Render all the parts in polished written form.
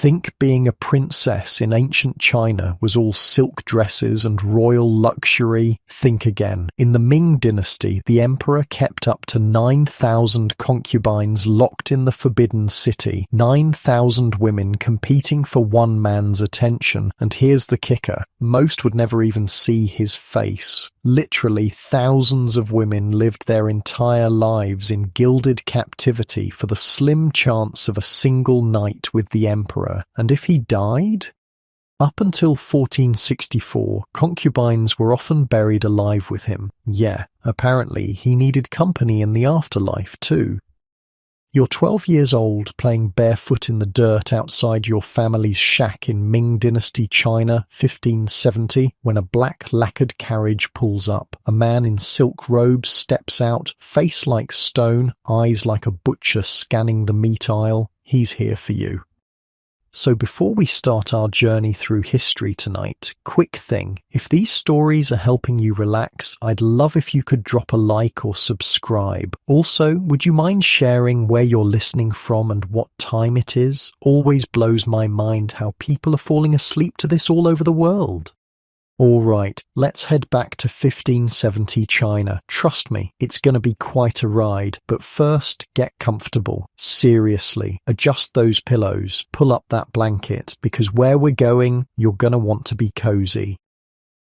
Think being a princess in ancient China was all silk dresses and royal luxury? Think again. In the Ming dynasty, the emperor kept up to 9,000 concubines locked in the Forbidden City, 9,000 women competing for one man's attention. And here's the kicker. Most would never even see his face. Literally, thousands of women lived their entire lives in gilded captivity for the slim chance of a single night with the emperor. And if he died? Up until 1464, concubines were often buried alive with him. Yeah, apparently he needed company in the afterlife too. You're 12 years old playing barefoot in the dirt outside your family's shack in Ming Dynasty China, 1570, when a black lacquered carriage pulls up. A man in silk robes steps out, face like stone, eyes like a butcher scanning the meat aisle. He's here for you. So before we start our journey through history tonight, quick thing, if these stories are helping you relax, I'd love if you could drop a like or subscribe. Also, would you mind sharing where you're listening from and what time it is? Always blows my mind how people are falling asleep to this all over the world. Alright, let's head back to 1570 China. Trust me, it's gonna be quite a ride, but first, get comfortable. Seriously, adjust those pillows, pull up that blanket, because where we're going, you're gonna want to be cozy.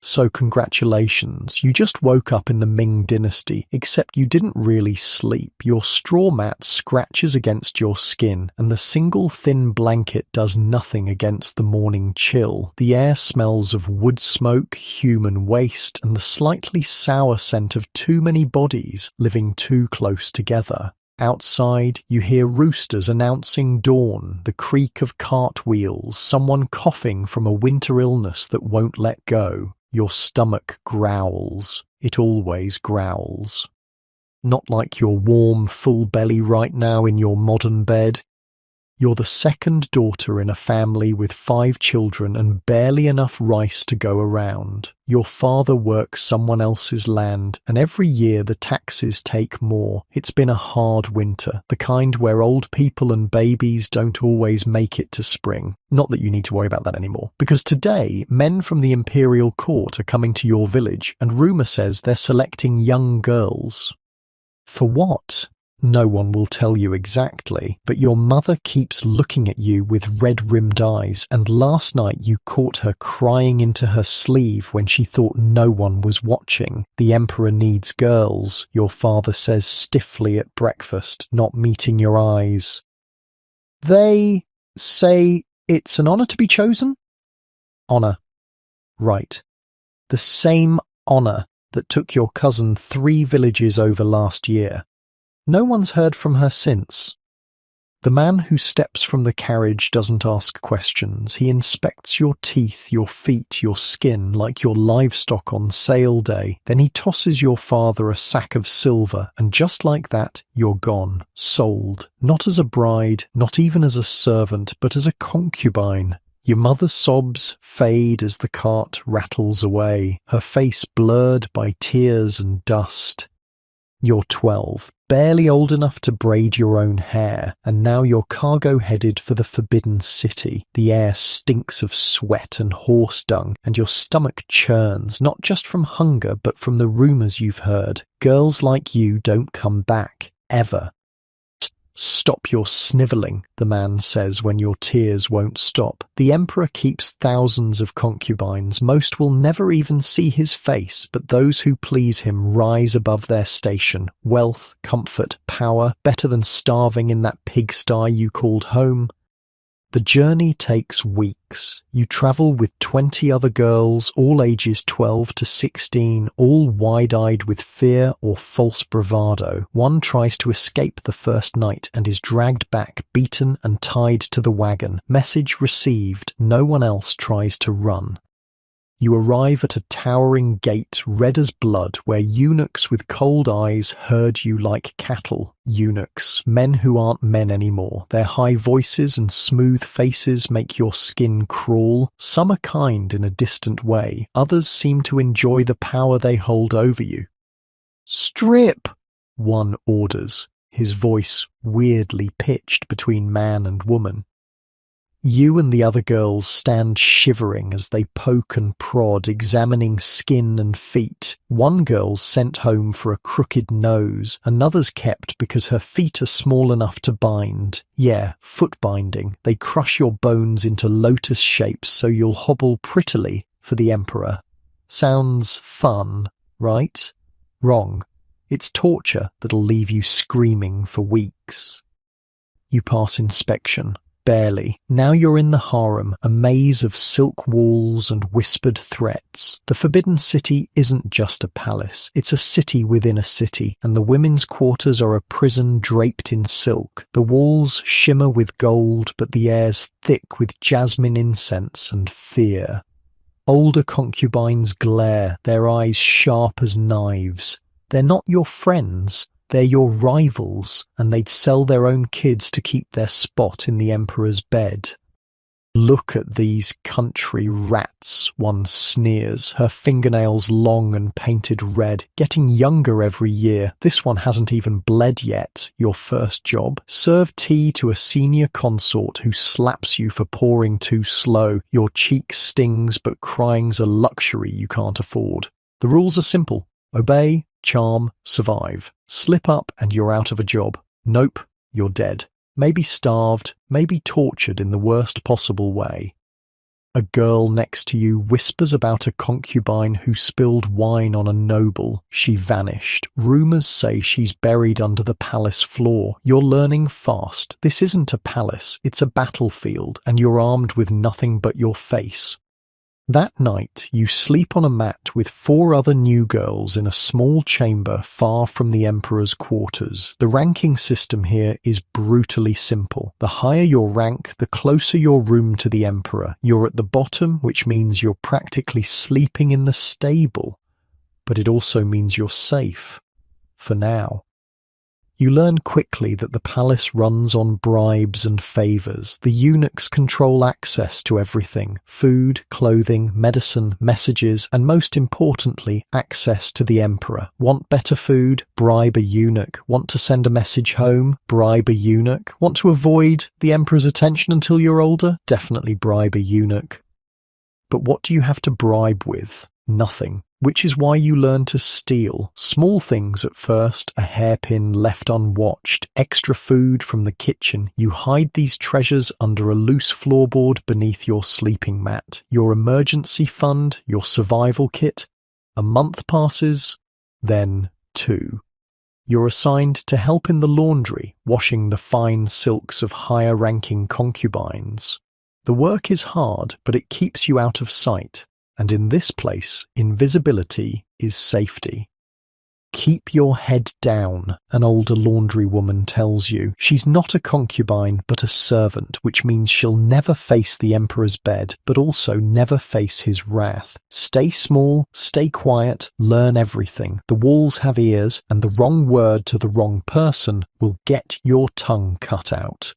So congratulations, you just woke up in the Ming Dynasty, except you didn't really sleep. Your straw mat scratches against your skin, and the single thin blanket does nothing against the morning chill. The air smells of wood smoke, human waste, and the slightly sour scent of too many bodies living too close together. Outside, you hear roosters announcing dawn, the creak of cartwheels, someone coughing from a winter illness that won't let go. Your stomach growls. It always growls. Not like your warm, full belly right now in your modern bed. You're the second daughter in a family with 5 children and barely enough rice to go around. Your father works someone else's land, and every year the taxes take more. It's been a hard winter, the kind where old people and babies don't always make it to spring. Not that you need to worry about that anymore, because today men from the imperial court are coming to your village, and rumour says they're selecting young girls. For what? No one will tell you exactly, but your mother keeps looking at you with red-rimmed eyes, and last night you caught her crying into her sleeve when she thought no one was watching. The emperor needs girls, your father says stiffly at breakfast, not meeting your eyes. They say it's an honor to be chosen? Honor. Right. The same honor that took your cousin 3 villages over last year. No one's heard from her since. The man who steps from the carriage doesn't ask questions. He inspects your teeth, your feet, your skin like your livestock on sale day. Then he tosses your father a sack of silver, and just like that, you're gone. Sold. Not as a bride, not even as a servant, but as a concubine. Your mother's sobs fade as the cart rattles away, her face blurred by tears and dust. You're 12, barely old enough to braid your own hair, and now you're cargo-headed for the Forbidden City. The air stinks of sweat and horse dung, and your stomach churns, not just from hunger, but from the rumours you've heard. Girls like you don't come back, ever. Stop your snivelling, the man says when your tears won't stop. The emperor keeps thousands of concubines. Most will never even see his face, but those who please him rise above their station. Wealth, comfort, power, better than starving in that pigsty you called home. The journey takes weeks. You travel with 20 other girls, all ages 12 to 16, all wide-eyed with fear or false bravado. One tries to escape the first night and is dragged back, beaten and tied to the wagon. Message received. No one else tries to run. You arrive at a towering gate, red as blood, where eunuchs with cold eyes herd you like cattle. Eunuchs, men who aren't men anymore. Their high voices and smooth faces make your skin crawl. Some are kind in a distant way. Others seem to enjoy the power they hold over you. "Strip!" one orders, his voice weirdly pitched between man and woman. You and the other girls stand shivering as they poke and prod, examining skin and feet. One girl's sent home for a crooked nose, another's kept because her feet are small enough to bind. Yeah, foot binding. They crush your bones into lotus shapes so you'll hobble prettily for the emperor. Sounds fun, right? Wrong. It's torture that'll leave you screaming for weeks. You pass inspection. Barely. Now you're in the harem, a maze of silk walls and whispered threats. The Forbidden City isn't just a palace, it's a city within a city, and the women's quarters are a prison draped in silk. The walls shimmer with gold, but the air's thick with jasmine incense and fear. Older concubines glare, their eyes sharp as knives. They're not your friends. They're your rivals, and they'd sell their own kids to keep their spot in the emperor's bed. Look at these country rats, one sneers, her fingernails long and painted red, getting younger every year. This one hasn't even bled yet. Your first job? Serve tea to a senior consort who slaps you for pouring too slow. Your cheek stings, but crying's a luxury you can't afford. The rules are simple. Obey, charm, survive. Slip up and you're out of a job. Nope, you're dead. Maybe starved, maybe tortured in the worst possible way. A girl next to you whispers about a concubine who spilled wine on a noble. She vanished. Rumors say she's buried under the palace floor. You're learning fast. This isn't a palace, it's a battlefield, and you're armed with nothing but your face. That night, you sleep on a mat with 4 other new girls in a small chamber far from the emperor's quarters. The ranking system here is brutally simple. The higher your rank, the closer your room to the emperor. You're at the bottom, which means you're practically sleeping in the stable. But it also means you're safe. For now. You learn quickly that the palace runs on bribes and favors. The eunuchs control access to everything: food, clothing, medicine, messages, and most importantly, access to the emperor. Want better food? Bribe a eunuch. Want to send a message home? Bribe a eunuch. Want to avoid the emperor's attention until you're older? Definitely bribe a eunuch. But what do you have to bribe with? Nothing. Which is why you learn to steal. Small things at first, a hairpin left unwatched, extra food from the kitchen. You hide these treasures under a loose floorboard beneath your sleeping mat. Your emergency fund, your survival kit. A month passes, then 2. You're assigned to help in the laundry, washing the fine silks of higher-ranking concubines. The work is hard, but it keeps you out of sight. And in this place, invisibility is safety. Keep your head down, an older laundrywoman tells you. She's not a concubine, but a servant, which means she'll never face the emperor's bed, but also never face his wrath. Stay small, stay quiet, learn everything. The walls have ears, and the wrong word to the wrong person will get your tongue cut out.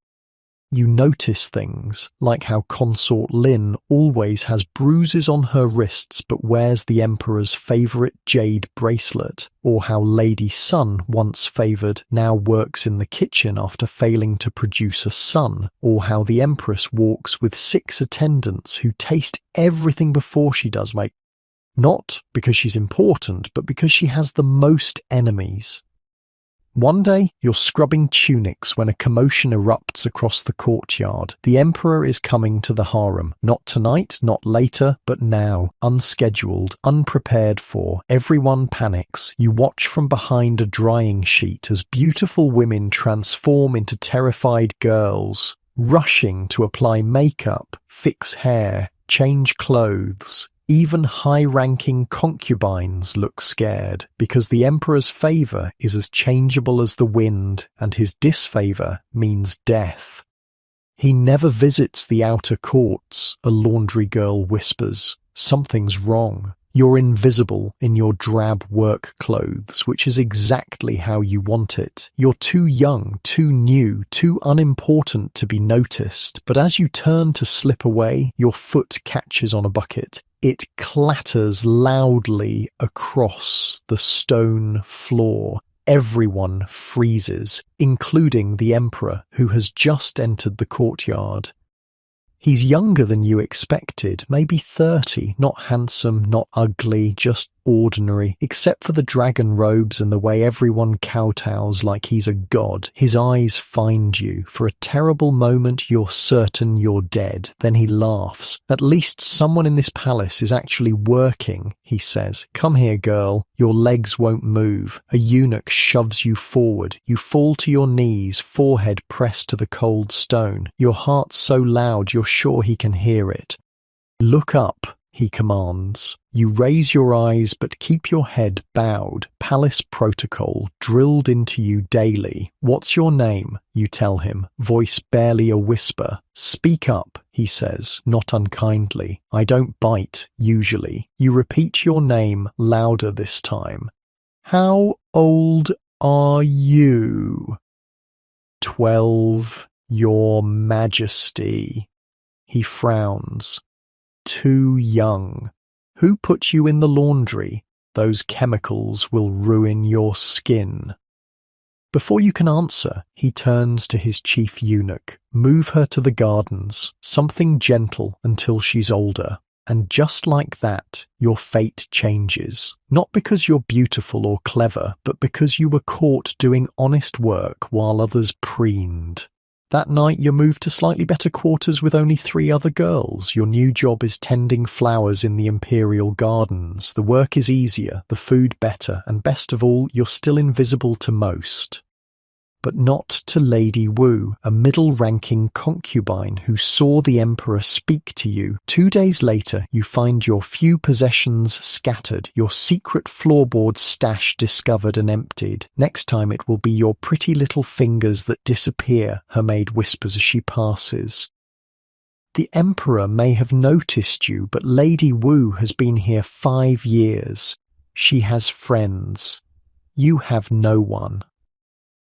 You notice things, like how Consort Lin always has bruises on her wrists but wears the Emperor's favourite jade bracelet, or how Lady Sun, once favoured, now works in the kitchen after failing to produce a son, or how the Empress walks with 6 attendants who taste everything before she does make. Not because she's important, but because she has the most enemies. One day, you're scrubbing tunics when a commotion erupts across the courtyard. The Emperor is coming to the harem. Not tonight, not later, but now. Unscheduled, unprepared for. Everyone panics. You watch from behind a drying sheet as beautiful women transform into terrified girls, rushing to apply makeup, fix hair, change clothes. Even high-ranking concubines look scared, because the Emperor's favour is as changeable as the wind, and his disfavour means death. He never visits the outer courts, a laundry girl whispers. Something's wrong. You're invisible in your drab work clothes, which is exactly how you want it. You're too young, too new, too unimportant to be noticed, but as you turn to slip away, your foot catches on a bucket. It clatters loudly across the stone floor. Everyone freezes, including the Emperor, who has just entered the courtyard. He's younger than you expected, maybe 30, not handsome, not ugly, just ordinary, except for the dragon robes and the way everyone kowtows like he's a god. His eyes find you. For a terrible moment, you're certain you're dead. Then he laughs. At least someone in this palace is actually working, he says. Come here, girl. Your legs won't move. A eunuch shoves you forward. You fall to your knees, forehead pressed to the cold stone. Your heart's so loud you're sure he can hear it. Look up, he commands. You raise your eyes but keep your head bowed. Palace protocol drilled into you daily. What's your name? You tell him, voice barely a whisper. Speak up, he says, not unkindly. I don't bite, usually. You repeat your name louder this time. How old are you? 12, Your Majesty. He frowns. Too young. Who put you in the laundry? Those chemicals will ruin your skin. Before you can answer, he turns to his chief eunuch. Move her to the gardens, something gentle until she's older. And just like that, your fate changes. Not because you're beautiful or clever, but because you were caught doing honest work while others preened. That night, you're moved to slightly better quarters with only 3 other girls. Your new job is tending flowers in the imperial gardens. The work is easier, the food better, and best of all, you're still invisible to most. But not to Lady Wu, a middle-ranking concubine who saw the emperor speak to you. 2 days later, you find your few possessions scattered, your secret floorboard stash discovered and emptied. Next time it will be your pretty little fingers that disappear, her maid whispers as she passes. The emperor may have noticed you, but Lady Wu has been here 5 years. She has friends. You have no one.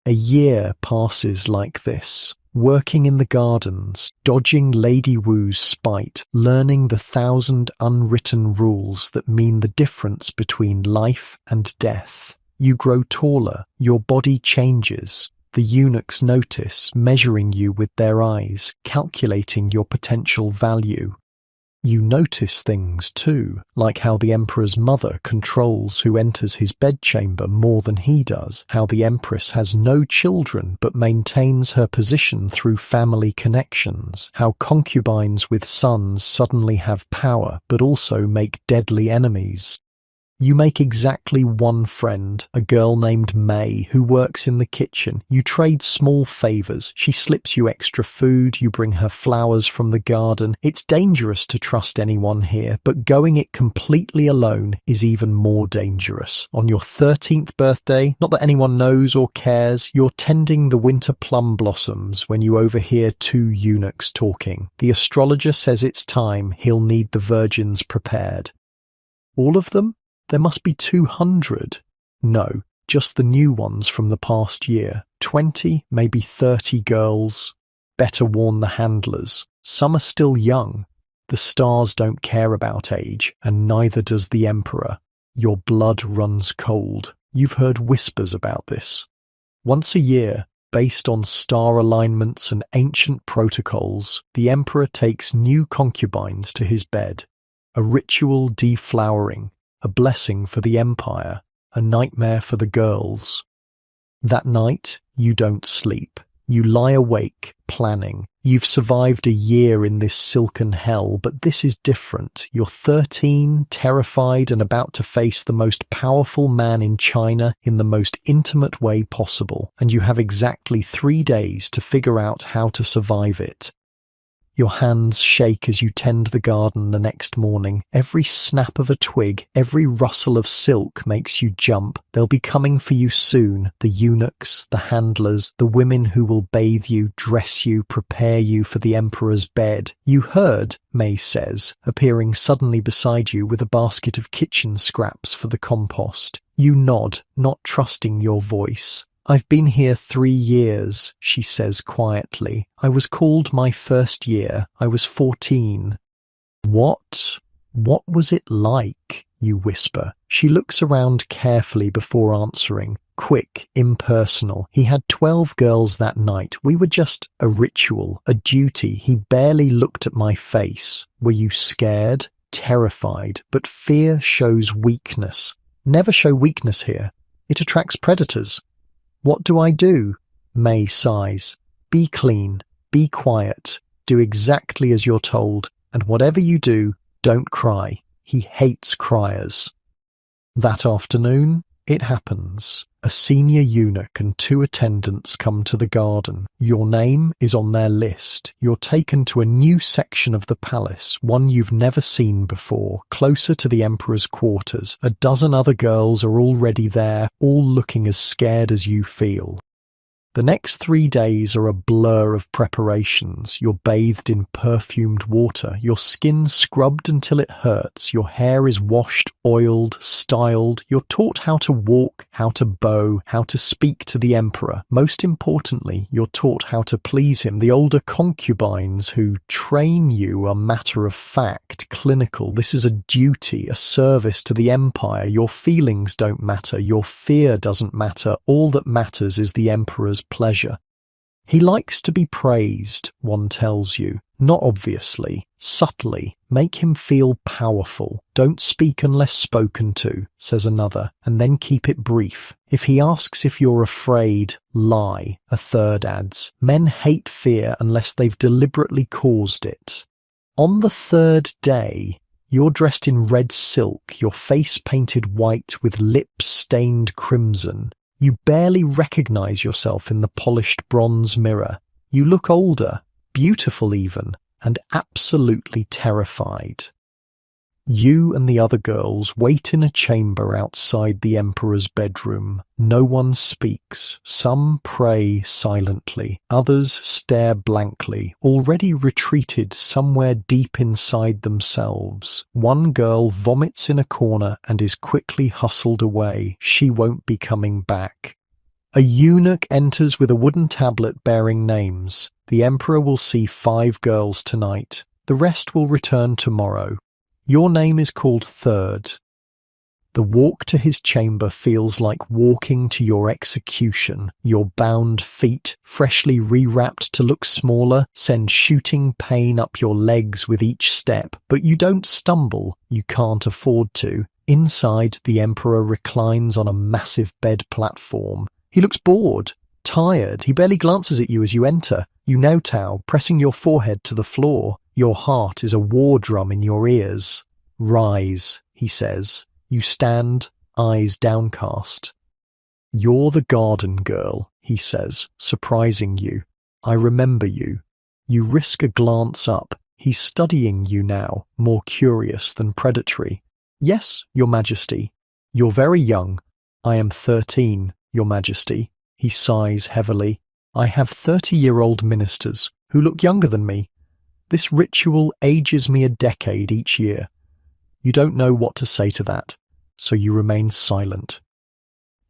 A year passes like this, working in the gardens, dodging Lady Wu's spite, learning the 1,000 unwritten rules that mean the difference between life and death. You grow taller, your body changes. The eunuchs notice, measuring you with their eyes, calculating your potential value. You notice things too, like how the emperor's mother controls who enters his bedchamber more than he does, how the empress has no children but maintains her position through family connections, how concubines with sons suddenly have power but also make deadly enemies. You make exactly one friend, a girl named May, who works in the kitchen. You trade small favors. She slips you extra food, you bring her flowers from the garden. It's dangerous to trust anyone here, but going it completely alone is even more dangerous. On your 13th birthday, not that anyone knows or cares, you're tending the winter plum blossoms when you overhear 2 eunuchs talking. The astrologer says it's time, he'll need the virgins prepared. All of them? There must be 200. No, just the new ones from the past year. 20, maybe 30 girls. Better warn the handlers. Some are still young. The stars don't care about age, and neither does the emperor. Your blood runs cold. You've heard whispers about this. Once a year, based on star alignments and ancient protocols, the emperor takes new concubines to his bed. A ritual deflowering. A blessing for the empire, a nightmare for the girls. That night, you don't sleep. You lie awake, planning. You've survived a year in this silken hell, but this is different. You're 13, terrified, and about to face the most powerful man in China in the most intimate way possible, and you have exactly 3 days to figure out how to survive it. Your hands shake as you tend the garden the next morning. Every snap of a twig, every rustle of silk makes you jump. They'll be coming for you soon. The eunuchs, the handlers, the women who will bathe you, dress you, prepare you for the emperor's bed. You heard, May says, appearing suddenly beside you with a basket of kitchen scraps for the compost. You nod, not trusting your voice. I've been here 3 years, she says quietly. I was called my first year. I was 14. What was it like? You whisper. She looks around carefully before answering. quick, impersonal. He had 12 girls that night. We were just a ritual, a duty. He barely looked at my face. Were you scared? Terrified? But fear shows weakness. Never show weakness here. It attracts predators. What do I do? May sighs. Be clean. Be quiet. Do exactly as you're told. And whatever you do, don't cry. He hates criers. That afternoon, it happens. A senior eunuch and 2 attendants come to the garden. Your name is on their list. You're taken to a new section of the palace, one you've never seen before, closer to the emperor's quarters. A dozen other girls are already there, all looking as scared as you feel. The next 3 days are a blur of preparations. You're bathed in perfumed water, your skin scrubbed until it hurts, your hair is washed, oiled, styled. You're taught how to walk, how to bow, how to speak to the emperor. Most importantly, you're taught how to please him. The older concubines who train you are matter of fact, clinical. This is a duty, a service to the empire. Your feelings don't matter, your fear doesn't matter. All that matters is the emperor's pleasure. He likes to be praised, one tells you. Not obviously, subtly. Make him feel powerful. Don't speak unless spoken to, says another, and then keep it brief. If he asks if you're afraid, lie, a third adds. Men hate fear unless they've deliberately caused it. On the 3rd day, you're dressed in red silk, your face painted white with lips stained crimson. You barely recognize yourself in the polished bronze mirror. You look older, beautiful even, and absolutely terrified. You and the other girls wait in a chamber outside the emperor's bedroom. No one speaks. Some pray silently. Others stare blankly, already retreated somewhere deep inside themselves. One girl vomits in a corner and is quickly hustled away. She won't be coming back. A eunuch enters with a wooden tablet bearing names. The emperor will see 5 girls tonight. The rest will return tomorrow. Your name is called 3rd. The walk to his chamber feels like walking to your execution. Your bound feet, freshly rewrapped to look smaller, send shooting pain up your legs with each step. But you don't stumble. You can't afford to. Inside, the emperor reclines on a massive bed platform. He looks bored, tired. He barely glances at you as you enter. You kowtow, pressing your forehead to the floor. Your heart is a war drum in your ears. Rise, he says. You stand, eyes downcast. You're the garden girl, he says, surprising you. I remember you. You risk a glance up. He's studying you now, more curious than predatory. Yes, Your Majesty. You're very young. I am 13, Your Majesty. He sighs heavily. I have 30-year-old ministers who look younger than me. This ritual ages me a decade each year. You don't know what to say to that, so you remain silent.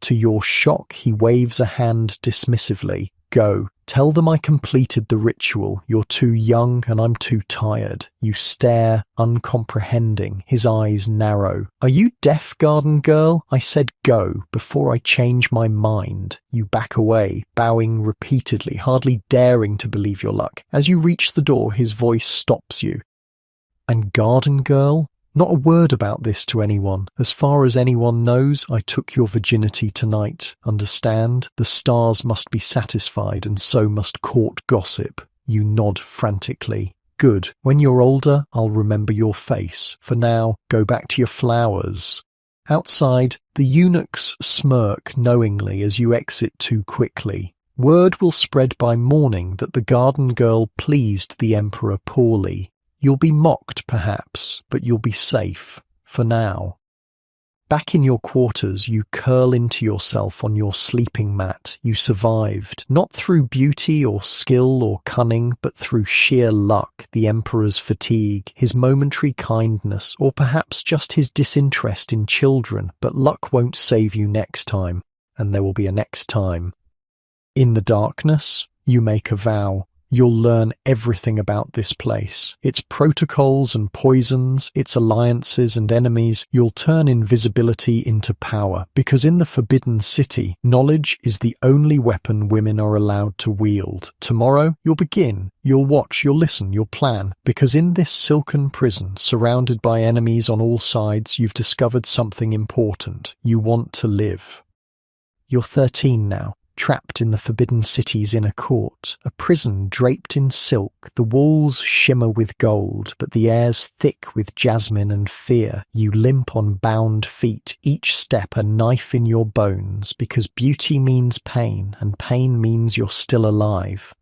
To your shock, he waves a hand dismissively. Go, tell them I completed the ritual. You're too young and I'm too tired. You stare, uncomprehending. His eyes narrow. Are you deaf, garden girl? I said go before I change my mind. You back away, bowing repeatedly, hardly daring to believe your luck. As you reach the door, his voice stops you. And garden girl? Not a word about this to anyone. As far as anyone knows, I took your virginity tonight. Understand? The stars must be satisfied, and so must court gossip. You nod frantically. Good. When you're older, I'll remember your face. For now, go back to your flowers. Outside, the eunuchs smirk knowingly as you exit too quickly. Word will spread by morning that the garden girl pleased the emperor poorly. You'll be mocked, perhaps, but you'll be safe, for now. Back in your quarters, you curl into yourself on your sleeping mat. You survived, not through beauty or skill or cunning, but through sheer luck, the emperor's fatigue, his momentary kindness, or perhaps just his disinterest in children. But luck won't save you next time, and there will be a next time. In the darkness, you make a vow. You'll learn everything about this place. Its protocols and poisons, its alliances and enemies. You'll turn invisibility into power, because in the Forbidden City, knowledge is the only weapon women are allowed to wield. Tomorrow, you'll begin. You'll watch, you'll listen, you'll plan, because in this silken prison, surrounded by enemies on all sides, you've discovered something important. You want to live. You're 13 now. Trapped in the Forbidden City's inner court, a prison draped in silk, the walls shimmer with gold, but the air's thick with jasmine and fear. You limp on bound feet, each step a knife in your bones, because beauty means pain, and pain means you're still alive.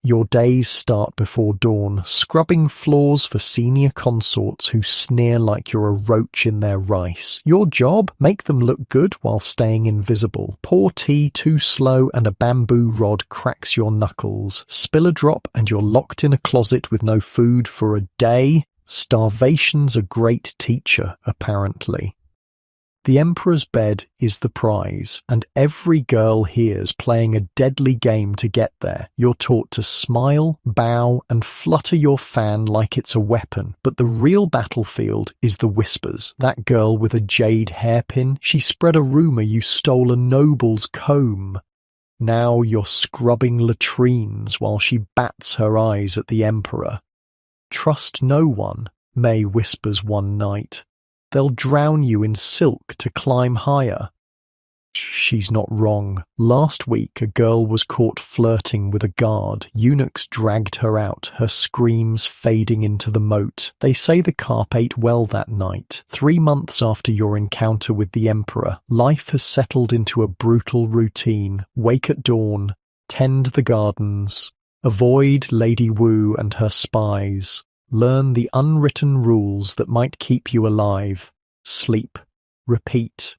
Your days start before dawn, scrubbing floors for senior consorts who sneer like you're a roach in their rice. Your job? Make them look good while staying invisible. Pour tea too slow and a bamboo rod cracks your knuckles. Spill a drop and you're locked in a closet with no food for a day. Starvation's a great teacher, apparently. The Emperor's bed is the prize, and every girl here's playing a deadly game to get there. You're taught to smile, bow, and flutter your fan like it's a weapon. But the real battlefield is the whispers. That girl with a jade hairpin, she spread a rumor you stole a noble's comb. Now you're scrubbing latrines while she bats her eyes at the Emperor. Trust no one, May whispers one night. They'll drown you in silk to climb higher. She's not wrong. Last week, a girl was caught flirting with a guard. Eunuchs dragged her out, her screams fading into the moat. They say the carp ate well that night. 3 months after your encounter with the Emperor, life has settled into a brutal routine. Wake at dawn, tend the gardens, avoid Lady Wu and her spies. Learn the unwritten rules that might keep you alive. Sleep. Repeat.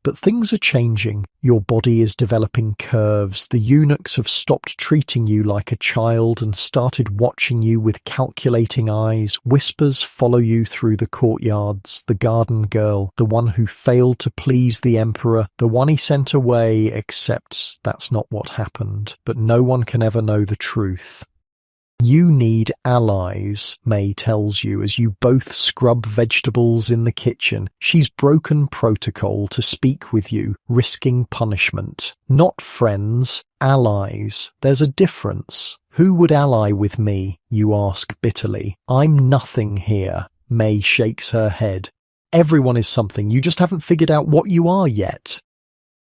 But things are changing. Your body is developing curves. The eunuchs have stopped treating you like a child and started watching you with calculating eyes. Whispers follow you through the courtyards. The garden girl, the one who failed to please the Emperor, the one he sent away, except that's not what happened. But no one can ever know the truth. You need allies, May tells you as you both scrub vegetables in the kitchen. She's broken protocol to speak with you, risking punishment. Not friends, allies. There's a difference. Who would ally with me, you ask bitterly. I'm nothing here. May shakes her head. Everyone is something, you just haven't figured out what you are yet.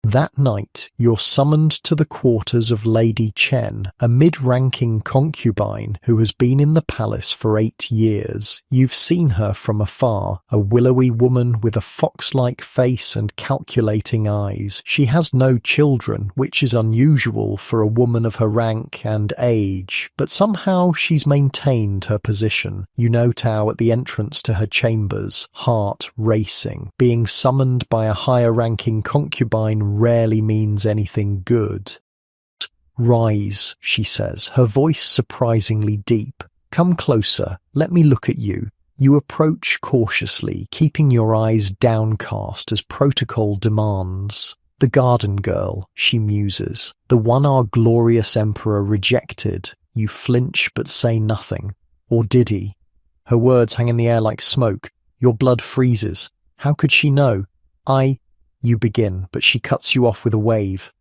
That night, you're summoned to the quarters of Lady Chen, a mid-ranking concubine who has been in the palace for 8 years. You've seen her from afar, a willowy woman with a fox-like face and calculating eyes. She has no children, which is unusual for a woman of her rank and age, but somehow she's maintained her position. You note how at the entrance to her chambers, heart racing. Being summoned by a higher-ranking concubine rarely means anything good. Rise, she says, her voice surprisingly deep. Come closer, let me look at you. You approach cautiously, keeping your eyes downcast as protocol demands. The garden girl, she muses, the one our glorious emperor rejected. You flinch but say nothing. Or did he? Her words hang in the air like smoke. Your blood freezes. How could she know? You begin, but she cuts you off with a wave.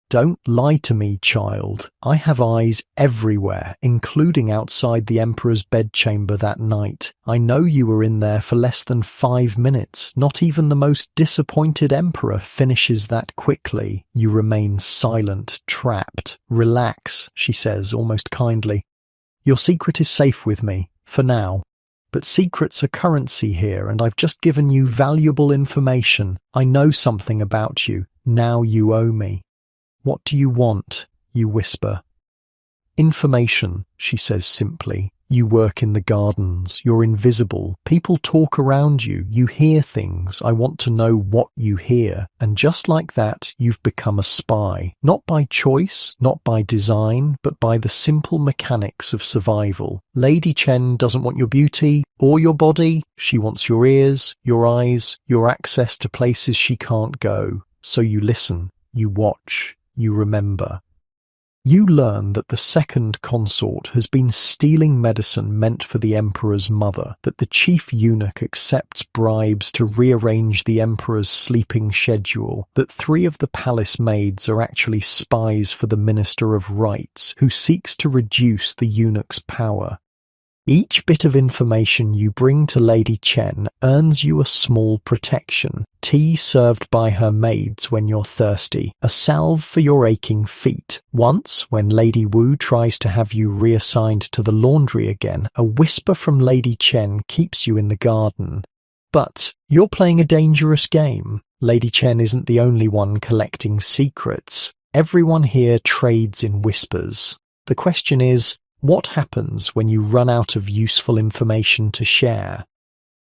Don't lie to me, child. I have eyes everywhere, including outside the Emperor's bedchamber that night. I know you were in there for less than 5 minutes. Not even the most disappointed Emperor finishes that quickly. You remain silent, trapped. Relax, she says, almost kindly. Your secret is safe with me, for now. But secrets are currency here, and I've just given you valuable information. I know something about you. Now you owe me. What do you want? You whisper. Information, she says simply. You work in the gardens. You're invisible. People talk around you. You hear things. I want to know what you hear. And just like that, you've become a spy. Not by choice, not by design, but by the simple mechanics of survival. Lady Chen doesn't want your beauty or your body. She wants your ears, your eyes, your access to places she can't go. So you listen, you watch, you remember. You learn that the second consort has been stealing medicine meant for the emperor's mother, that the chief eunuch accepts bribes to rearrange the emperor's sleeping schedule, that 3 of the palace maids are actually spies for the Minister of Rights, who seeks to reduce the eunuch's power. Each bit of information you bring to Lady Chen earns you a small protection. Tea served by her maids when you're thirsty, a salve for your aching feet. Once, when Lady Wu tries to have you reassigned to the laundry again, a whisper from Lady Chen keeps you in the garden. But you're playing a dangerous game. Lady Chen isn't the only one collecting secrets. Everyone here trades in whispers. The question is, what happens when you run out of useful information to share?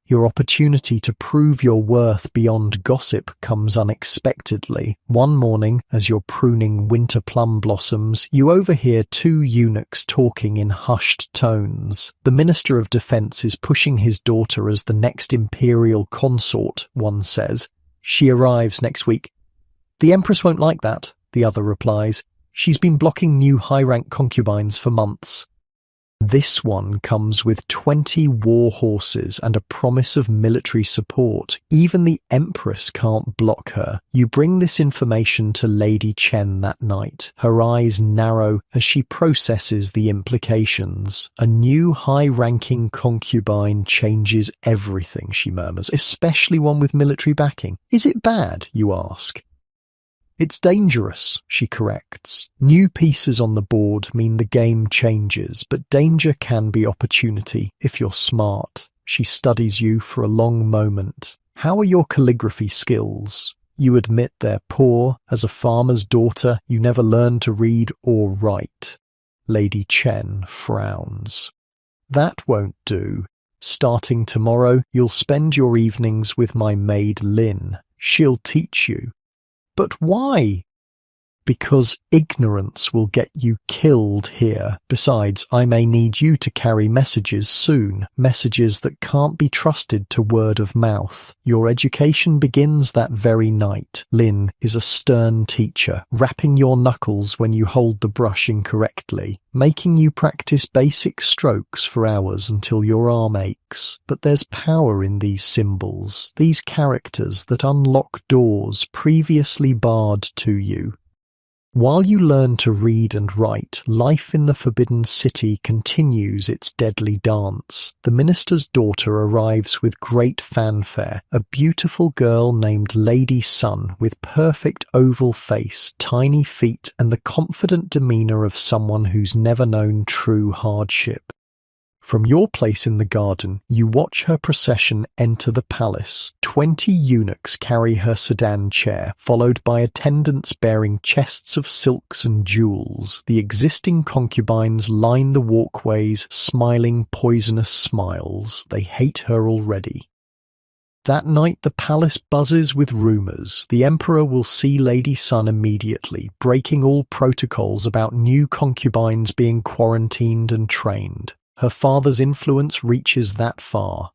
Your opportunity to prove your worth beyond gossip comes unexpectedly. One morning, as you're pruning winter plum blossoms, you overhear 2 eunuchs talking in hushed tones. The Minister of Defense is pushing his daughter as the next imperial consort, one says. She arrives next week. The Empress won't like that, the other replies. She's been blocking new high-rank concubines for months. This one comes with 20 war horses and a promise of military support. Even the Empress can't block her. You bring this information to Lady Chen that night. Her eyes narrow as she processes the implications. A new high-ranking concubine changes everything, she murmurs, especially one with military backing. Is it bad, you ask? It's dangerous, she corrects. New pieces on the board mean the game changes, but danger can be opportunity if you're smart. She studies you for a long moment. How are your calligraphy skills? You admit they're poor. As a farmer's daughter, you never learned to read or write. Lady Chen frowns. That won't do. Starting tomorrow, you'll spend your evenings with my maid Lin. She'll teach you. But why? Because ignorance will get you killed here. Besides, I may need you to carry messages soon, messages that can't be trusted to word of mouth. Your education begins that very night. Lin is a stern teacher, rapping your knuckles when you hold the brush incorrectly, making you practice basic strokes for hours until your arm aches. But there's power in these symbols, these characters that unlock doors previously barred to you. While you learn to read and write, life in the Forbidden City continues its deadly dance. The minister's daughter arrives with great fanfare, a beautiful girl named Lady Sun with perfect oval face, tiny feet, and the confident demeanor of someone who's never known true hardship. From your place in the garden, you watch her procession enter the palace. 20 eunuchs carry her sedan chair, followed by attendants bearing chests of silks and jewels. The existing concubines line the walkways, smiling poisonous smiles. They hate her already. That night the palace buzzes with rumours. The emperor will see Lady Sun immediately, breaking all protocols about new concubines being quarantined and trained. Her father's influence reaches that far.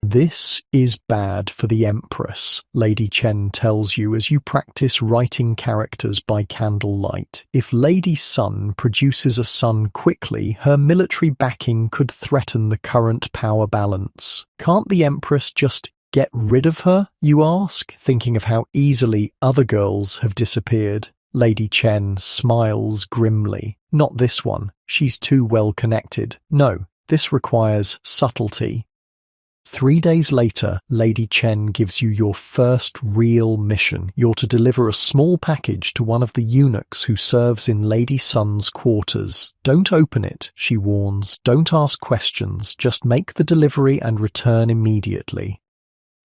This is bad for the Empress, Lady Chen tells you as you practice writing characters by candlelight. If Lady Sun produces a son quickly, her military backing could threaten the current power balance. Can't the Empress just get rid of her, you ask, thinking of how easily other girls have disappeared? Lady Chen smiles grimly. Not this one. She's too well connected. No, this requires subtlety. 3 days later, Lady Chen gives you your first real mission. You're to deliver a small package to one of the eunuchs who serves in Lady Sun's quarters. Don't open it, she warns. Don't ask questions. Just make the delivery and return immediately.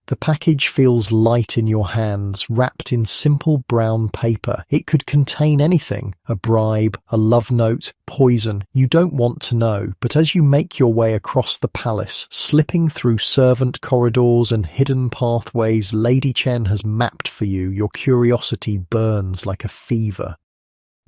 The package feels light in your hands, wrapped in simple brown paper. It could contain anything, a bribe, a love note, poison. You don't want to know, but as you make your way across the palace, slipping through servant corridors and hidden pathways Lady Chen has mapped for you, your curiosity burns like a fever.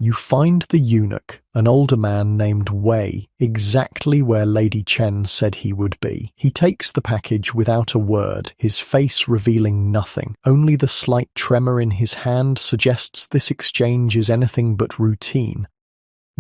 You find the eunuch, an older man named Wei, exactly where Lady Chen said he would be. He takes the package without a word, his face revealing nothing. Only the slight tremor in his hand suggests this exchange is anything but routine.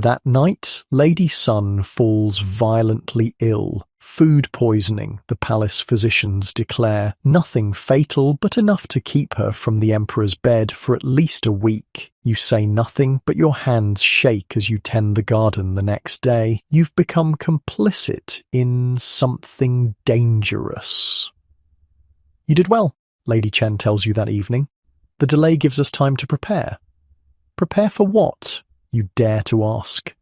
That night, Lady Sun falls violently ill. Food poisoning, the palace physicians declare. Nothing fatal, but enough to keep her from the emperor's bed for at least a week. You say nothing, but your hands shake as you tend the garden the next day. You've become complicit in something dangerous. You did well, Lady Chen tells you that evening. The delay gives us time to prepare. Prepare for what? You dare to ask.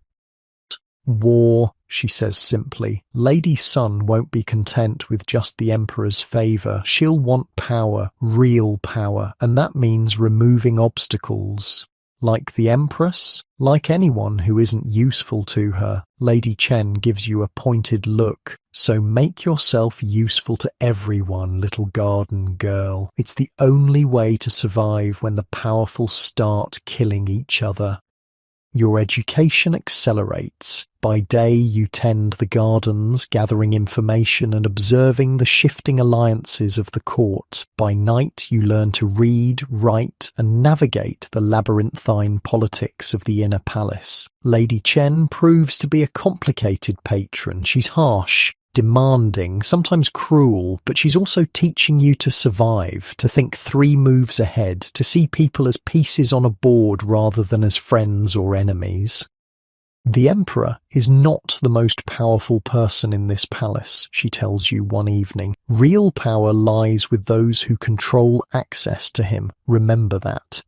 War, she says simply. Lady Sun won't be content with just the Emperor's favour. She'll want power, real power, and that means removing obstacles. Like the Empress, like anyone who isn't useful to her, Lady Chen gives you a pointed look. So make yourself useful to everyone, little garden girl. It's the only way to survive when the powerful start killing each other. Your education accelerates. By day you tend the gardens, gathering information and observing the shifting alliances of the court. By night you learn to read, write and navigate the labyrinthine politics of the inner palace. Lady Chen proves to be a complicated patron. She's harsh, demanding, sometimes cruel, but she's also teaching you to survive, to think 3 moves ahead, to see people as pieces on a board rather than as friends or enemies. The Emperor is not the most powerful person in this palace, she tells you one evening. Real power lies with those who control access to him. Remember that.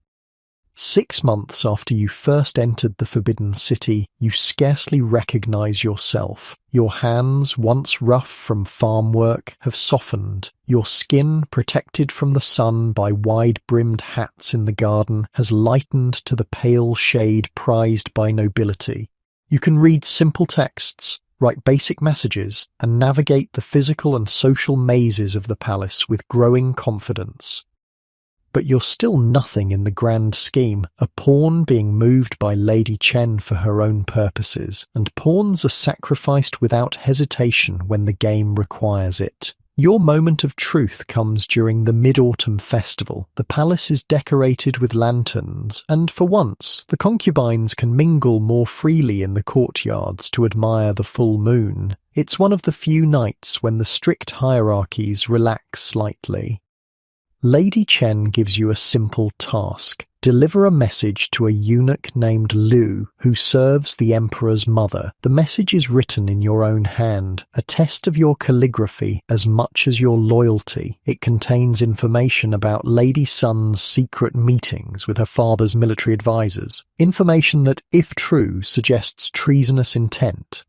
6 months after you first entered the Forbidden City, you scarcely recognize yourself. Your hands, once rough from farm work, have softened. Your skin, protected from the sun by wide-brimmed hats in the garden, has lightened to the pale shade prized by nobility. You can read simple texts, write basic messages, and navigate the physical and social mazes of the palace with growing confidence. But you're still nothing in the grand scheme, a pawn being moved by Lady Chen for her own purposes, and pawns are sacrificed without hesitation when the game requires it. Your moment of truth comes during the Mid-Autumn Festival. The palace is decorated with lanterns, and for once, the concubines can mingle more freely in the courtyards to admire the full moon. It's one of the few nights when the strict hierarchies relax slightly. Lady Chen gives you a simple task. Deliver a message to a eunuch named Lu, who serves the Emperor's mother. The message is written in your own hand, a test of your calligraphy as much as your loyalty. It contains information about Lady Sun's secret meetings with her father's military advisors. Information that, if true, suggests treasonous intent.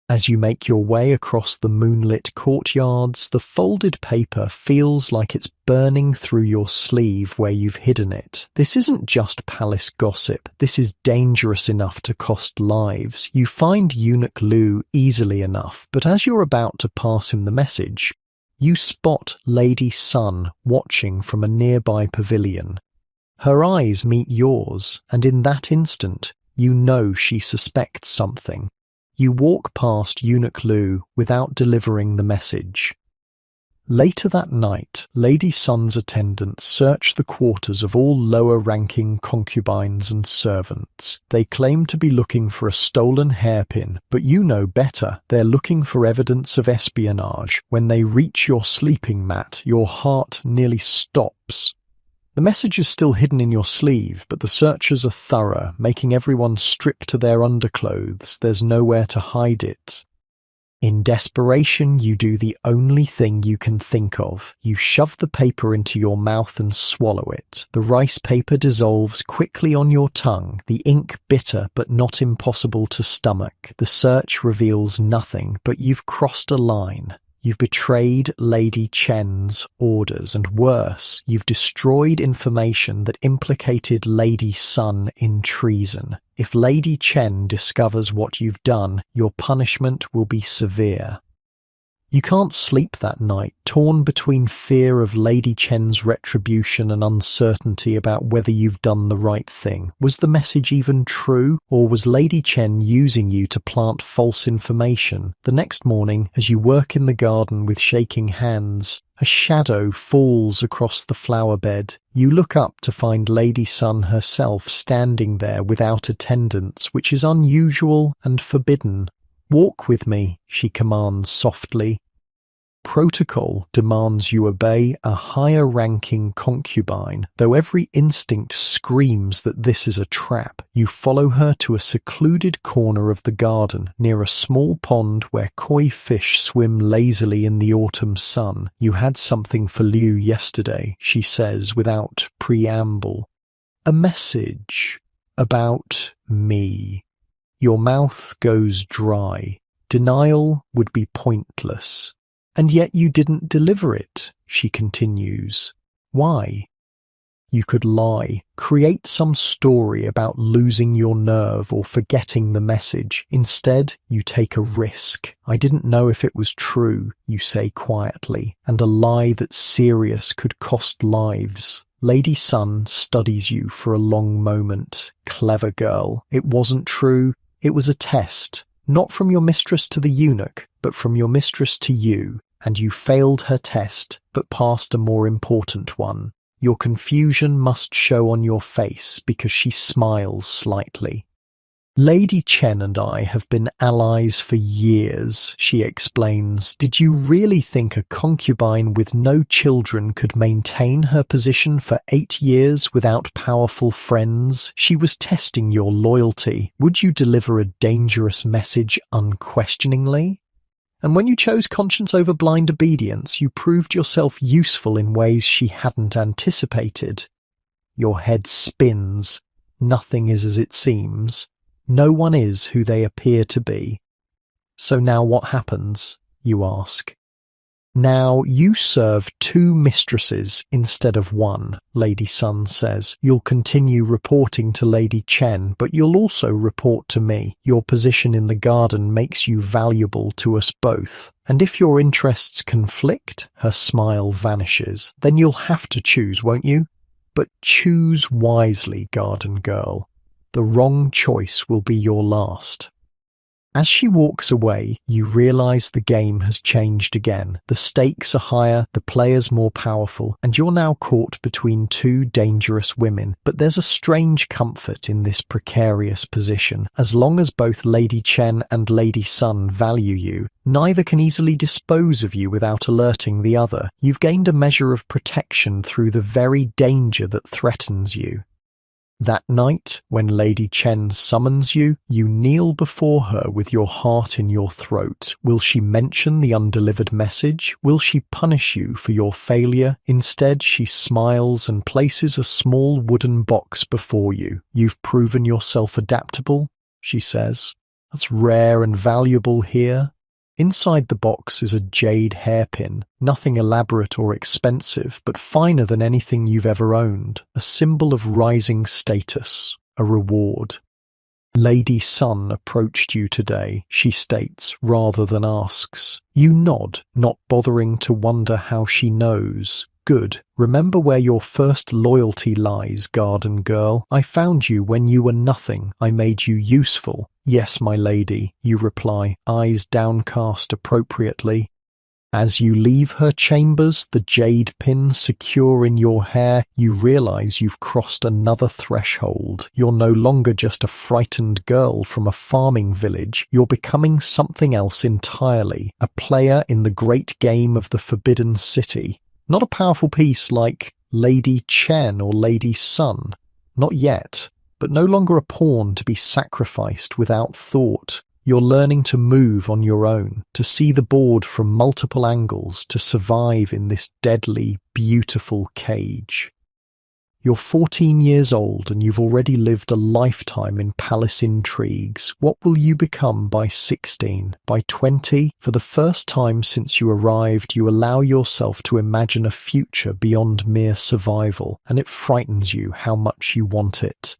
As you make your way across the moonlit courtyards, the folded paper feels like it's burning through your sleeve where you've hidden it. This isn't just palace gossip. This is dangerous enough to cost lives. You find Eunuch Lu easily enough, but as you're about to pass him the message, you spot Lady Sun watching from a nearby pavilion. Her eyes meet yours, and in that instant, you know she suspects something. You walk past Eunuch Lu without delivering the message. Later that night, Lady Sun's attendants search the quarters of all lower-ranking concubines and servants. They claim to be looking for a stolen hairpin, but you know better. They're looking for evidence of espionage. When they reach your sleeping mat, your heart nearly stops. The message is still hidden in your sleeve, but the searchers are thorough, making everyone strip to their underclothes. There's nowhere to hide it. In desperation, you do the only thing you can think of. You shove the paper into your mouth and swallow it. The rice paper dissolves quickly on your tongue, the ink bitter but not impossible to stomach. The search reveals nothing, but you've crossed a line. You've betrayed Lady Chen's orders, and worse, you've destroyed information that implicated Lady Sun in treason. If Lady Chen discovers what you've done, your punishment will be severe. You can't sleep that night, torn between fear of Lady Chen's retribution and uncertainty about whether you've done the right thing. Was the message even true, or was Lady Chen using you to plant false information? The next morning, as you work in the garden with shaking hands, a shadow falls across the flower bed. You look up to find Lady Sun herself standing there without attendants, which is unusual and forbidden. "Walk with me," she commands softly. Protocol demands you obey a higher-ranking concubine. Though every instinct screams that this is a trap, you follow her to a secluded corner of the garden, near a small pond where koi fish swim lazily in the autumn sun. "You had something for Liu yesterday," she says without preamble. "A message about me." Your mouth goes dry. Denial would be pointless. "And yet you didn't deliver it," she continues. "Why?" You could lie, create some story about losing your nerve or forgetting the message. Instead, you take a risk. "I didn't know if it was true," you say quietly, and a lie that's serious could cost lives. Lady Sun studies you for a long moment. "Clever girl. It wasn't true. It was a test. Not from your mistress to the eunuch, but from your mistress to you. And you failed her test, but passed a more important one. Your confusion must show on your face because she smiles slightly." "Lady Chen and I have been allies for years," she explains. "Did you really think a concubine with no children could maintain her position for 8 years without powerful friends? She was testing your loyalty. Would you deliver a dangerous message unquestioningly? And when you chose conscience over blind obedience, you proved yourself useful in ways she hadn't anticipated." Your head spins. Nothing is as it seems. No one is who they appear to be. "So now what happens?" you ask. "Now you serve 2 mistresses instead of 1, Lady Sun says. "You'll continue reporting to Lady Chen, but you'll also report to me. Your position in the garden makes you valuable to us both. And if your interests conflict," her smile vanishes, "then you'll have to choose, won't you? But choose wisely, garden girl. The wrong choice will be your last." As she walks away, you realize the game has changed again. The stakes are higher, the players more powerful, and you're now caught between 2 dangerous women. But there's a strange comfort in this precarious position. As long as both Lady Chen and Lady Sun value you, neither can easily dispose of you without alerting the other. You've gained a measure of protection through the very danger that threatens you. That night, when Lady Chen summons you, you kneel before her with your heart in your throat. Will she mention the undelivered message? Will she punish you for your failure? Instead, she smiles and places a small wooden box before you. "You've proven yourself adaptable," she says. "That's rare and valuable here." Inside the box is a jade hairpin, nothing elaborate or expensive, but finer than anything you've ever owned, a symbol of rising status, a reward. "Lady Sun approached you today," she states, rather than asks. You nod, not bothering to wonder how she knows. "Good. Remember where your first loyalty lies, garden girl. I found you when you were nothing. I made you useful." "Yes, my lady," you reply, eyes downcast appropriately. As you leave her chambers, the jade pin secure in your hair, you realize you've crossed another threshold. You're no longer just a frightened girl from a farming village. You're becoming something else entirely, a player in the great game of the Forbidden City. Not a powerful piece like Lady Chen or Lady Sun. Not yet, but no longer a pawn to be sacrificed without thought. You're learning to move on your own, to see the board from multiple angles, to survive in this deadly, beautiful cage. You're 14 years old and you've already lived a lifetime in palace intrigues. What will you become by 16? By 20? For the first time since you arrived, you allow yourself to imagine a future beyond mere survival, and it frightens you how much you want it.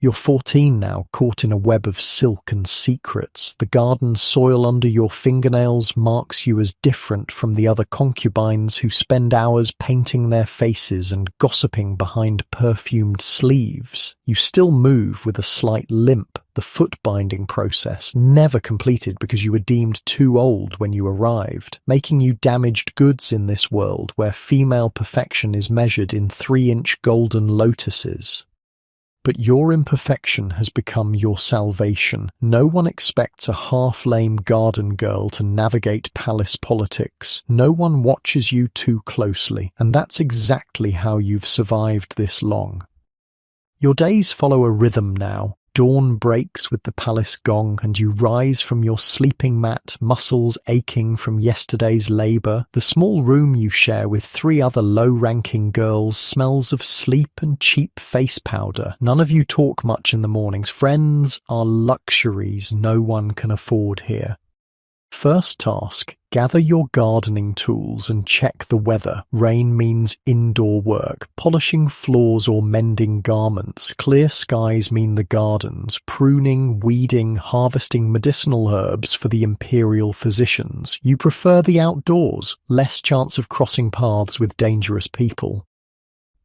You're 14 now, caught in a web of silk and secrets. The garden soil under your fingernails marks you as different from the other concubines who spend hours painting their faces and gossiping behind perfumed sleeves. You still move with a slight limp, the foot binding process never completed because you were deemed too old when you arrived, making you damaged goods in this world where female perfection is measured in 3-inch golden lotuses. But your imperfection has become your salvation. No one expects a half-lame garden girl to navigate palace politics. No one watches you too closely, and that's exactly how you've survived this long. Your days follow a rhythm now. Dawn breaks with the palace gong, and you rise from your sleeping mat, muscles aching from yesterday's labour. The small room you share with 3 other low-ranking girls smells of sleep and cheap face powder. None of you talk much in the mornings. Friends are luxuries no one can afford here. First task, gather your gardening tools and check the weather. Rain means indoor work, polishing floors or mending garments. Clear skies mean the gardens, pruning, weeding, harvesting medicinal herbs for the imperial physicians. You prefer the outdoors, less chance of crossing paths with dangerous people.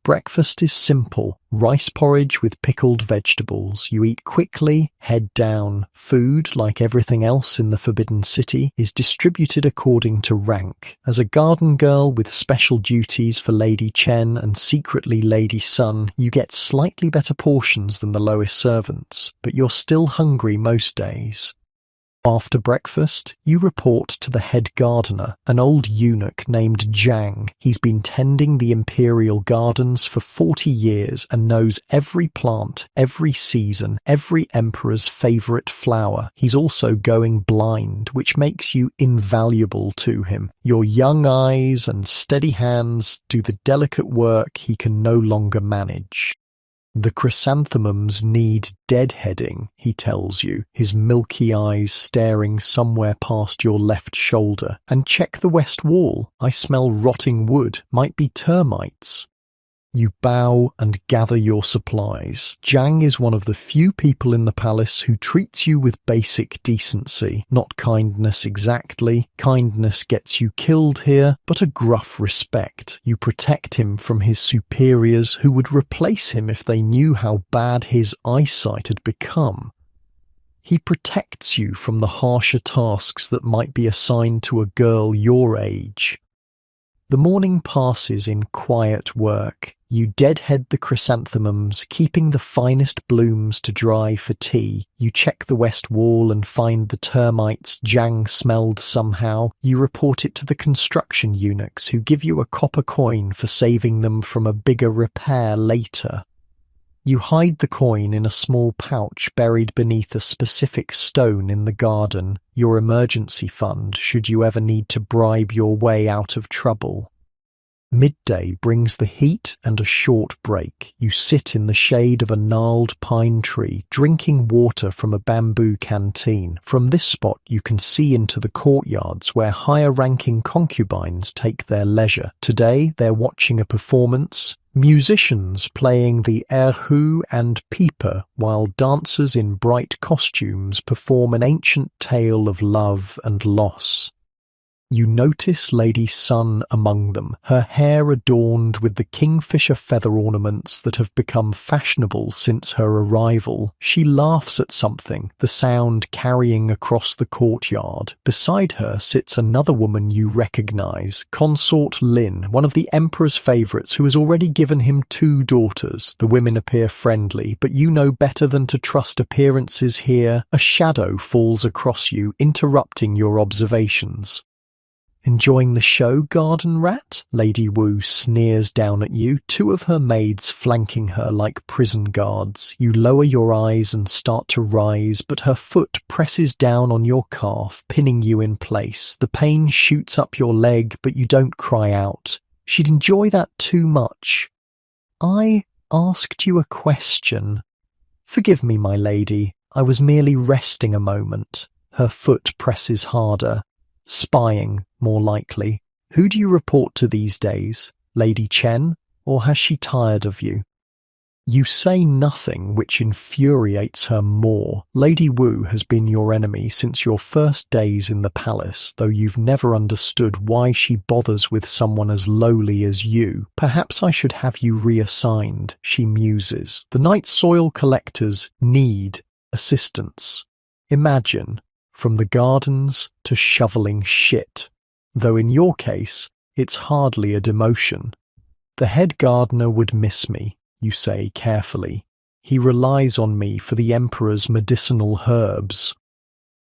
Breakfast is simple, rice porridge with pickled vegetables. You eat quickly, head down. Food, like everything else in the Forbidden City, is distributed according to rank. As a garden girl with special duties for Lady Chen and secretly Lady Sun, you get slightly better portions than the lowest servants, but you're still hungry most days. After breakfast, you report to the head gardener, an old eunuch named Zhang. He's been tending the imperial gardens for 40 years and knows every plant, every season, every emperor's favourite flower. He's also going blind, which makes you invaluable to him. Your young eyes and steady hands do the delicate work he can no longer manage. The chrysanthemums need deadheading, he tells you, his milky eyes staring somewhere past your left shoulder. And check the west wall. I smell rotting wood. Might be termites. You bow and gather your supplies. Zhang is one of the few people in the palace who treats you with basic decency. Not kindness exactly. Kindness gets you killed here, but a gruff respect. You protect him from his superiors who would replace him if they knew how bad his eyesight had become. He protects you from the harsher tasks that might be assigned to a girl your age. The morning passes in quiet work. You deadhead the chrysanthemums, keeping the finest blooms to dry for tea. You check the west wall and find the termites Zhang smelled somehow. You report it to the construction eunuchs, who give you a copper coin for saving them from a bigger repair later. You hide the coin in a small pouch buried beneath a specific stone in the garden, your emergency fund should you ever need to bribe your way out of trouble. Midday brings the heat and a short break. You sit in the shade of a gnarled pine tree, drinking water from a bamboo canteen. From this spot you can see into the courtyards where higher-ranking concubines take their leisure. Today they're watching a performance. Musicians playing the erhu and pipa, while dancers in bright costumes perform an ancient tale of love and loss. You notice Lady Sun among them, her hair adorned with the kingfisher feather ornaments that have become fashionable since her arrival. She laughs at something, the sound carrying across the courtyard. Beside her sits another woman you recognize, Consort Lin, one of the Emperor's favourites who has already given him 2 daughters. The women appear friendly, but you know better than to trust appearances here. A shadow falls across you, interrupting your observations. Enjoying the show, garden rat? Lady Wu sneers down at you, 2 of her maids flanking her like prison guards. You lower your eyes and start to rise, but her foot presses down on your calf, pinning you in place. The pain shoots up your leg, but you don't cry out. She'd enjoy that too much. I asked you a question. Forgive me, my lady. I was merely resting a moment. Her foot presses harder. Spying, more likely. Who do you report to these days? Lady Chen? Or has she tired of you? You say nothing, which infuriates her more. Lady Wu has been your enemy since your first days in the palace, though you've never understood why she bothers with someone as lowly as you. Perhaps I should have you reassigned, she muses. The night soil collectors need assistance. Imagine, from the gardens to shoveling shit. Though in your case, it's hardly a demotion. The head gardener would miss me, you say carefully. He relies on me for the Emperor's medicinal herbs.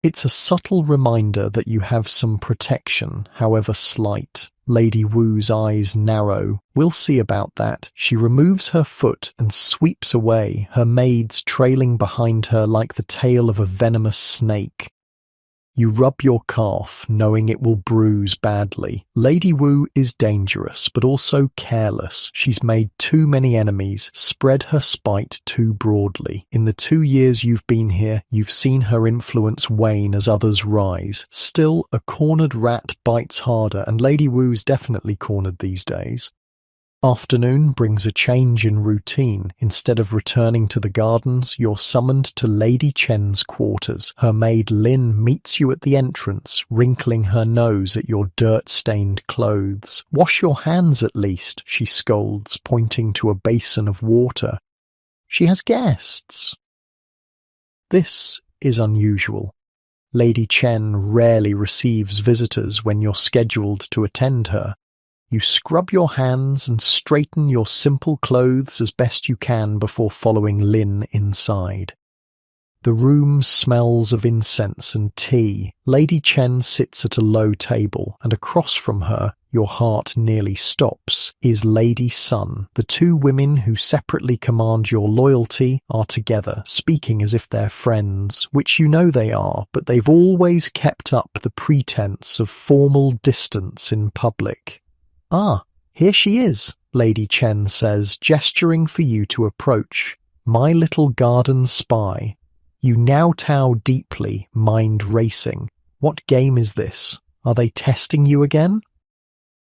It's a subtle reminder that you have some protection, however slight. Lady Wu's eyes narrow. We'll see about that. She removes her foot and sweeps away, her maids trailing behind her like the tail of a venomous snake. You rub your calf, knowing it will bruise badly. Lady Wu is dangerous, but also careless. She's made too many enemies, spread her spite too broadly. In the 2 years you've been here, you've seen her influence wane as others rise. Still, a cornered rat bites harder, and Lady Wu's definitely cornered these days. Afternoon brings a change in routine. Instead of returning to the gardens, you're summoned to Lady Chen's quarters. Her maid Lin meets you at the entrance, wrinkling her nose at your dirt-stained clothes. Wash your hands at least, she scolds, pointing to a basin of water. She has guests. This is unusual. Lady Chen rarely receives visitors when you're scheduled to attend her. You scrub your hands and straighten your simple clothes as best you can before following Lin inside. The room smells of incense and tea. Lady Chen sits at a low table, and across from her, your heart nearly stops, is Lady Sun. The two women who separately command your loyalty are together, speaking as if they're friends, which you know they are, but they've always kept up the pretense of formal distance in public. Ah, here she is, Lady Chen says, gesturing for you to approach. My little garden spy. You now tow deeply, mind racing. What game is this? Are they testing you again?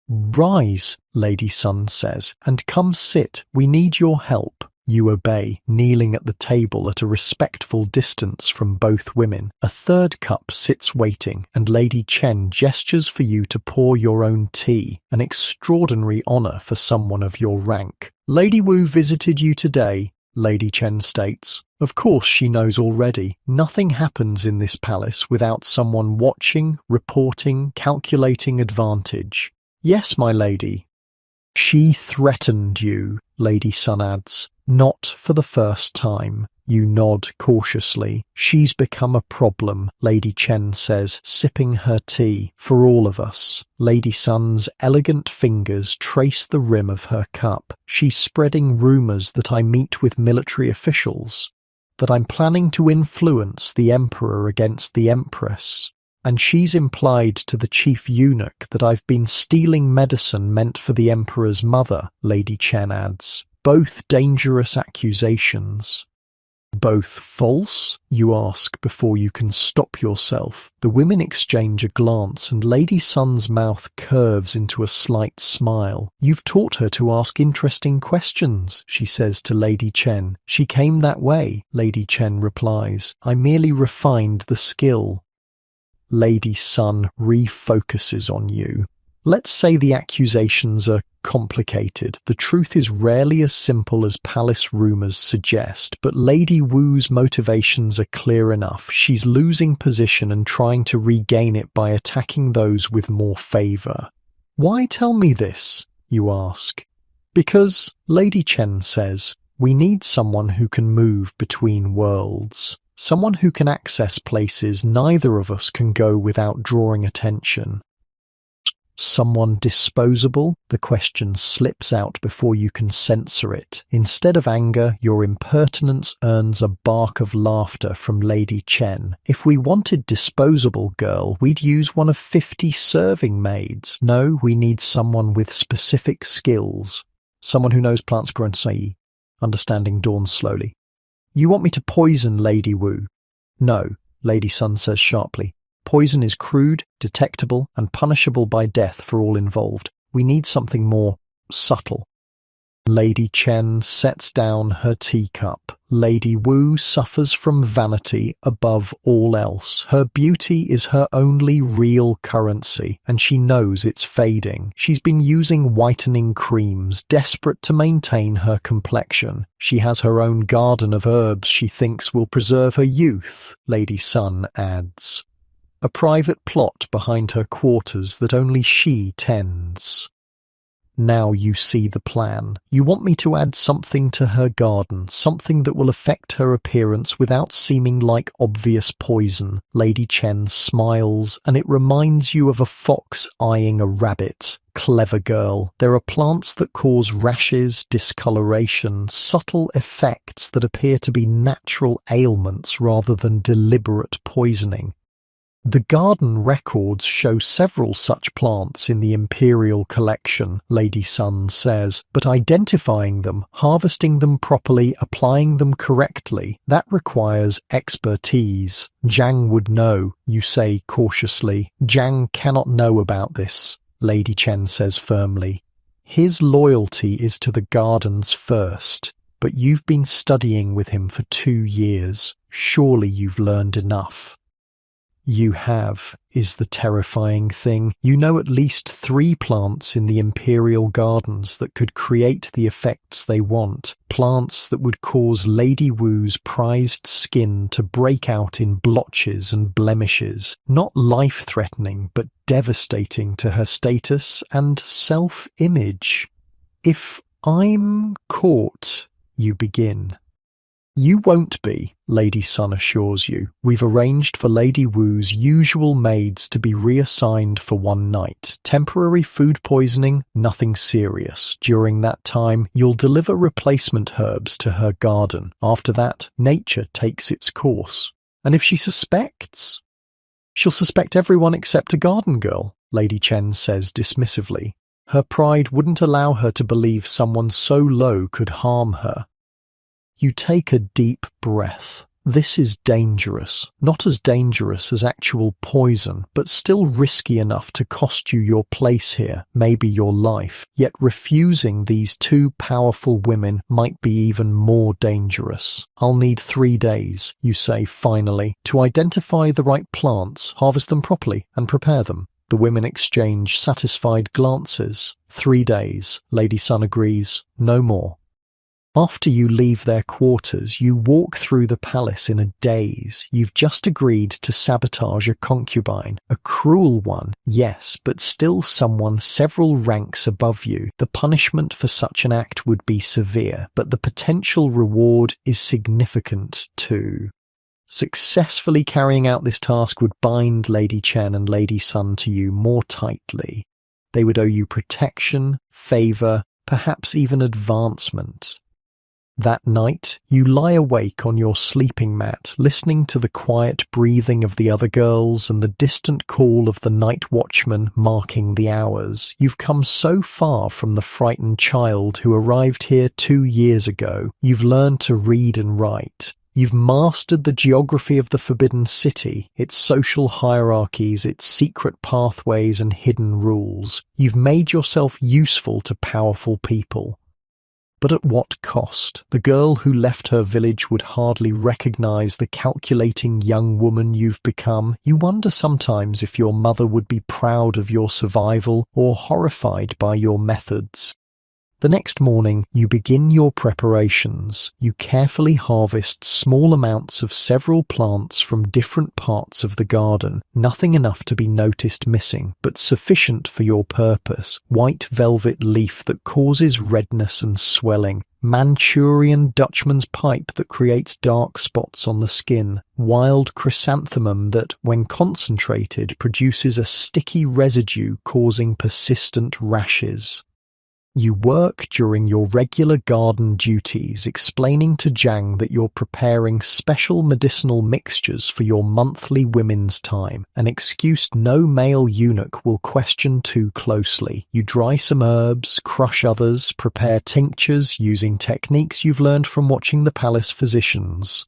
Rise, Lady Sun says, and come sit. We need your help. You obey, kneeling at the table at a respectful distance from both women. A third cup sits waiting, and Lady Chen gestures for you to pour your own tea, an extraordinary honor for someone of your rank. Lady Wu visited you today, Lady Chen states. Of course she knows already. Nothing happens in this palace without someone watching, reporting, calculating advantage. Yes, my lady. She threatened you, Lady Sun adds. Not for the first time. You nod cautiously. She's become a problem, Lady Chen says, sipping her tea. For all of us. Lady Sun's elegant fingers trace the rim of her cup. She's spreading rumours that I meet with military officials, that I'm planning to influence the Emperor against the Empress. And she's implied to the chief eunuch that I've been stealing medicine meant for the Emperor's mother, Lady Chen adds. Both dangerous accusations. Both false? You ask before you can stop yourself. The women exchange a glance and Lady Sun's mouth curves into a slight smile. You've taught her to ask interesting questions, she says to Lady Chen. She came that way, Lady Chen replies. I merely refined the skill. Lady Sun refocuses on you. Let's say the accusations are complicated. The truth is rarely as simple as palace rumours suggest, but Lady Wu's motivations are clear enough. She's losing position and trying to regain it by attacking those with more favour. Why tell me this, you ask? Because, Lady Chen says, we need someone who can move between worlds. Someone who can access places neither of us can go without drawing attention. Someone disposable? The question slips out before you can censor it. Instead of anger, your impertinence earns a bark of laughter from Lady Chen. If we wanted disposable girl, we'd use one of 50 serving maids. No, we need someone with specific skills. Someone who knows plants grow in sea. Understanding dawns slowly. You want me to poison Lady Wu? No, Lady Sun says sharply. Poison is crude, detectable, and punishable by death for all involved. We need something more subtle. Lady Chen sets down her teacup. Lady Wu suffers from vanity above all else. Her beauty is her only real currency, and she knows it's fading. She's been using whitening creams, desperate to maintain her complexion. She has her own garden of herbs she thinks will preserve her youth, Lady Sun adds. A private plot behind her quarters that only she tends. Now you see the plan. You want me to add something to her garden, something that will affect her appearance without seeming like obvious poison. Lady Chen smiles, and it reminds you of a fox eyeing a rabbit. Clever girl. There are plants that cause rashes, discoloration, subtle effects that appear to be natural ailments rather than deliberate poisoning. The garden records show several such plants in the Imperial collection, Lady Sun says, but identifying them, harvesting them properly, applying them correctly, that requires expertise. Zhang would know, you say cautiously. Zhang cannot know about this, Lady Chen says firmly. His loyalty is to the gardens first, but you've been studying with him for 2 years. Surely you've learned enough. You have, is the terrifying thing. You know at least 3 plants in the Imperial Gardens that could create the effects they want. Plants that would cause Lady Wu's prized skin to break out in blotches and blemishes. Not life-threatening, but devastating to her status and self-image. If I'm caught, you begin. You won't be, Lady Sun assures you. We've arranged for Lady Wu's usual maids to be reassigned for 1 night. Temporary food poisoning, nothing serious. During that time, you'll deliver replacement herbs to her garden. After that, nature takes its course. And if she suspects? She'll suspect everyone except a garden girl, Lady Chen says dismissively. Her pride wouldn't allow her to believe someone so low could harm her. You take a deep breath. This is dangerous. Not as dangerous as actual poison, but still risky enough to cost you your place here, maybe your life. Yet refusing these 2 powerful women might be even more dangerous. I'll need 3 days, you say finally, to identify the right plants, harvest them properly, and prepare them. The women exchange satisfied glances. 3 days, Lady Sun agrees, no more. After you leave their quarters, you walk through the palace in a daze. You've just agreed to sabotage a concubine. A cruel one, yes, but still someone several ranks above you. The punishment for such an act would be severe, but the potential reward is significant too. Successfully carrying out this task would bind Lady Chen and Lady Sun to you more tightly. They would owe you protection, favor, perhaps even advancement. That night, you lie awake on your sleeping mat, listening to the quiet breathing of the other girls and the distant call of the night watchman marking the hours. You've come so far from the frightened child who arrived here 2 years ago. You've learned to read and write. You've mastered the geography of the Forbidden City, its social hierarchies, its secret pathways and hidden rules. You've made yourself useful to powerful people. But at what cost? The girl who left her village would hardly recognize the calculating young woman you've become. You wonder sometimes if your mother would be proud of your survival or horrified by your methods. The next morning, you begin your preparations. You carefully harvest small amounts of several plants from different parts of the garden. Nothing enough to be noticed missing, but sufficient for your purpose. White velvet leaf that causes redness and swelling. Manchurian Dutchman's pipe that creates dark spots on the skin. Wild chrysanthemum that, when concentrated, produces a sticky residue causing persistent rashes. You work during your regular garden duties, explaining to Zhang that you're preparing special medicinal mixtures for your monthly women's time, an excuse no male eunuch will question too closely. You dry some herbs, crush others, prepare tinctures using techniques you've learned from watching the palace physicians.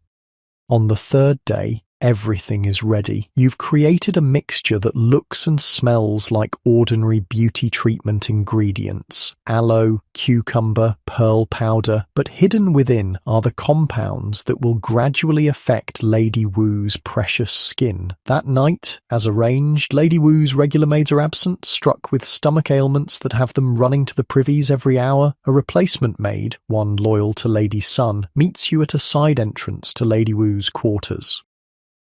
On the 3rd day, Everything is ready. You've created a mixture that looks and smells like ordinary beauty treatment ingredients. Aloe, cucumber, pearl powder, but hidden within are the compounds that will gradually affect Lady Wu's precious skin. That night, as arranged, Lady Wu's regular maids are absent, struck with stomach ailments that have them running to the privies every hour. A replacement maid, one loyal to Lady Sun, meets you at a side entrance to Lady Wu's quarters.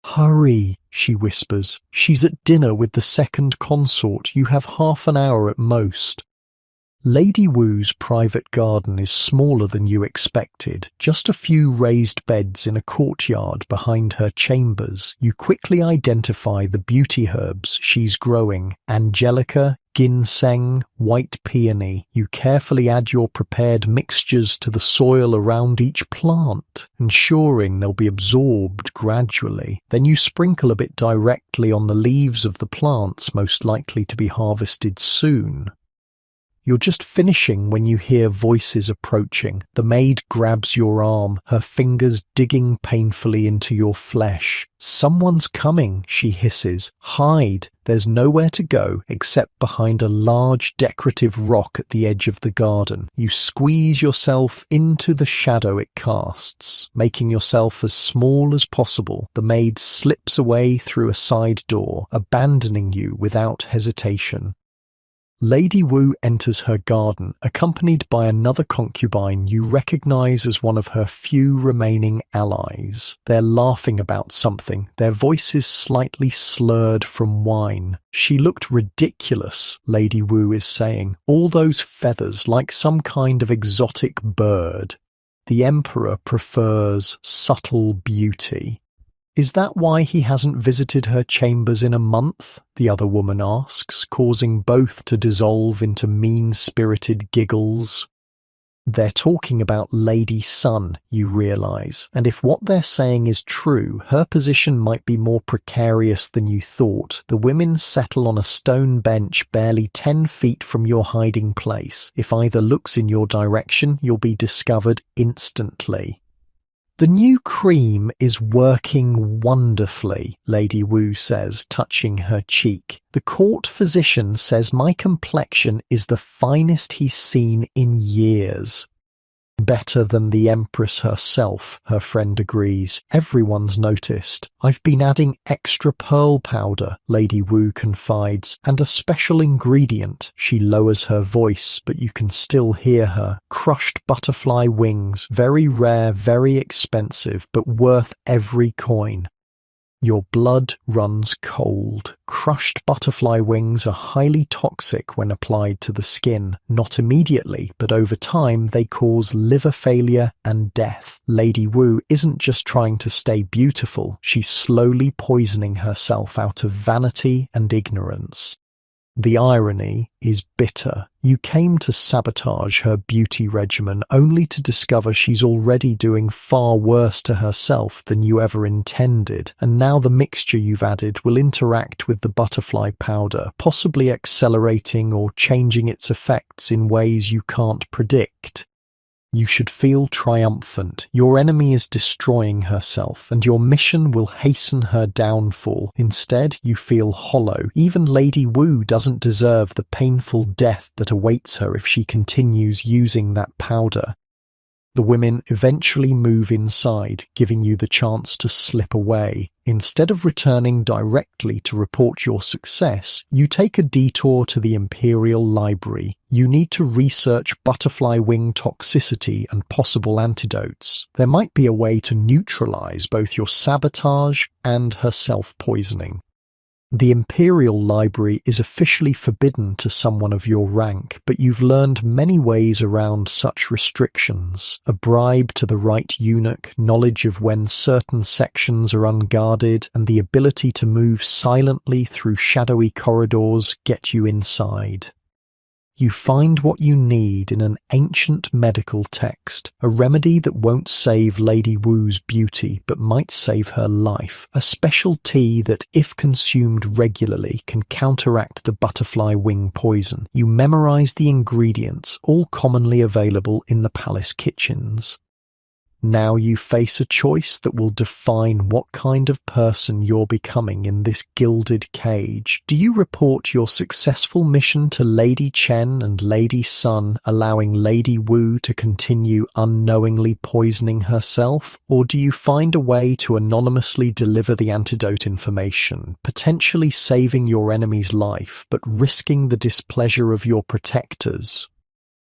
"Hurry," she whispers. "She's at dinner with the second consort. You have half an hour at most." Lady Wu's private garden is smaller than you expected, just a few raised beds in a courtyard behind her chambers. You quickly identify the beauty herbs she's growing: angelica, ginseng, white peony. You carefully add your prepared mixtures to the soil around each plant, ensuring they'll be absorbed gradually. Then you sprinkle a bit directly on the leaves of the plants most likely to be harvested soon. You're just finishing when you hear voices approaching. The maid grabs your arm, her fingers digging painfully into your flesh. "Someone's coming," she hisses. "Hide. There's nowhere to go except behind a large decorative rock at the edge of the garden." You squeeze yourself into the shadow it casts, making yourself as small as possible. The maid slips away through a side door, abandoning you without hesitation. Lady Wu enters her garden, accompanied by another concubine you recognize as one of her few remaining allies. They're laughing about something, their voices slightly slurred from wine. "She looked ridiculous," Lady Wu is saying. "All those feathers, like some kind of exotic bird." The Emperor prefers subtle beauty. "Is that why he hasn't visited her chambers in a month?" the other woman asks, causing both to dissolve into mean-spirited giggles. They're talking about Lady Sun, you realize, and if what they're saying is true, her position might be more precarious than you thought. The women settle on a stone bench barely 10 feet from your hiding place. If either looks in your direction, you'll be discovered instantly. "The new cream is working wonderfully," Lady Wu says, touching her cheek. "The court physician says my complexion is the finest he's seen in years." "Better than the Empress herself," her friend agrees. "Everyone's noticed. I've been adding extra pearl powder," Lady Wu confides, "and a special ingredient." She lowers her voice, but you can still hear her. "Crushed butterfly wings, very rare, very expensive, but worth every coin." Your blood runs cold. Crushed butterfly wings are highly toxic when applied to the skin. Not immediately, but over time they cause liver failure and death. Lady Wu isn't just trying to stay beautiful, she's slowly poisoning herself out of vanity and ignorance. The irony is bitter. You came to sabotage her beauty regimen only to discover she's already doing far worse to herself than you ever intended, and now the mixture you've added will interact with the butterfly powder, possibly accelerating or changing its effects in ways you can't predict. You should feel triumphant. Your enemy is destroying herself, and your mission will hasten her downfall. Instead, you feel hollow. Even Lady Wu doesn't deserve the painful death that awaits her if she continues using that powder. The women eventually move inside, giving you the chance to slip away. Instead of returning directly to report your success, you take a detour to the Imperial Library. You need to research butterfly wing toxicity and possible antidotes. There might be a way to neutralize both your sabotage and her self-poisoning. The Imperial Library is officially forbidden to someone of your rank, but you've learned many ways around such restrictions. A bribe to the right eunuch, knowledge of when certain sections are unguarded, and the ability to move silently through shadowy corridors get you inside. You find what you need in an ancient medical text, a remedy that won't save Lady Wu's beauty but might save her life, a special tea that, if consumed regularly, can counteract the butterfly wing poison. You memorize the ingredients, all commonly available in the palace kitchens. Now you face a choice that will define what kind of person you're becoming in this gilded cage. Do you report your successful mission to Lady Chen and Lady Sun, allowing Lady Wu to continue unknowingly poisoning herself? Or do you find a way to anonymously deliver the antidote information, potentially saving your enemy's life, but risking the displeasure of your protectors?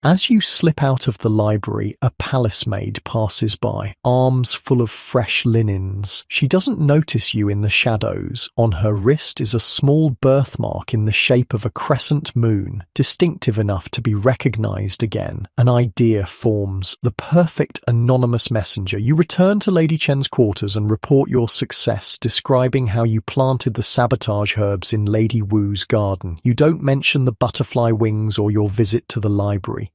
As you slip out of the library, a palace maid passes by, arms full of fresh linens. She doesn't notice you in the shadows. On her wrist is a small birthmark in the shape of a crescent moon, distinctive enough to be recognized again. An idea forms. The perfect anonymous messenger. You return to Lady Chen's quarters and report your success, describing how you planted the sabotage herbs in Lady Wu's garden. You don't mention the butterfly wings or your visit to the library.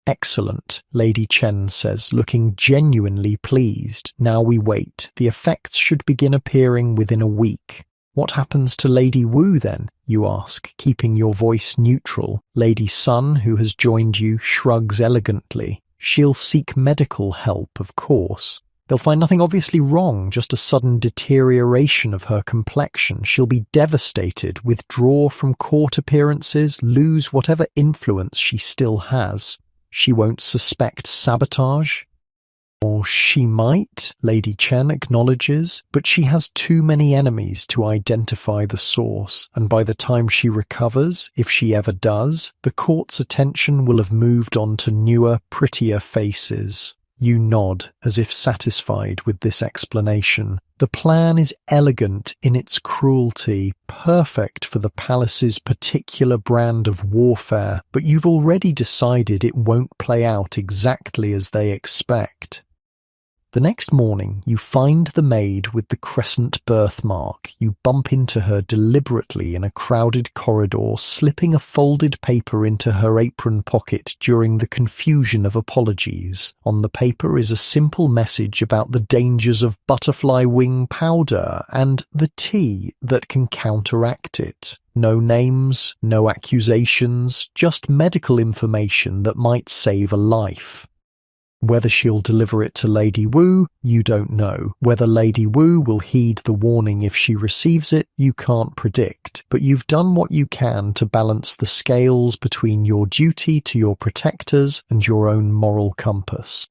Excellent, Lady Chen says, looking genuinely pleased. Now we wait. The effects should begin appearing within a week. What happens to Lady Wu then? You ask, keeping your voice neutral. Lady Sun, who has joined you, shrugs elegantly. She'll seek medical help, of course. They'll find nothing obviously wrong, just a sudden deterioration of her complexion. She'll be devastated, withdraw from court appearances, lose whatever influence she still has. She won't suspect sabotage. Or she might, Lady Chen acknowledges, but she has too many enemies to identify the source, and by the time she recovers, if she ever does, the court's attention will have moved on to newer, prettier faces. You nod, as if satisfied with this explanation. The plan is elegant in its cruelty, perfect for the palace's particular brand of warfare, but you've already decided it won't play out exactly as they expect. The next morning, you find the maid with the crescent birthmark. You bump into her deliberately in a crowded corridor, slipping a folded paper into her apron pocket during the confusion of apologies. On the paper is a simple message about the dangers of butterfly wing powder and the tea that can counteract it. No names, no accusations, just medical information that might save a life. Whether she'll deliver it to Lady Wu, you don't know. Whether Lady Wu will heed the warning if she receives it, you can't predict. But you've done what you can to balance the scales between your duty to your protectors and your own moral compass.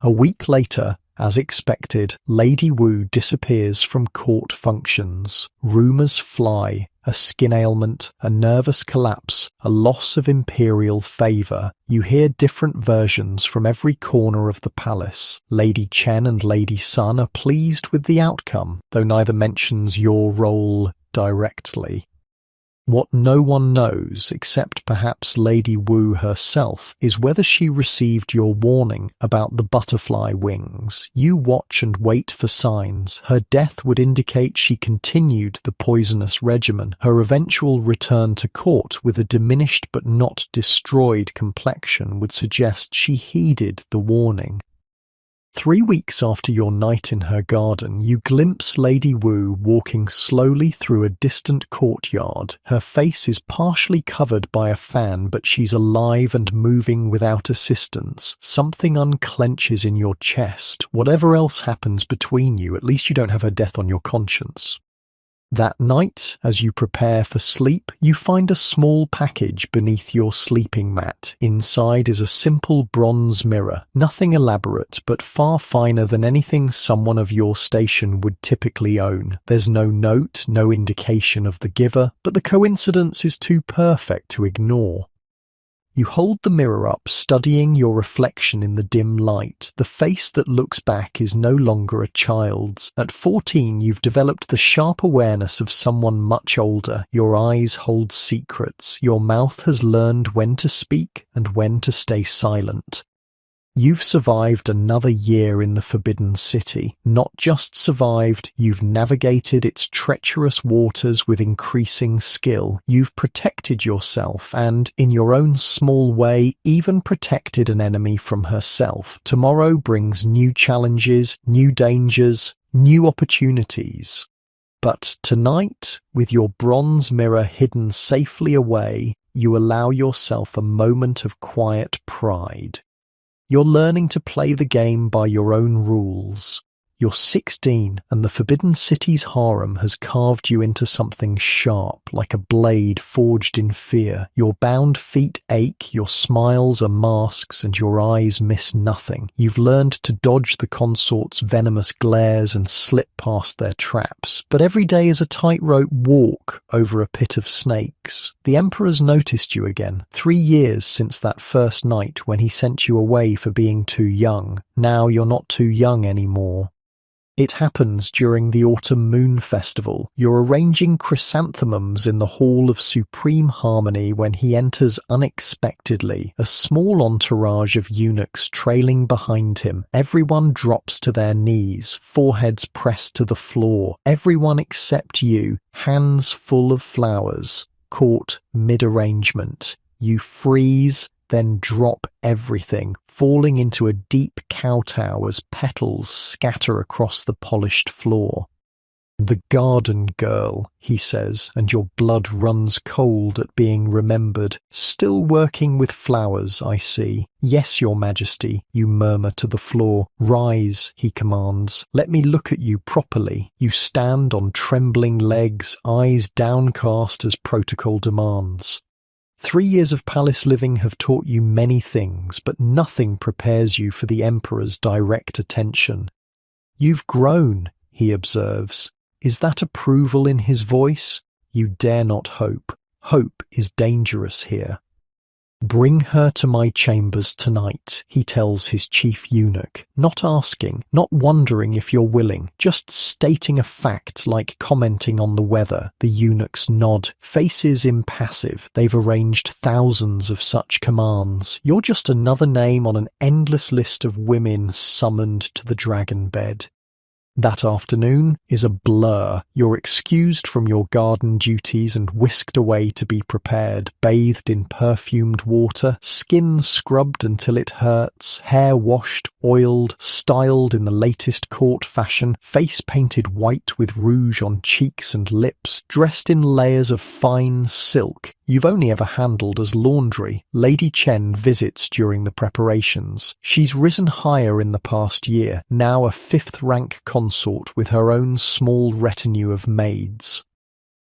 A week later, as expected, Lady Wu disappears from court functions. Rumours fly. A skin ailment, a nervous collapse, a loss of imperial favour. You hear different versions from every corner of the palace. Lady Chen and Lady Sun are pleased with the outcome, though neither mentions your role directly. What no one knows, except perhaps Lady Wu herself, is whether she received your warning about the butterfly wings. You watch and wait for signs. Her death would indicate she continued the poisonous regimen. Her eventual return to court with a diminished but not destroyed complexion would suggest she heeded the warning. 3 weeks after your night in her garden, you glimpse Lady Wu walking slowly through a distant courtyard. Her face is partially covered by a fan, but she's alive and moving without assistance. Something unclenches in your chest. Whatever else happens between you, at least you don't have her death on your conscience. That night, as you prepare for sleep, you find a small package beneath your sleeping mat. Inside is a simple bronze mirror, nothing elaborate, but far finer than anything someone of your station would typically own. There's no note, no indication of the giver, but the coincidence is too perfect to ignore. You hold the mirror up, studying your reflection in the dim light. The face that looks back is no longer a child's. At 14, you've developed the sharp awareness of someone much older. Your eyes hold secrets. Your mouth has learned when to speak and when to stay silent. You've survived another year in the Forbidden City. Not just survived, you've navigated its treacherous waters with increasing skill. You've protected yourself and, in your own small way, even protected an enemy from herself. Tomorrow brings new challenges, new dangers, new opportunities. But tonight, with your bronze mirror hidden safely away, you allow yourself a moment of quiet pride. You're learning to play the game by your own rules. You're 16, and the Forbidden City's harem has carved you into something sharp, like a blade forged in fear. Your bound feet ache, your smiles are masks, and your eyes miss nothing. You've learned to dodge the consort's venomous glares and slip past their traps. But every day is a tightrope walk over a pit of snakes. The Emperor's noticed you again, 3 years since that first night when he sent you away for being too young. Now you're not too young anymore. It happens during the Autumn Moon Festival. You're arranging chrysanthemums in the Hall of Supreme Harmony when he enters unexpectedly, a small entourage of eunuchs trailing behind him. Everyone drops to their knees, foreheads pressed to the floor. Everyone except you, hands full of flowers, caught mid-arrangement. You freeze, then drop everything, falling into a deep kowtow as petals scatter across the polished floor. "The garden girl," he says, and your blood runs cold at being remembered. "Still working with flowers, I see." "Yes, your majesty," you murmur to the floor. "Rise," he commands. "Let me look at you properly." You stand on trembling legs, eyes downcast as protocol demands. 3 years of palace living have taught you many things, but nothing prepares you for the Emperor's direct attention. "You've grown," he observes. Is that approval in his voice? You dare not hope. Hope is dangerous here. "Bring her to my chambers tonight," he tells his chief eunuch, not asking, not wondering if you're willing, just stating a fact like commenting on the weather. The eunuchs nod, faces impassive. They've arranged thousands of such commands. You're just another name on an endless list of women summoned to the dragon bed. That afternoon is a blur. You're excused from your garden duties and whisked away to be prepared, bathed in perfumed water, skin scrubbed until it hurts, hair washed, oiled, styled in the latest court fashion, face painted white with rouge on cheeks and lips, dressed in layers of fine silk. You've only ever handled as laundry. Lady Chen visits during the preparations. She's risen higher in the past year, now a 5th-rank consort with her own small retinue of maids.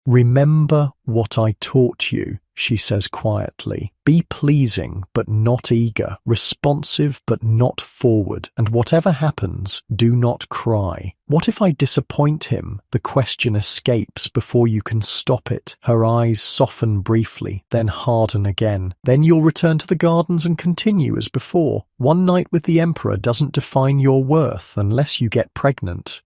"Remember what I taught you," she says quietly. "Be pleasing but not eager, responsive but not forward, and whatever happens, do not cry." What if I disappoint him? The question escapes before you can stop it. Her eyes soften briefly, then harden again. Then you'll return to the gardens and continue as before. One night with the Emperor doesn't define your worth unless you get pregnant.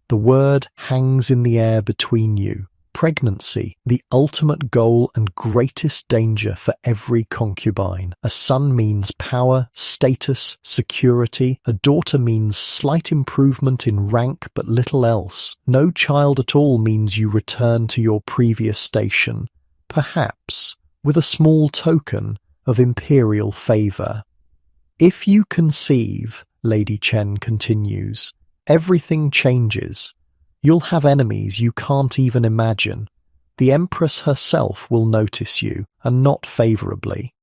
The word hangs in the air between you. Pregnancy, the ultimate goal and greatest danger for every concubine. A son means power, status, security. A daughter means slight improvement in rank but little else. No child at all means you return to your previous station, perhaps with a small token of imperial favour. "If you conceive," Lady Chen continues, "everything changes. You'll have enemies you can't even imagine. The Empress herself will notice you, and not favourably."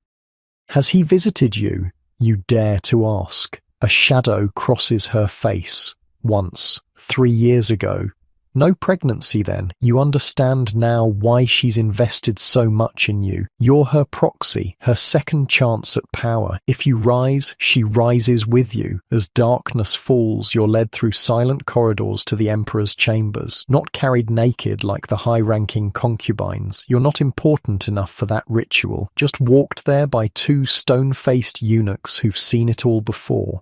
"Has he visited you?" you dare to ask. A shadow crosses her face. "Once, 3 years ago." No pregnancy then. You understand now why she's invested so much in you. You're her proxy, her second chance at power. If you rise, she rises with you. As darkness falls, you're led through silent corridors to the Emperor's chambers, not carried naked like the high-ranking concubines. You're not important enough for that ritual, just walked there by 2 stone-faced eunuchs who've seen it all before.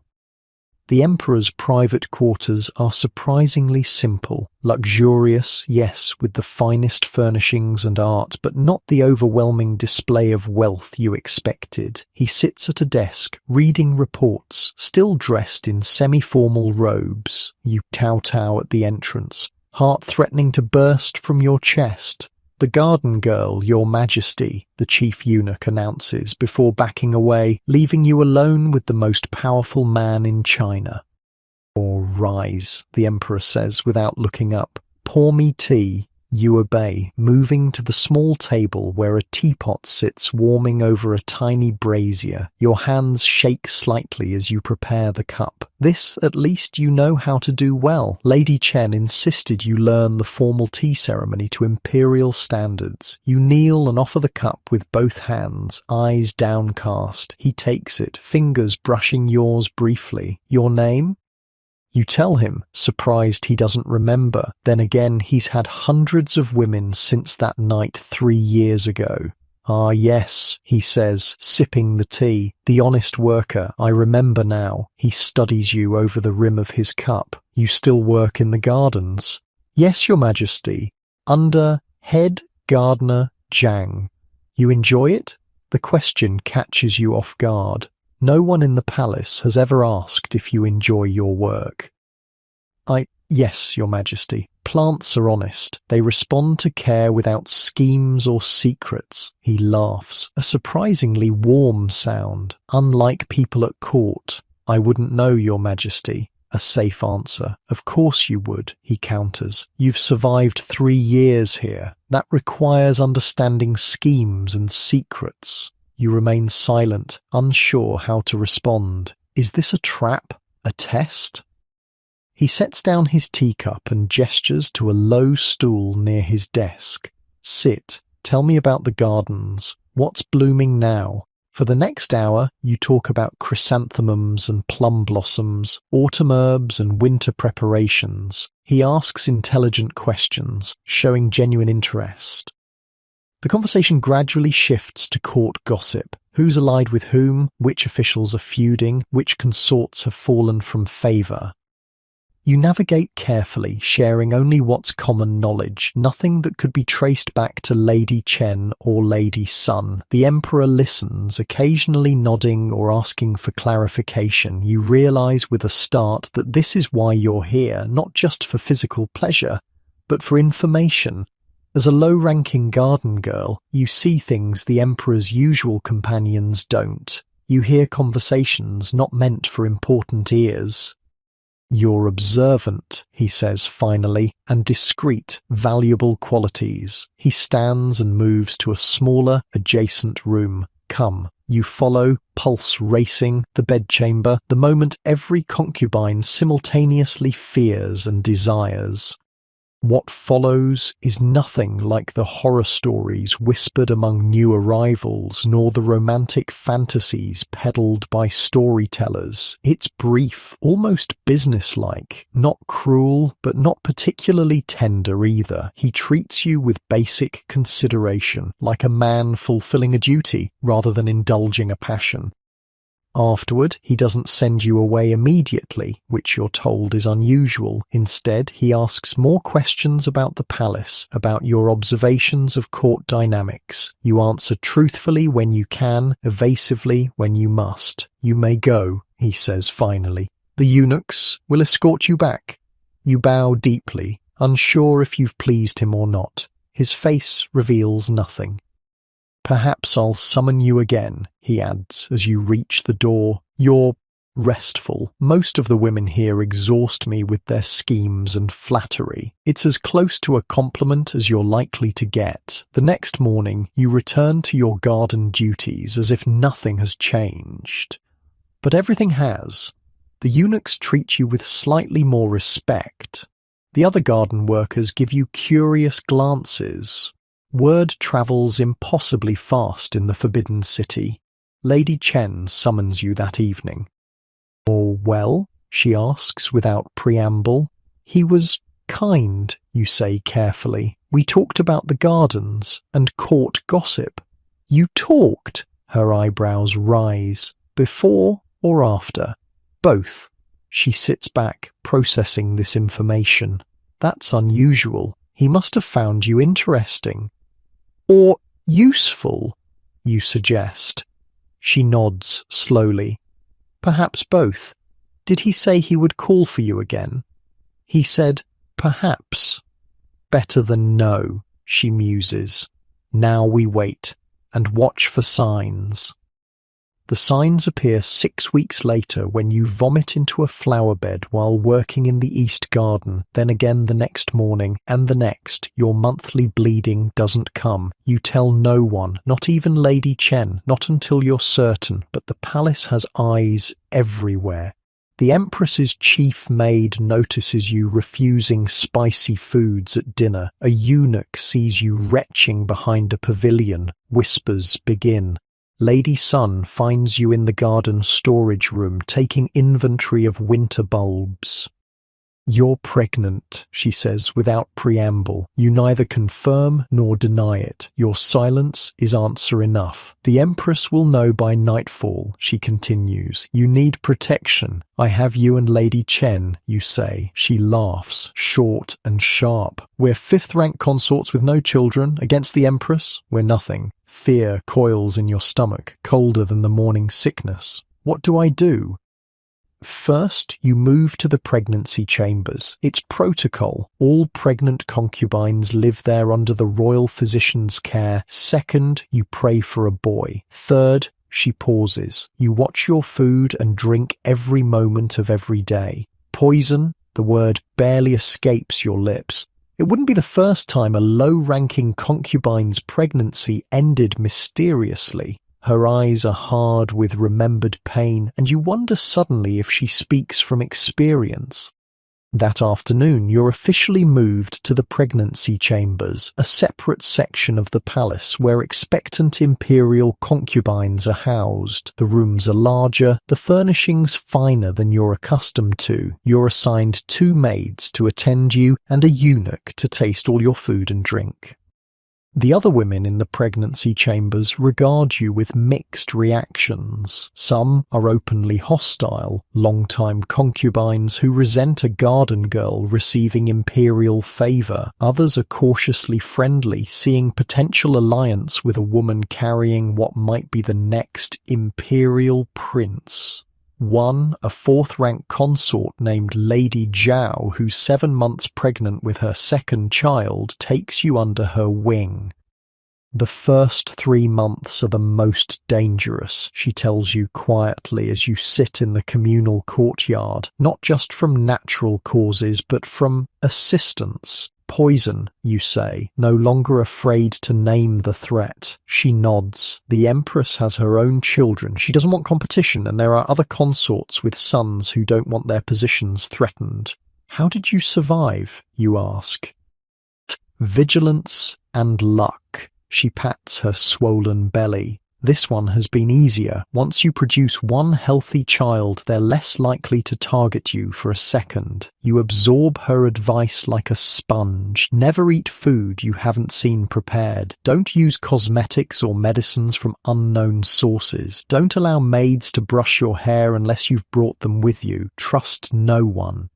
The Emperor's private quarters are surprisingly simple, luxurious, yes, with the finest furnishings and art, but not the overwhelming display of wealth you expected. He sits at a desk, reading reports, still dressed in semi-formal robes. You kowtow at the entrance, heart threatening to burst from your chest. "The garden girl, your majesty," the chief eunuch announces before backing away, leaving you alone with the most powerful man in China. "Or rise," the Emperor says without looking up. "Pour me tea." You obey, moving to the small table where a teapot sits warming over a tiny brazier. Your hands shake slightly as you prepare the cup. This, at least, you know how to do well. Lady Chen insisted you learn the formal tea ceremony to imperial standards. You kneel and offer the cup with both hands, eyes downcast. He takes it, fingers brushing yours briefly. Your name? You tell him, surprised he doesn't remember. Then again, he's had hundreds of women since that night 3 years ago. Ah, yes, he says, sipping the tea. The honest worker, I remember now. He studies you over the rim of his cup. You still work in the gardens? Yes, Your Majesty. Under head gardener Zhang. You enjoy it? The question catches you off guard. No one in the palace has ever asked if you enjoy your work. Yes, Your Majesty. Plants are honest. They respond to care without schemes or secrets. He laughs, a surprisingly warm sound, unlike people at court. I wouldn't know, Your Majesty. A safe answer. Of course you would, he counters. You've survived 3 years here. That requires understanding schemes and secrets. You remain silent, unsure how to respond. Is this a trap? A test? He sets down his teacup and gestures to a low stool near his desk. Sit. Tell me about the gardens. What's blooming now? For the next hour, you talk about chrysanthemums and plum blossoms, autumn herbs and winter preparations. He asks intelligent questions, showing genuine interest. The conversation gradually shifts to court gossip. Who's allied with whom? Which officials are feuding? Which consorts have fallen from favour? You navigate carefully, sharing only what's common knowledge, nothing that could be traced back to Lady Chen or Lady Sun. The Emperor listens, occasionally nodding or asking for clarification. You realise with a start that this is why you're here, not just for physical pleasure, but for information. As a low-ranking garden girl, you see things the Emperor's usual companions don't. You hear conversations not meant for important ears. You're observant, he says finally, and discreet, valuable qualities. He stands and moves to a smaller, adjacent room. Come. You follow, pulse racing, the bedchamber, the moment every concubine simultaneously fears and desires. What follows is nothing like the horror stories whispered among new arrivals, nor the romantic fantasies peddled by storytellers. It's brief, almost businesslike, not cruel, but not particularly tender either. He treats you with basic consideration, like a man fulfilling a duty, rather than indulging a passion. Afterward, he doesn't send you away immediately, which you're told is unusual. Instead, he asks more questions about the palace, about your observations of court dynamics. You answer truthfully when you can, evasively when you must. You may go, he says finally. The eunuchs will escort you back. You bow deeply, unsure if you've pleased him or not. His face reveals nothing. Perhaps I'll summon you again, he adds as you reach the door. You're restful. Most of the women here exhaust me with their schemes and flattery. It's as close to a compliment as you're likely to get. The next morning, you return to your garden duties as if nothing has changed. But everything has. The eunuchs treat you with slightly more respect. The other garden workers give you curious glances. Word travels impossibly fast in the Forbidden City. Lady Chen summons you that evening. "All well?" she asks without preamble. "He was kind," you say carefully. "We talked about the gardens and court gossip." "You talked?" Her eyebrows rise. "Before or after?" "Both." She sits back, processing this information. "That's unusual. He must have found you interesting." "Or useful," you suggest. She nods slowly. "Perhaps both. Did he say he would call for you again?" "He said, perhaps." "Better than no," she muses. "Now we wait, and watch for signs." The signs appear 6 weeks later when you vomit into a flower bed while working in the East Garden, then again the next morning, and the next. Your monthly bleeding doesn't come. You tell no one, not even Lady Chen, not until you're certain, but the palace has eyes everywhere. The Empress's chief maid notices you refusing spicy foods at dinner. A eunuch sees you retching behind a pavilion. Whispers begin. Lady Sun finds you in the garden storage room taking inventory of winter bulbs. "You're pregnant," she says without preamble. You neither confirm nor deny it. Your silence is answer enough. "The Empress will know by nightfall," she continues. "You need protection. I have you and Lady Chen," you say. She laughs, short and sharp. "We're fifth-rank consorts with no children. Against the Empress, we're nothing." Fear coils in your stomach, colder than the morning sickness. What do I do? First, you move to the pregnancy chambers. It's protocol. All pregnant concubines live there under the royal physician's care. Second, you pray for a boy. Third, she pauses. You watch your food and drink every moment of every day. Poison, the word barely escapes your lips. It wouldn't be the first time a low-ranking concubine's pregnancy ended mysteriously. Her eyes are hard with remembered pain, and you wonder suddenly if she speaks from experience. That afternoon, you're officially moved to the pregnancy chambers, a separate section of the palace where expectant imperial concubines are housed. The rooms are larger, the furnishings finer than you're accustomed to. You're assigned 2 maids to attend you and a eunuch to taste all your food and drink. The other women in the pregnancy chambers regard you with mixed reactions. Some are openly hostile, long-time concubines who resent a garden girl receiving imperial favor. Others are cautiously friendly, seeing potential alliance with a woman carrying what might be the next imperial prince. One, a 4th-rank consort named Lady Zhao, who's 7 months pregnant with her second child, takes you under her wing. "The first 3 months are the most dangerous," she tells you quietly as you sit in the communal courtyard, not just from natural causes, but from assistance. "Poison," you say, no longer afraid to name the threat. She nods. The Empress has her own children. She doesn't want competition, and there are other consorts with sons who don't want their positions threatened. "How did you survive?" you ask. "Vigilance and luck." She pats her swollen belly. "This one has been easier. Once you produce 1 healthy child, they're less likely to target you for a second. You absorb her advice like a sponge. Never eat food you haven't seen prepared. Don't use cosmetics or medicines from unknown sources. Don't allow maids to brush your hair unless you've brought them with you. Trust no one."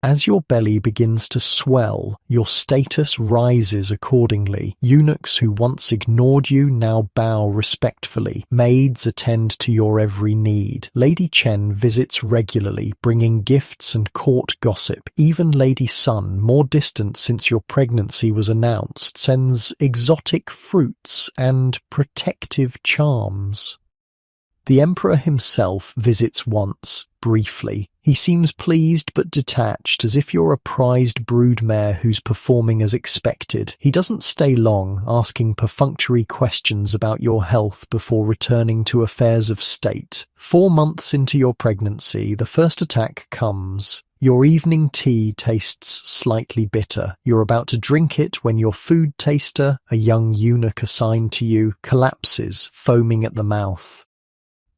As your belly begins to swell, your status rises accordingly. Eunuchs who once ignored you now bow respectfully. Maids attend to your every need. Lady Chen visits regularly, bringing gifts and court gossip. Even Lady Sun, more distant since your pregnancy was announced, sends exotic fruits and protective charms. The Emperor himself visits once, briefly. He seems pleased but detached, as if you're a prized broodmare who's performing as expected. He doesn't stay long, asking perfunctory questions about your health before returning to affairs of state. 4 months into your pregnancy, the first attack comes. Your evening tea tastes slightly bitter. You're about to drink it when your food taster, a young eunuch assigned to you, collapses, foaming at the mouth.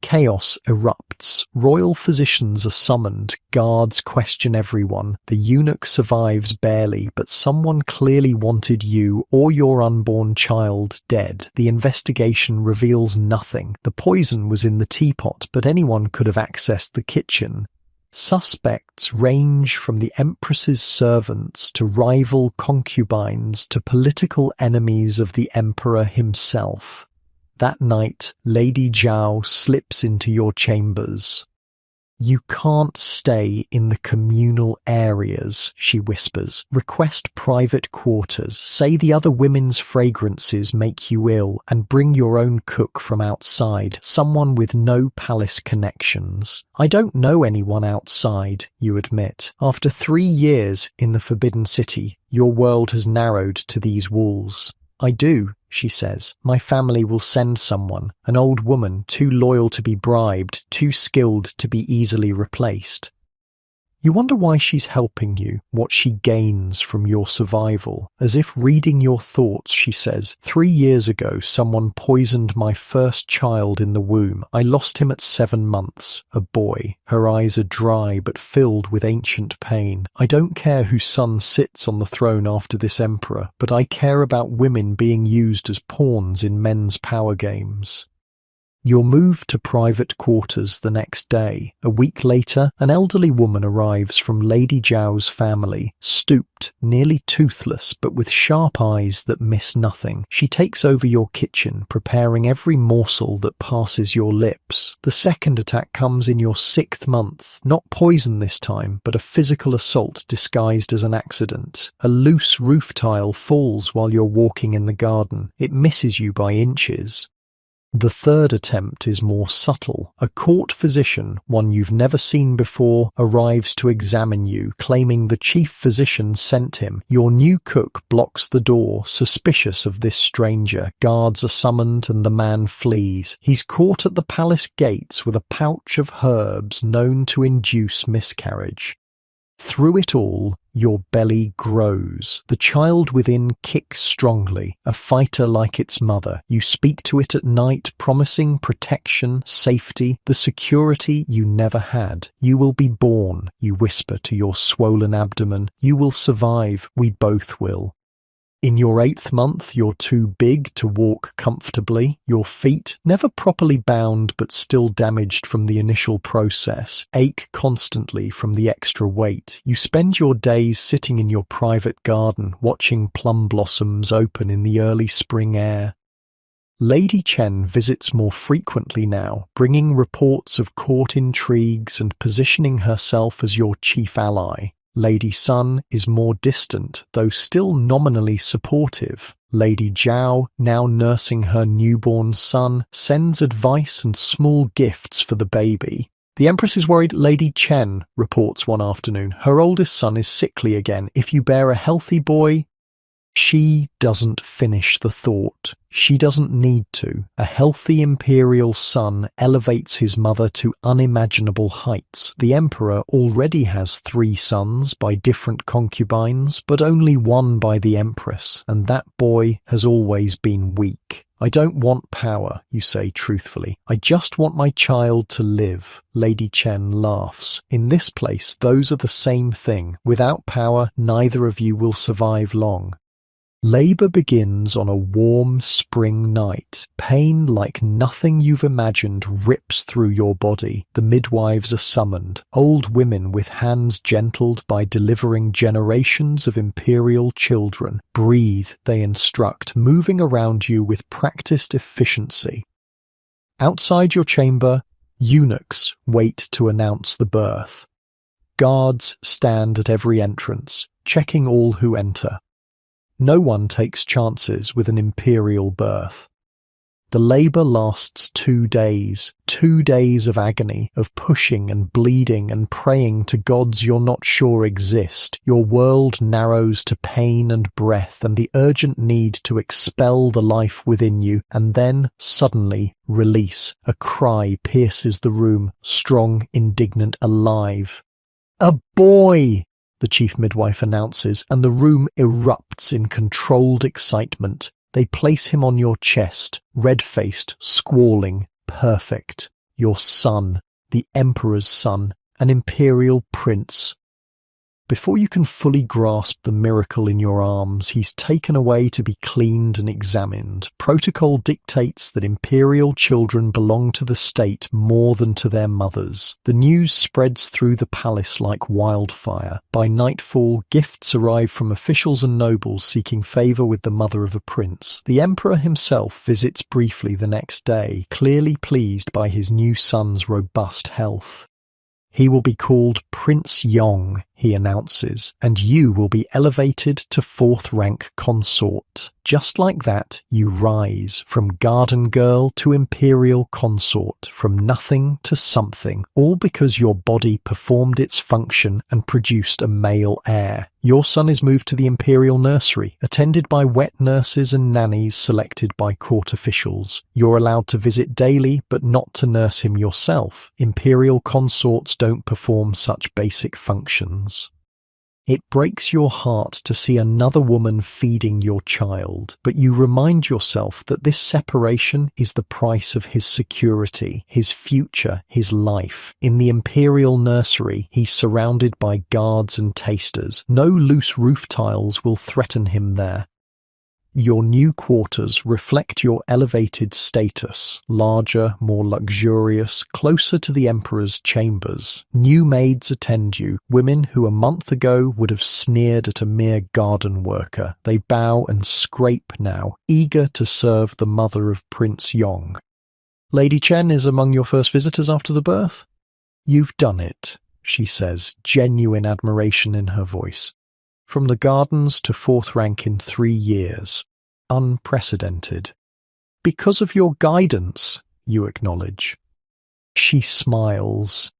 Chaos erupts. Royal physicians are summoned. Guards question everyone. The eunuch survives barely, but someone clearly wanted you or your unborn child dead. The investigation reveals nothing. The poison was in the teapot, but anyone could have accessed the kitchen. Suspects range from the Empress's servants to rival concubines to political enemies of the Emperor himself. That night, Lady Zhao slips into your chambers. "You can't stay in the communal areas," she whispers. "Request private quarters, say the other women's fragrances make you ill, and bring your own cook from outside, someone with no palace connections." "I don't know anyone outside," you admit. "After 3 years in the Forbidden City, your world has narrowed to these walls." "I do," she says. "My family will send someone, an old woman too loyal to be bribed, too skilled to be easily replaced." You wonder why she's helping you, what she gains from your survival. As if reading your thoughts, she says, "3 years ago, someone poisoned my first child in the womb. I lost him at 7 months, a boy." Her eyes are dry but filled with ancient pain. "I don't care whose son sits on the throne after this emperor, but I care about women being used as pawns in men's power games." You're moved to private quarters the next day. A week later, an elderly woman arrives from Lady Zhao's family, stooped, nearly toothless, but with sharp eyes that miss nothing. She takes over your kitchen, preparing every morsel that passes your lips. The second attack comes in your 6th month. Not poison this time, but a physical assault disguised as an accident. A loose roof tile falls while you're walking in the garden. It misses you by inches. The third attempt is more subtle. A court physician, one you've never seen before, arrives to examine you, claiming the chief physician sent him. Your new cook blocks the door, suspicious of this stranger. Guards are summoned and the man flees. He's caught at the palace gates with a pouch of herbs known to induce miscarriage. Through it all, your belly grows. The child within kicks strongly, a fighter like its mother. You speak to it at night, promising protection, safety, the security you never had. "You will be born," you whisper to your swollen abdomen. "You will survive. We both will." In your 8th month, you're too big to walk comfortably. Your feet, never properly bound but still damaged from the initial process, ache constantly from the extra weight. You spend your days sitting in your private garden, watching plum blossoms open in the early spring air. Lady Chen visits more frequently now, bringing reports of court intrigues and positioning herself as your chief ally. Lady Sun is more distant, though still nominally supportive. Lady Zhao, now nursing her newborn son, sends advice and small gifts for the baby. "The Empress is worried Lady Chen," reports one afternoon. "Her oldest son is sickly again. If you bear a healthy boy—" She doesn't finish the thought. She doesn't need to. A healthy imperial son elevates his mother to unimaginable heights. The emperor already has 3 sons by different concubines, but only one by the empress, and that boy has always been weak. "I don't want power," you say truthfully. "I just want my child to live." Lady Chen laughs. "In this place, those are the same thing. Without power, neither of you will survive long." Labor begins on a warm spring night. Pain like nothing you've imagined rips through your body. The midwives are summoned, old women with hands gentled by delivering generations of imperial children. "Breathe," they instruct, moving around you with practiced efficiency. Outside your chamber, eunuchs wait to announce the birth. Guards stand at every entrance, checking all who enter. No one takes chances with an imperial birth. The labor lasts 2 days, 2 days of agony, of pushing and bleeding and praying to gods you're not sure exist. Your world narrows to pain and breath and the urgent need to expel the life within you, and then, suddenly, release. A cry pierces the room, strong, indignant, alive. "A boy!" the chief midwife announces, and the room erupts in controlled excitement. They place him on your chest, red-faced, squalling, perfect. Your son, the emperor's son, an imperial prince. Before you can fully grasp the miracle in your arms, he's taken away to be cleaned and examined. Protocol dictates that imperial children belong to the state more than to their mothers. The news spreads through the palace like wildfire. By nightfall, gifts arrive from officials and nobles seeking favor with the mother of a prince. The emperor himself visits briefly the next day, clearly pleased by his new son's robust health. He will be called Prince Yong, he announces, and you will be elevated to fourth-rank consort. Just like that, you rise from garden girl to imperial consort, from nothing to something, all because your body performed its function and produced a male heir. Your son is moved to the imperial nursery, attended by wet nurses and nannies selected by court officials. You're allowed to visit daily, but not to nurse him yourself. Imperial consorts don't perform such basic functions. It breaks your heart to see another woman feeding your child, but you remind yourself that this separation is the price of his security, his future, his life. In the imperial nursery, he's surrounded by guards and tasters. No loose roof tiles will threaten him there. Your new quarters reflect your elevated status, larger, more luxurious, closer to the emperor's chambers. New maids attend you, women who a month ago would have sneered at a mere garden worker. They bow and scrape now, eager to serve the mother of Prince Yong. Lady Chen is among your first visitors after the birth? You've done it, she says, genuine admiration in her voice. From the gardens to fourth rank in 3 years. Unprecedented. Because of your guidance, you acknowledge. She smiles.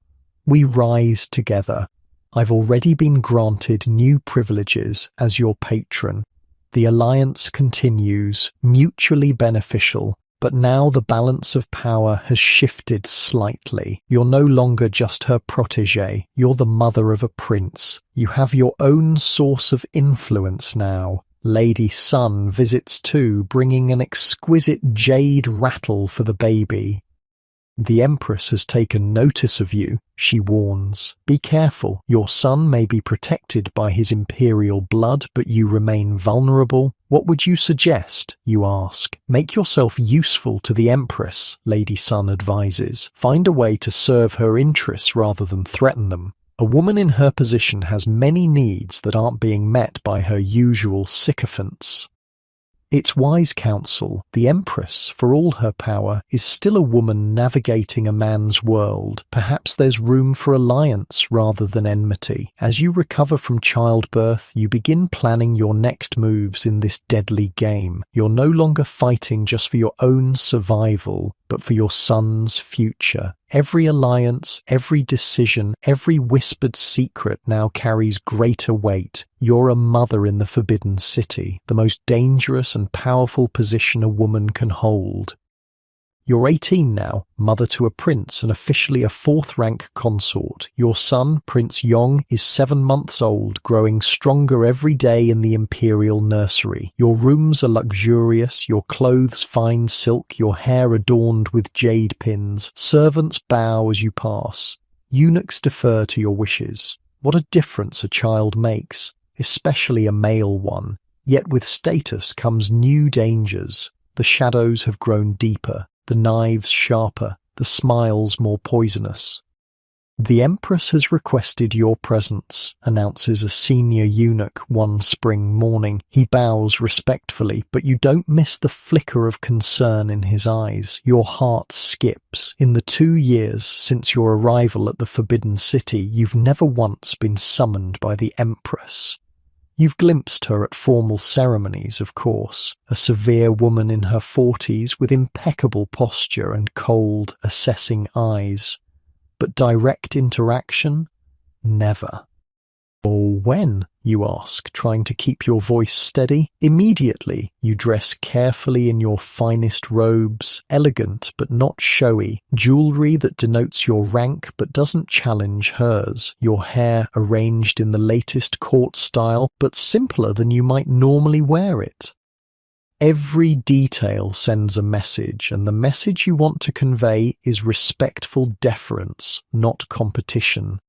We rise together. I've already been granted new privileges as your patron. The alliance continues, mutually beneficial, but now the balance of power has shifted slightly. You're no longer just her protégé. You're the mother of a prince. You have your own source of influence now. Lady Sun visits too, bringing an exquisite jade rattle for the baby. The Empress has taken notice of you, she warns. Be careful, your son may be protected by his imperial blood, but you remain vulnerable. What would you suggest, you ask? Make yourself useful to the Empress, Lady Sun advises. Find a way to serve her interests rather than threaten them. A woman in her position has many needs that aren't being met by her usual sycophants. It's wise counsel. The Empress, for all her power, is still a woman navigating a man's world. Perhaps there's room for alliance rather than enmity. As you recover from childbirth, you begin planning your next moves in this deadly game. You're no longer fighting just for your own survival, but for your son's future. Every alliance, every decision, every whispered secret now carries greater weight. You're a mother in the Forbidden City, the most dangerous and powerful position a woman can hold. You're 18 now, mother to a prince and officially a fourth-rank consort. Your son, Prince Yong, is 7 months old, growing stronger every day in the imperial nursery. Your rooms are luxurious, your clothes fine silk, your hair adorned with jade pins. Servants bow as you pass. Eunuchs defer to your wishes. What a difference a child makes, especially a male one. Yet with status comes new dangers. The shadows have grown deeper. The knives sharper, the smiles more poisonous. The Empress has requested your presence, announces a senior eunuch one spring morning. He bows respectfully, but you don't miss the flicker of concern in his eyes. Your heart skips. In the 2 years since your arrival at the Forbidden City, you've never once been summoned by the Empress. You've glimpsed her at formal ceremonies, of course, a severe woman in her 40s with impeccable posture and cold, assessing eyes. But direct interaction? Never. Or when, you ask, trying to keep your voice steady? Immediately, you dress carefully in your finest robes, elegant but not showy, jewellery that denotes your rank but doesn't challenge hers, your hair arranged in the latest court style but simpler than you might normally wear it. Every detail sends a message, and the message you want to convey is respectful deference, not competition.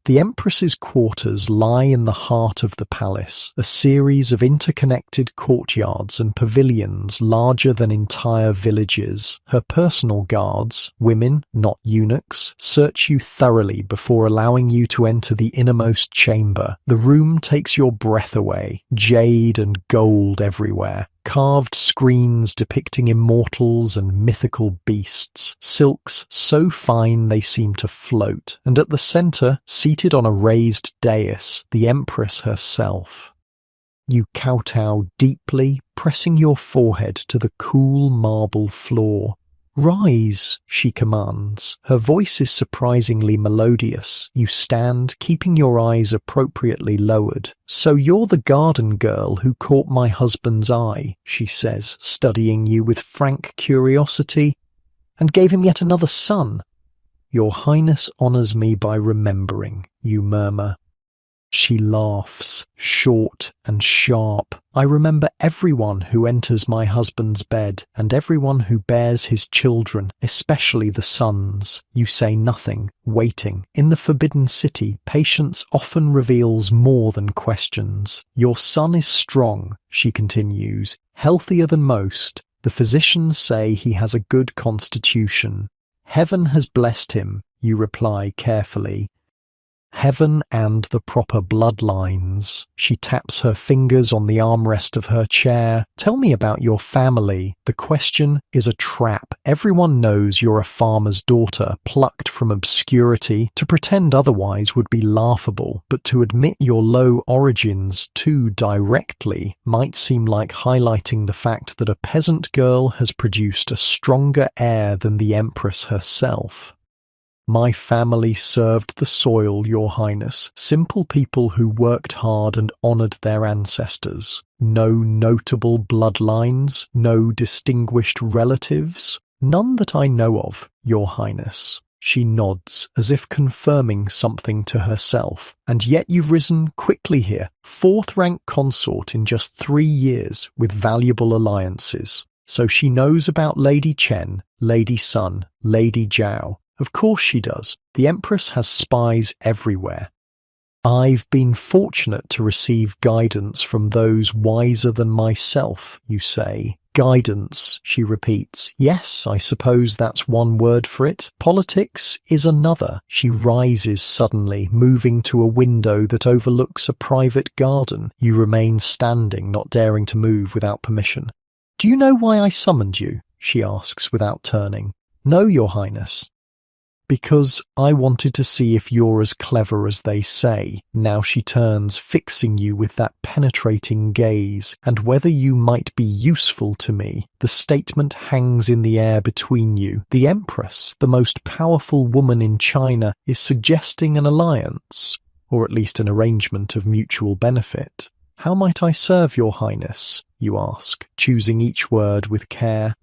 The Empress's quarters lie in the heart of the palace, a series of interconnected courtyards and pavilions larger than entire villages. Her personal guards, women, not eunuchs, search you thoroughly before allowing you to enter the innermost chamber. The room takes your breath away, jade and gold everywhere. carved screens depicting immortals and mythical beasts, silks so fine they seem to float, and at the centre, seated on a raised dais, the Empress herself. You kowtow deeply, pressing your forehead to the cool marble floor. "Rise," she commands. Her voice is surprisingly melodious. You stand, keeping your eyes appropriately lowered. "So you're the garden girl who caught my husband's eye," she says, studying you with frank curiosity, "and gave him yet another son." "Your Highness honours me by remembering," you murmur. She laughs, short and sharp. "I remember everyone who enters my husband's bed, and everyone who bears his children, especially the sons." You say nothing, waiting. In the Forbidden City, patience often reveals more than questions. "Your son is strong," she continues, "healthier than most. The physicians say he has a good constitution. Heaven has blessed him," you reply carefully. "Heaven and the proper bloodlines." She taps her fingers on the armrest of her chair. "Tell me about your family." The question is a trap. Everyone knows you're a farmer's daughter, plucked from obscurity. To pretend otherwise would be laughable, but to admit your low origins too directly might seem like highlighting the fact that a peasant girl has produced a stronger heir than the Empress herself. "My family served the soil, Your Highness, simple people who worked hard and honoured their ancestors. No notable bloodlines, no distinguished relatives. None that I know of, Your Highness." She nods, as if confirming something to herself. "And yet you've risen quickly here, 4th rank consort in just 3 years, with valuable alliances." So she knows about Lady Chen, Lady Sun, Lady Zhao. Of course she does. The Empress has spies everywhere. "I've been fortunate to receive guidance from those wiser than myself," you say. "Guidance," she repeats. "Yes, I suppose that's one word for it. Politics is another." She rises suddenly, moving to a window that overlooks a private garden. You remain standing, not daring to move without permission. "Do you know why I summoned you?" she asks without turning. "No, Your Highness." "Because I wanted to see if you're as clever as they say." Now she turns, fixing you with that penetrating gaze, "and whether you might be useful to me." The statement hangs in the air between you. The Empress, the most powerful woman in China, is suggesting an alliance, or at least an arrangement of mutual benefit. "How might I serve Your Highness?" you ask, choosing each word with care.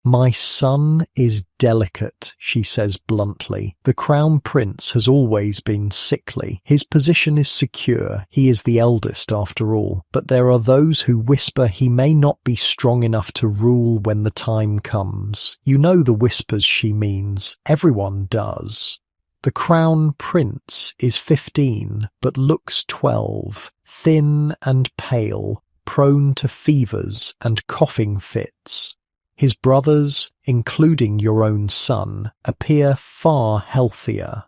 "My son is delicate," she says bluntly. "The Crown Prince has always been sickly. His position is secure. He is the eldest after all. But there are those who whisper he may not be strong enough to rule when the time comes. You know the whispers she means. Everyone does. The Crown Prince is 15, but looks 12, thin and pale, prone to fevers and coughing fits. His brothers, including your own son, appear far healthier."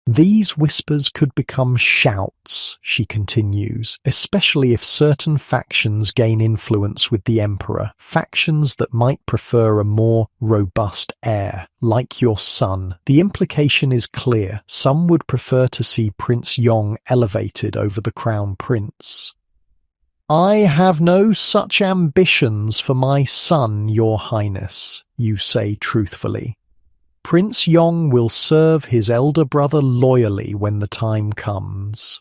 "These whispers could become shouts," she continues, "especially if certain factions gain influence with the Emperor, factions that might prefer a more robust heir, like your son. The implication is clear. Some would prefer to see Prince Yong elevated over the Crown Prince." "I have no such ambitions for my son, Your Highness," you say truthfully. "Prince Yong will serve his elder brother loyally when the time comes."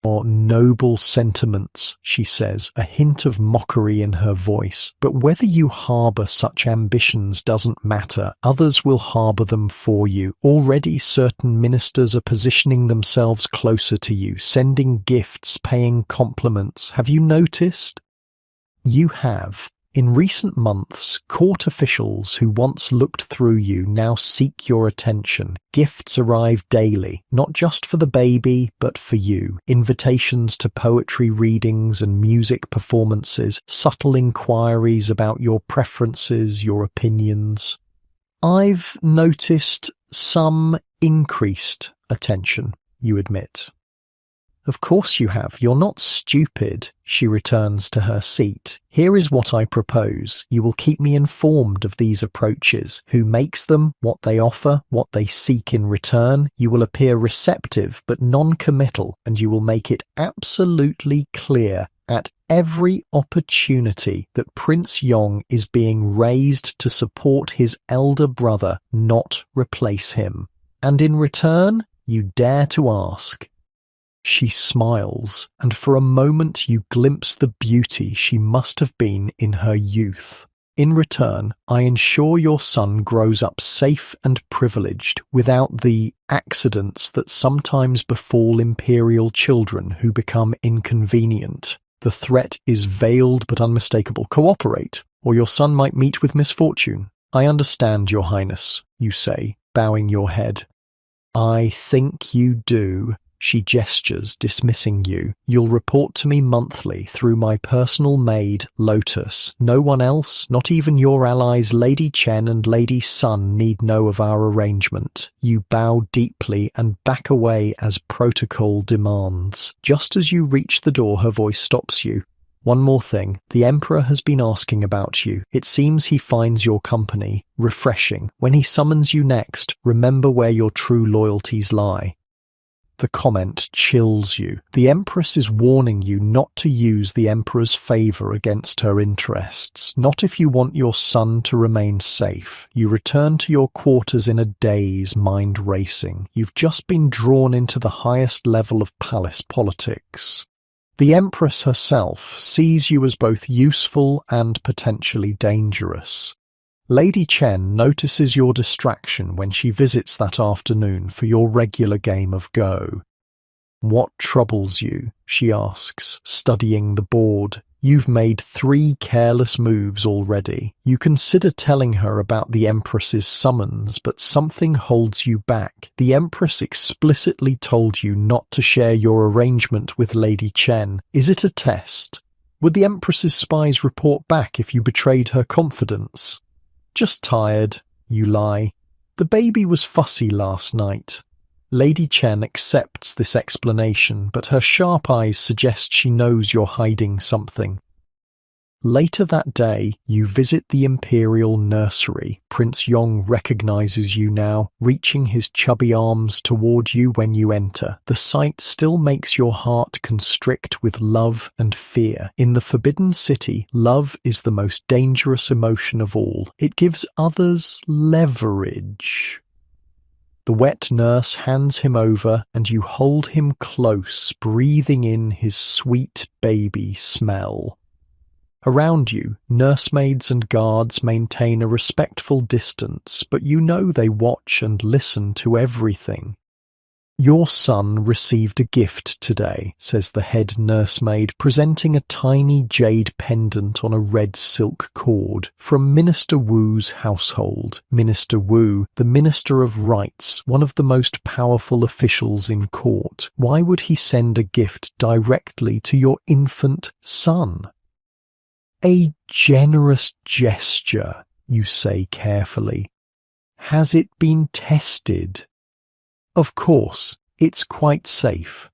"More noble sentiments," she says, a hint of mockery in her voice. "But whether you harbour such ambitions doesn't matter. Others will harbour them for you. Already certain ministers are positioning themselves closer to you, sending gifts, paying compliments. Have you noticed?" You have. In recent months, court officials who once looked through you now seek your attention. Gifts arrive daily, not just for the baby, but for you. Invitations to poetry readings and music performances, subtle inquiries about your preferences, your opinions. "I've noticed some increased attention," you admit. Of course you have. You're not stupid. She returns to her seat. Here is what I propose. You will keep me informed of these approaches, who makes them, what they offer, what they seek in return. You will appear receptive but non-committal, and you will make it absolutely clear at every opportunity that Prince Yong is being raised to support his elder brother, not replace him. And in return, you dare to ask. She smiles, and for a moment you glimpse the beauty she must have been in her youth. In return, I ensure your son grows up safe and privileged, without the accidents that sometimes befall imperial children who become inconvenient. The threat is veiled but unmistakable. Cooperate, or your son might meet with misfortune. I understand, Your Highness, you say, bowing your head. I think you do. She gestures, dismissing you. You'll report to me monthly through my personal maid, Lotus. No one else, not even your allies Lady Chen and Lady Sun, need know of our arrangement. You bow deeply and back away as protocol demands. Just as you reach the door, her voice stops you. One more thing. The Emperor has been asking about you. It seems he finds your company refreshing. When he summons you next, remember where your true loyalties lie. The comment chills you. The Empress is warning you not to use the Emperor's favour against her interests. Not if you want your son to remain safe. You return to your quarters in a daze, mind racing. You've just been drawn into the highest level of palace politics. The Empress herself sees you as both useful and potentially dangerous. Lady Chen notices your distraction when she visits that afternoon for your regular game of Go. What troubles you? She asks, studying the board. You've made 3 careless moves already. You consider telling her about the Empress's summons, but something holds you back. The Empress explicitly told you not to share your arrangement with Lady Chen. Is it a test? Would the Empress's spies report back if you betrayed her confidence? Just tired, you lie. The baby was fussy last night. Lady Chen accepts this explanation, but her sharp eyes suggest she knows you're hiding something. Later that day, you visit the imperial nursery. Prince Yong recognizes you now, reaching his chubby arms toward you when you enter. The sight still makes your heart constrict with love and fear. In the Forbidden City, love is the most dangerous emotion of all. It gives others leverage. The wet nurse hands him over, and you hold him close, breathing in his sweet baby smell. Around you, nursemaids and guards maintain a respectful distance, but you know they watch and listen to everything. Your son received a gift today, says the head nursemaid, presenting a tiny jade pendant on a red silk cord from Minister Wu's household. Minister Wu, the Minister of Rights, one of the most powerful officials in court. Why would he send a gift directly to your infant son? A generous gesture, you say carefully. Has it been tested? Of course, it's quite safe.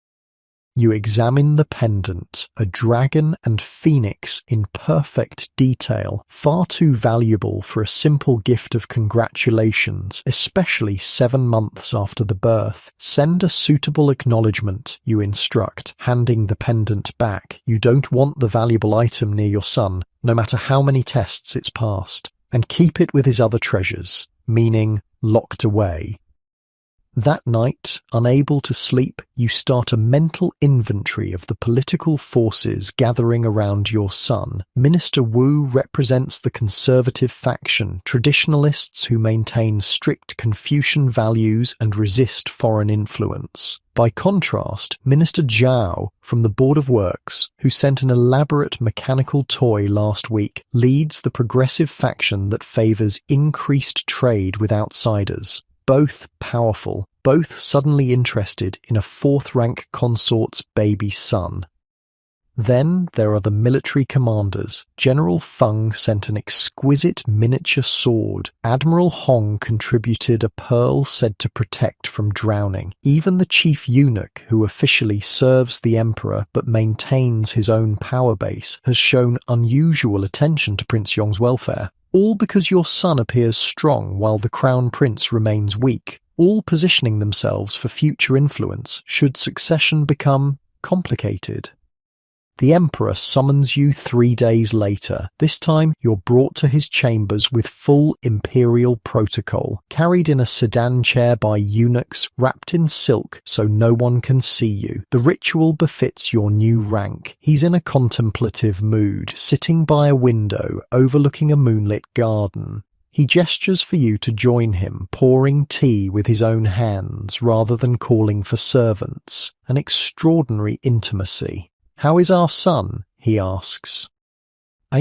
You examine the pendant, a dragon and phoenix in perfect detail, far too valuable for a simple gift of congratulations, especially 7 months after the birth. Send a suitable acknowledgement, you instruct, handing the pendant back. You don't want the valuable item near your son, no matter how many tests it's passed, and keep it with his other treasures, meaning locked away. That night, unable to sleep, you start a mental inventory of the political forces gathering around your son. Minister Wu represents the conservative faction, traditionalists who maintain strict Confucian values and resist foreign influence. By contrast, Minister Zhao, from the Board of Works, who sent an elaborate mechanical toy last week, leads the progressive faction that favours increased trade with outsiders. Both powerful, both suddenly interested in a 4th-rank consort's baby son. Then there are the military commanders. General Feng sent an exquisite miniature sword. Admiral Hong contributed a pearl said to protect from drowning. Even the chief eunuch, who officially serves the emperor but maintains his own power base, has shown unusual attention to Prince Yong's welfare. All because your son appears strong while the crown prince remains weak, all positioning themselves for future influence should succession become complicated. The emperor summons you 3 days later. This time you're brought to his chambers with full imperial protocol, carried in a sedan chair by eunuchs, wrapped in silk so no one can see you. The ritual befits your new rank. He's in a contemplative mood, sitting by a window overlooking a moonlit garden. He gestures for you to join him, pouring tea with his own hands rather than calling for servants. An extraordinary intimacy. "How is our son?" he asks.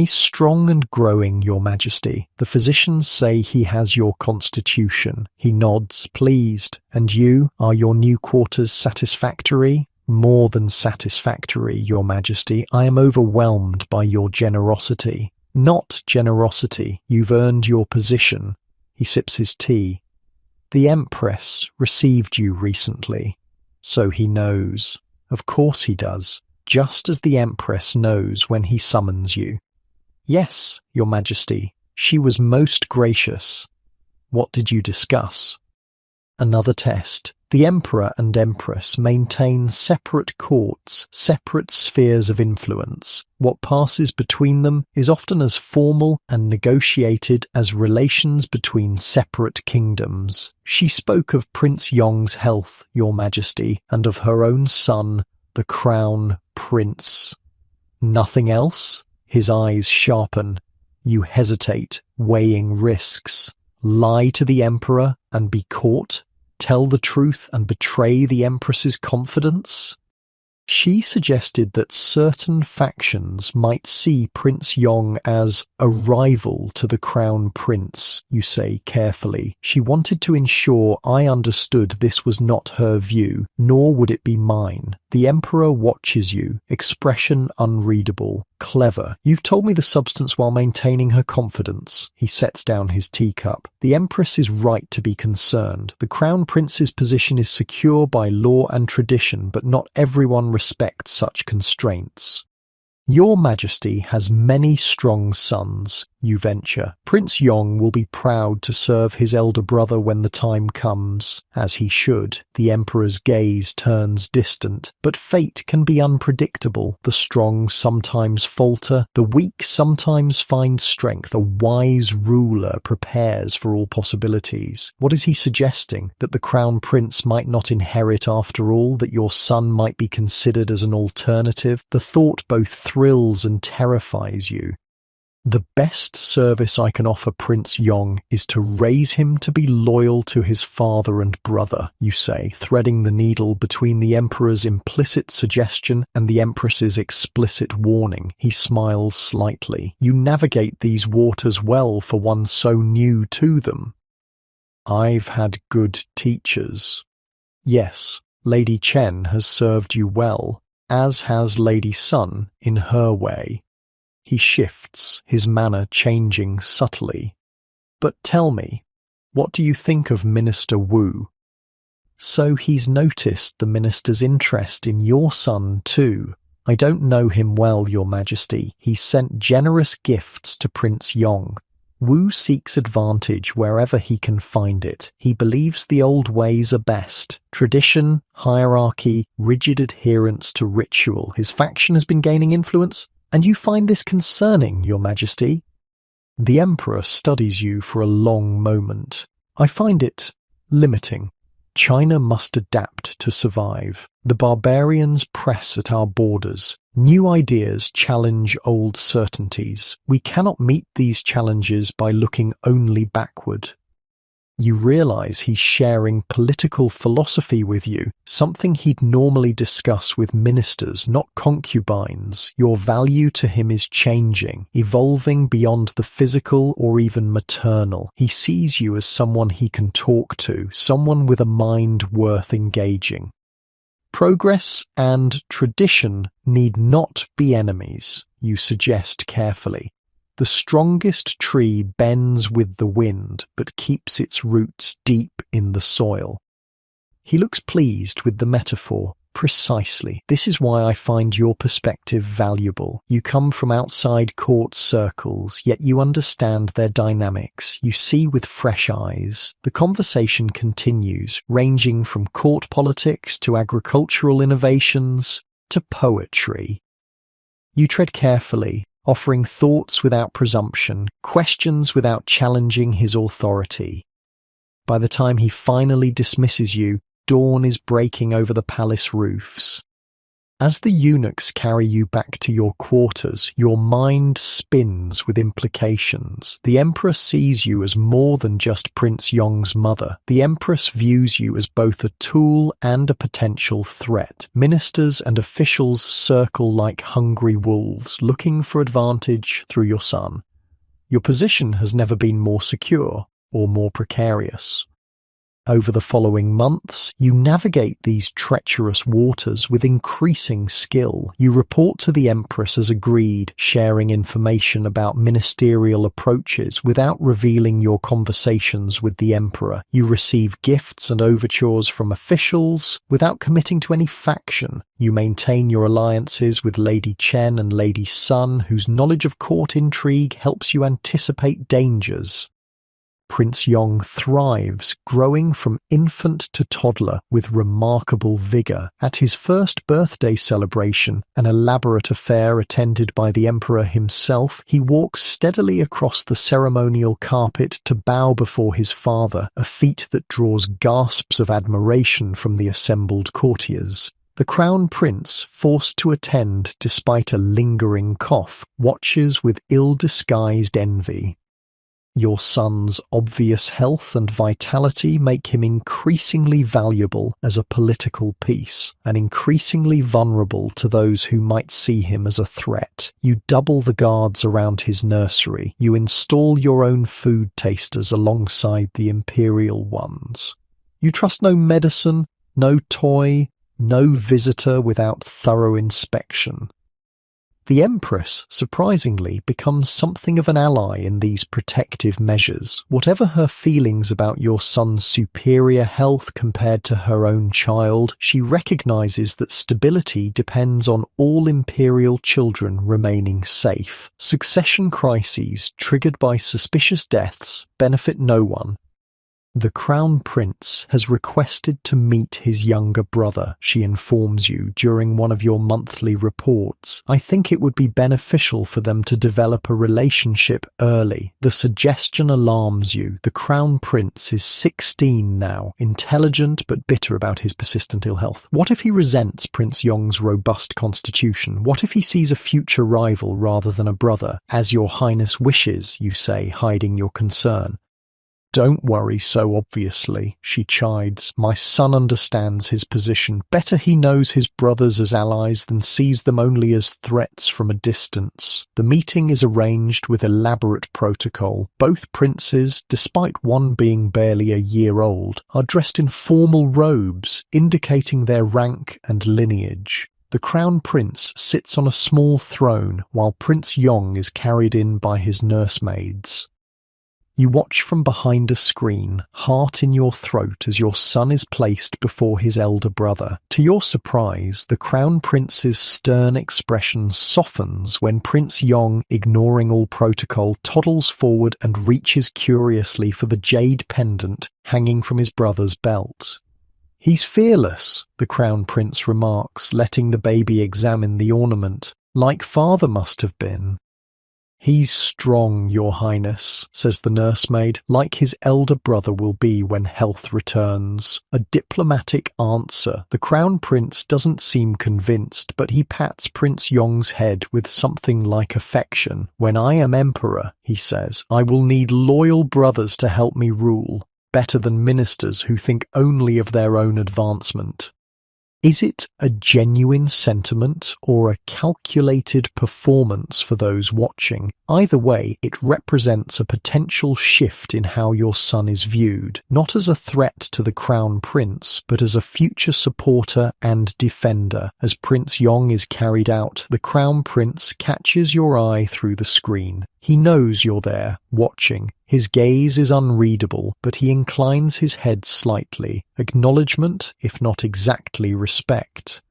"Strong and growing, Your Majesty. The physicians say he has your constitution." He nods, pleased. "And you? Are your new quarters satisfactory?" "More than satisfactory, Your Majesty. I am overwhelmed by your generosity." "Not generosity. You've earned your position." He sips his tea. "The Empress received you recently." "So he knows." "Of course he does. Just as the Empress knows when he summons you." "Yes, Your Majesty. She was most gracious." "What did you discuss?" Another test. The Emperor and Empress maintain separate courts, separate spheres of influence. What passes between them is often as formal and negotiated as relations between separate kingdoms. She spoke of Prince Yong's health, Your Majesty, and of her own son, the Crown Prince. "Nothing else?" His eyes sharpen. You hesitate, weighing risks. Lie to the Emperor and be caught? Tell the truth and betray the Empress's confidence? She suggested that certain factions might see Prince Yong as a rival to the Crown Prince, you say carefully. She wanted to ensure I understood this was not her view, nor would it be mine. The Emperor watches you, expression unreadable. Clever. You've told me the substance while maintaining her confidence. He sets down his teacup. The Empress is right to be concerned. The Crown Prince's position is secure by law and tradition, but not everyone respects such constraints. Your Majesty has many strong sons, you venture. Prince Yong will be proud to serve his elder brother when the time comes, as he should. The Emperor's gaze turns distant, but fate can be unpredictable. The strong sometimes falter, the weak sometimes find strength. A wise ruler prepares for all possibilities. What is he suggesting? That the Crown Prince might not inherit after all, that your son might be considered as an alternative? The thought both thrills and terrifies you. The best service I can offer Prince Yong is to raise him to be loyal to his father and brother, you say, threading the needle between the Emperor's implicit suggestion and the Empress's explicit warning. He smiles slightly. You navigate these waters well for one so new to them. I've had good teachers. Yes, Lady Chen has served you well, as has Lady Sun in her way. He shifts, his manner changing subtly. But tell me, what do you think of Minister Wu? So he's noticed the minister's interest in your son too. I don't know him well, Your Majesty. He sent generous gifts to Prince Yong. Wu seeks advantage wherever he can find it. He believes the old ways are best. Tradition, hierarchy, rigid adherence to ritual. His faction has been gaining influence. And you find this concerning, Your Majesty? The Emperor studies you for a long moment. I find it limiting. China must adapt to survive. The barbarians press at our borders. New ideas challenge old certainties. We cannot meet these challenges by looking only backward. You realize he's sharing political philosophy with you, something he'd normally discuss with ministers, not concubines. Your value to him is changing, evolving beyond the physical or even maternal. He sees you as someone he can talk to, someone with a mind worth engaging. Progress and tradition need not be enemies, you suggest carefully. The strongest tree bends with the wind, but keeps its roots deep in the soil. He looks pleased with the metaphor. Precisely. This is why I find your perspective valuable. You come from outside court circles, yet you understand their dynamics. You see with fresh eyes. The conversation continues, ranging from court politics to agricultural innovations to poetry. You tread carefully, offering thoughts without presumption, questions without challenging his authority. By the time he finally dismisses you, dawn is breaking over the palace roofs. As the eunuchs carry you back to your quarters, your mind spins with implications. The emperor sees you as more than just Prince Yong's mother. The empress views you as both a tool and a potential threat. Ministers and officials circle like hungry wolves, looking for advantage through your son. Your position has never been more secure or more precarious. Over the following months, you navigate these treacherous waters with increasing skill. You report to the Empress as agreed, sharing information about ministerial approaches without revealing your conversations with the Emperor. You receive gifts and overtures from officials without committing to any faction. You maintain your alliances with Lady Chen and Lady Sun, whose knowledge of court intrigue helps you anticipate dangers. Prince Yong thrives, growing from infant to toddler with remarkable vigor. At his first birthday celebration, an elaborate affair attended by the emperor himself, he walks steadily across the ceremonial carpet to bow before his father, a feat that draws gasps of admiration from the assembled courtiers. The crown prince, forced to attend despite a lingering cough, watches with ill-disguised envy. Your son's obvious health and vitality make him increasingly valuable as a political piece, and increasingly vulnerable to those who might see him as a threat. You double the guards around his nursery. You install your own food tasters alongside the imperial ones. You trust no medicine, no toy, no visitor without thorough inspection. The Empress, surprisingly, becomes something of an ally in these protective measures. Whatever her feelings about your son's superior health compared to her own child, she recognizes that stability depends on all imperial children remaining safe. Succession crises triggered by suspicious deaths benefit no one. The Crown Prince has requested to meet his younger brother, she informs you during one of your monthly reports. I think it would be beneficial for them to develop a relationship early. The suggestion alarms you. The Crown Prince is 16 now, intelligent but bitter about his persistent ill health. What if he resents Prince Yong's robust constitution? What if he sees a future rival rather than a brother? As your highness wishes, you say, hiding your concern. Don't worry so obviously, she chides. My son understands his position. Better he knows his brothers as allies than sees them only as threats from a distance. The meeting is arranged with elaborate protocol. Both princes, despite one being barely a year old, are dressed in formal robes, indicating their rank and lineage. The Crown Prince sits on a small throne while Prince Yong is carried in by his nursemaids. You watch from behind a screen, heart in your throat as your son is placed before his elder brother. To your surprise, the Crown Prince's stern expression softens when Prince Yong, ignoring all protocol, toddles forward and reaches curiously for the jade pendant hanging from his brother's belt. He's fearless, the Crown Prince remarks, letting the baby examine the ornament, like father must have been. He's strong, your highness, says the nursemaid, like his elder brother will be when health returns. A diplomatic answer. The Crown Prince doesn't seem convinced, but he pats Prince Yong's head with something like affection. When I am emperor, he says, I will need loyal brothers to help me rule, better than ministers who think only of their own advancement. Is it a genuine sentiment or a calculated performance for those watching? Either way, it represents a potential shift in how your son is viewed, not as a threat to the Crown Prince, but as a future supporter and defender. As Prince Yong is carried out, the Crown Prince catches your eye through the screen. He knows you're there, watching. His gaze is unreadable, but he inclines his head slightly. Acknowledgement, if not exactly respect.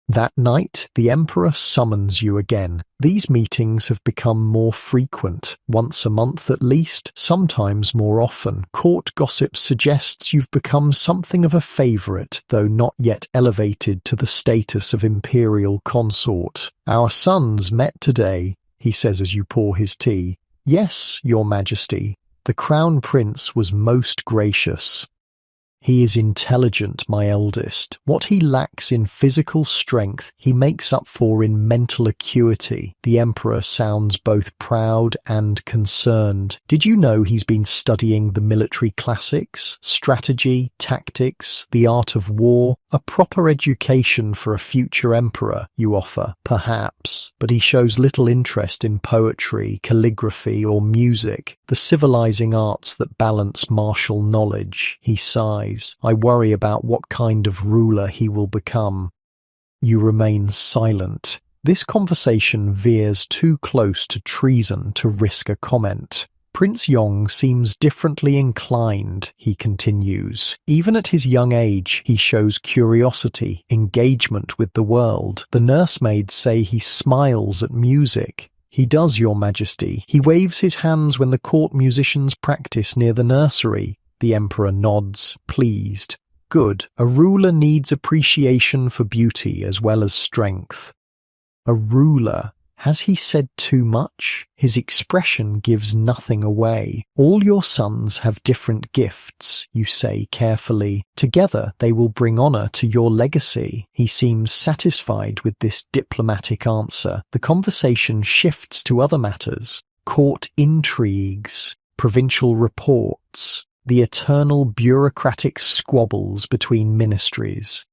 That night, the Emperor summons you again. These meetings have become more frequent, once a month at least, sometimes more often. Court gossip suggests you've become something of a favourite, though not yet elevated to the status of imperial consort. "Our sons met today," he says as you pour his tea. "Yes, Your Majesty. The Crown Prince was most gracious. He is intelligent, my eldest. What he lacks in physical strength, he makes up for in mental acuity." The Emperor sounds both proud and concerned. "Did you know he's been studying the military classics? Strategy, tactics, the art of war? A proper education for a future emperor, you offer, perhaps. But he shows little interest in poetry, calligraphy, or music, the civilizing arts that balance martial knowledge." He sighs. "I worry about what kind of ruler he will become." You remain silent. This conversation veers too close to treason to risk a comment. "Prince Yong seems differently inclined," he continues. "Even at his young age, he shows curiosity, engagement with the world. The nursemaids say he smiles at music." "He does, Your Majesty. He waves his hands when the court musicians practice near the nursery." The Emperor nods, pleased. "Good. A ruler needs appreciation for beauty as well as strength." A ruler. Has he said too much? His expression gives nothing away. "All your sons have different gifts," you say carefully. "Together they will bring honour to your legacy." He seems satisfied with this diplomatic answer. The conversation shifts to other matters. Court intrigues, provincial reports, the eternal bureaucratic squabbles between ministries.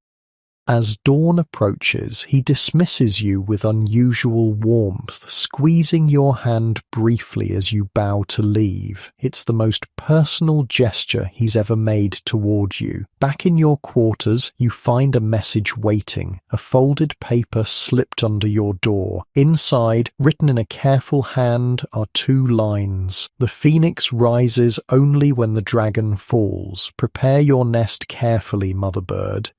As dawn approaches, he dismisses you with unusual warmth, squeezing your hand briefly as you bow to leave. It's the most personal gesture he's ever made toward you. Back in your quarters, you find a message waiting, a folded paper slipped under your door. Inside, written in a careful hand, are 2 lines. "The phoenix rises only when the dragon falls. Prepare your nest carefully, mother bird."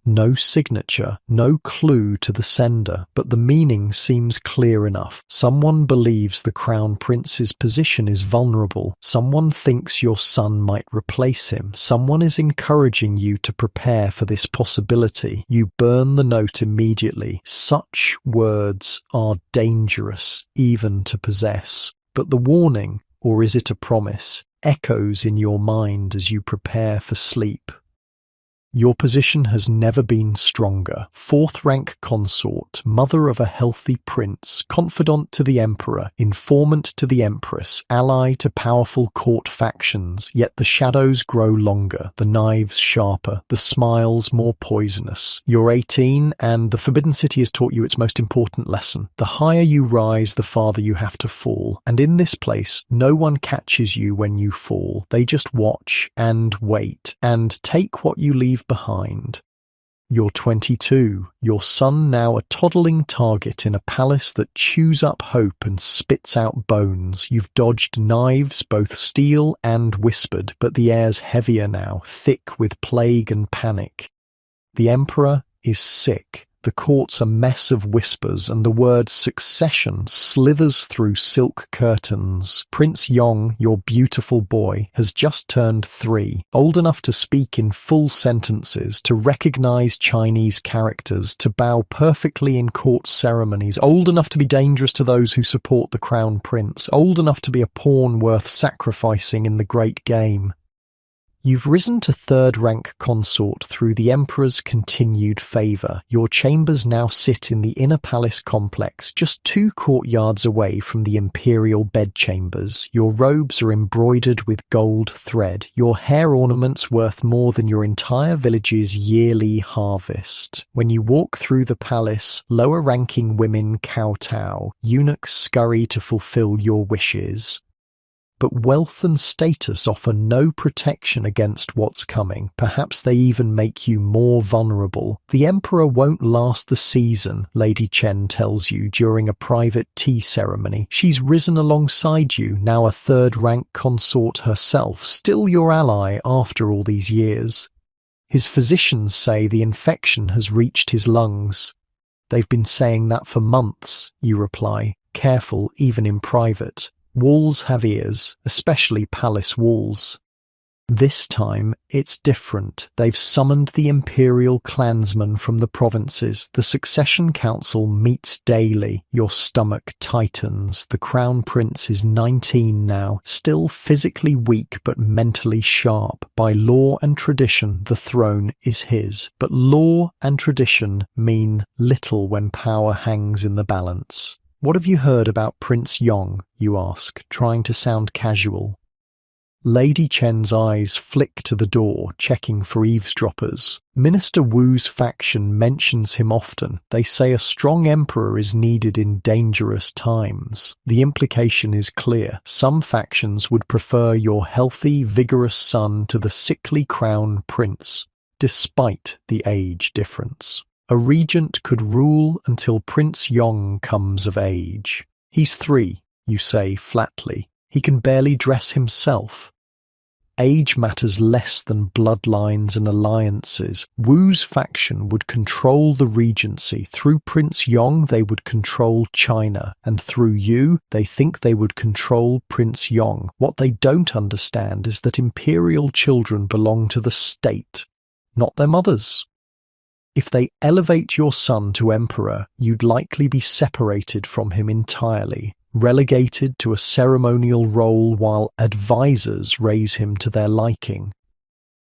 No signature, no clue to the sender, but the meaning seems clear enough. Someone believes the Crown Prince's position is vulnerable. Someone thinks your son might replace him. Someone is encouraging you to prepare for this possibility. You burn the note immediately. Such words are dangerous, even to possess. But the warning, or is it a promise, echoes in your mind as you prepare for sleep. Your position has never been stronger. 4th rank consort, mother of a healthy prince, confidant to the emperor, informant to the empress, ally to powerful court factions. Yet the shadows grow longer, the knives sharper, the smiles more poisonous. You're 18, and the Forbidden City has taught you its most important lesson. The higher you rise, the farther you have to fall. And in this place, no one catches you when you fall. They just watch and wait and take what you leave behind. You're 22, your son now a toddling target in a palace that chews up hope and spits out bones. You've dodged knives, both steel and whispered, but the air's heavier now, thick with plague and panic. The Emperor is sick. The court's a mess of whispers, and the word succession slithers through silk curtains. Prince Yong, your beautiful boy, has just turned 3, old enough to speak in full sentences, to recognize Chinese characters, to bow perfectly in court ceremonies, old enough to be dangerous to those who support the Crown Prince, old enough to be a pawn worth sacrificing in the great game. You've risen to third-rank consort through the Emperor's continued favour. Your chambers now sit in the inner palace complex, just 2 courtyards away from the imperial bedchambers. Your robes are embroidered with gold thread, your hair ornaments worth more than your entire village's yearly harvest. When you walk through the palace, lower-ranking women kowtow, eunuchs scurry to fulfill your wishes. But wealth and status offer no protection against what's coming. Perhaps they even make you more vulnerable. The Emperor won't last the season, Lady Chen tells you during a private tea ceremony. She's risen alongside you, now a third-rank consort herself, still your ally after all these years. His physicians say the infection has reached his lungs. They've been saying that for months, you reply, careful even in private. Walls have ears, especially palace walls. This time, it's different. They've summoned the imperial clansmen from the provinces. The succession council meets daily. Your stomach tightens. The crown prince is 19 now, still physically weak but mentally sharp. By law and tradition, the throne is his. But law and tradition mean little when power hangs in the balance. What have you heard about Prince Yong? You ask, trying to sound casual. Lady Chen's eyes flick to the door, checking for eavesdroppers. Minister Wu's faction mentions him often. They say a strong emperor is needed in dangerous times. The implication is clear. Some factions would prefer your healthy, vigorous son to the sickly crown prince, despite the age difference. A regent could rule until Prince Yong comes of age. He's 3, you say flatly. He can barely dress himself. Age matters less than bloodlines and alliances. Wu's faction would control the regency. Through Prince Yong, they would control China. And through you, they think they would control Prince Yong. What they don't understand is that imperial children belong to the state, not their mothers. If they elevate your son to emperor, you'd likely be separated from him entirely, relegated to a ceremonial role while advisors raise him to their liking.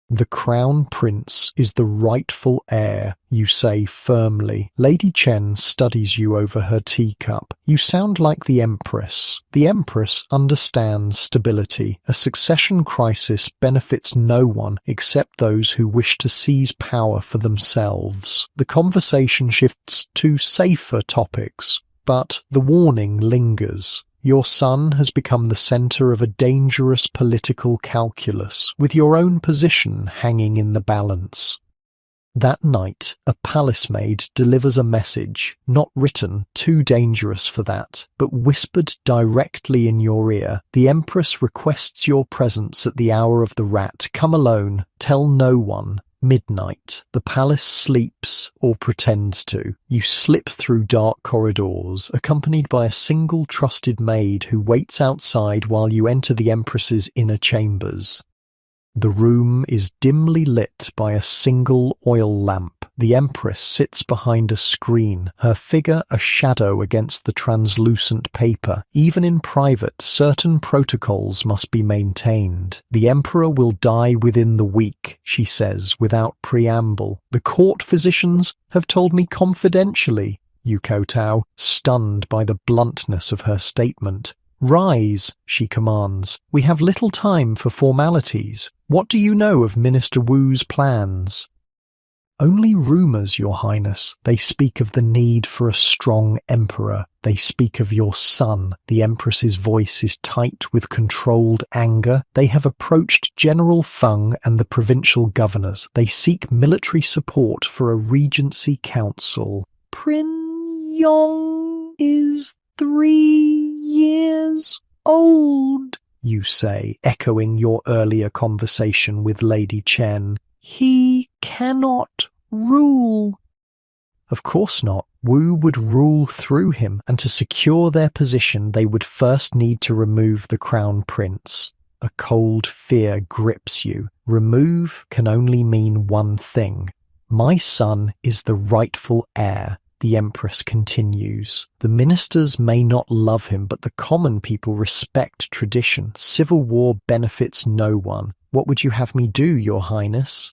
The crown prince is the rightful heir, you say firmly. Lady Chen studies you over her teacup. You sound like the empress. The empress understands stability. A succession crisis benefits no one except those who wish to seize power for themselves. The conversation shifts to safer topics, but the warning lingers. Your son has become the centre of a dangerous political calculus, with your own position hanging in the balance. That night, a palace maid delivers a message, not written, too dangerous for that, but whispered directly in your ear. The Empress requests your presence at the hour of the rat. Come alone, tell no one. Midnight. The palace sleeps, or pretends to. You slip through dark corridors, accompanied by a single trusted maid who waits outside while you enter the Empress's inner chambers. The room is dimly lit by a single oil lamp. The Empress sits behind a screen, her figure a shadow against the translucent paper. Even in private, certain protocols must be maintained. The Emperor will die within the week, she says, without preamble. The court physicians have told me confidentially, you kowtow, stunned by the bluntness of her statement. Rise, she commands. We have little time for formalities. What do you know of Minister Wu's plans? Only rumours, Your Highness. They speak of the need for a strong emperor. They speak of your son. The Empress's voice is tight with controlled anger. They have approached General Feng and the provincial governors. They seek military support for a regency council. Prince Yong is 3 years old, you say, echoing your earlier conversation with Lady Chen. He cannot rule. Of course not. Wu would rule through him, and to secure their position they would first need to remove the crown prince. A cold fear grips you. Remove can only mean one thing. My son is the rightful heir. The Empress continues. The ministers may not love him, but the common people respect tradition. Civil war benefits no one. What would you have me do, Your Highness?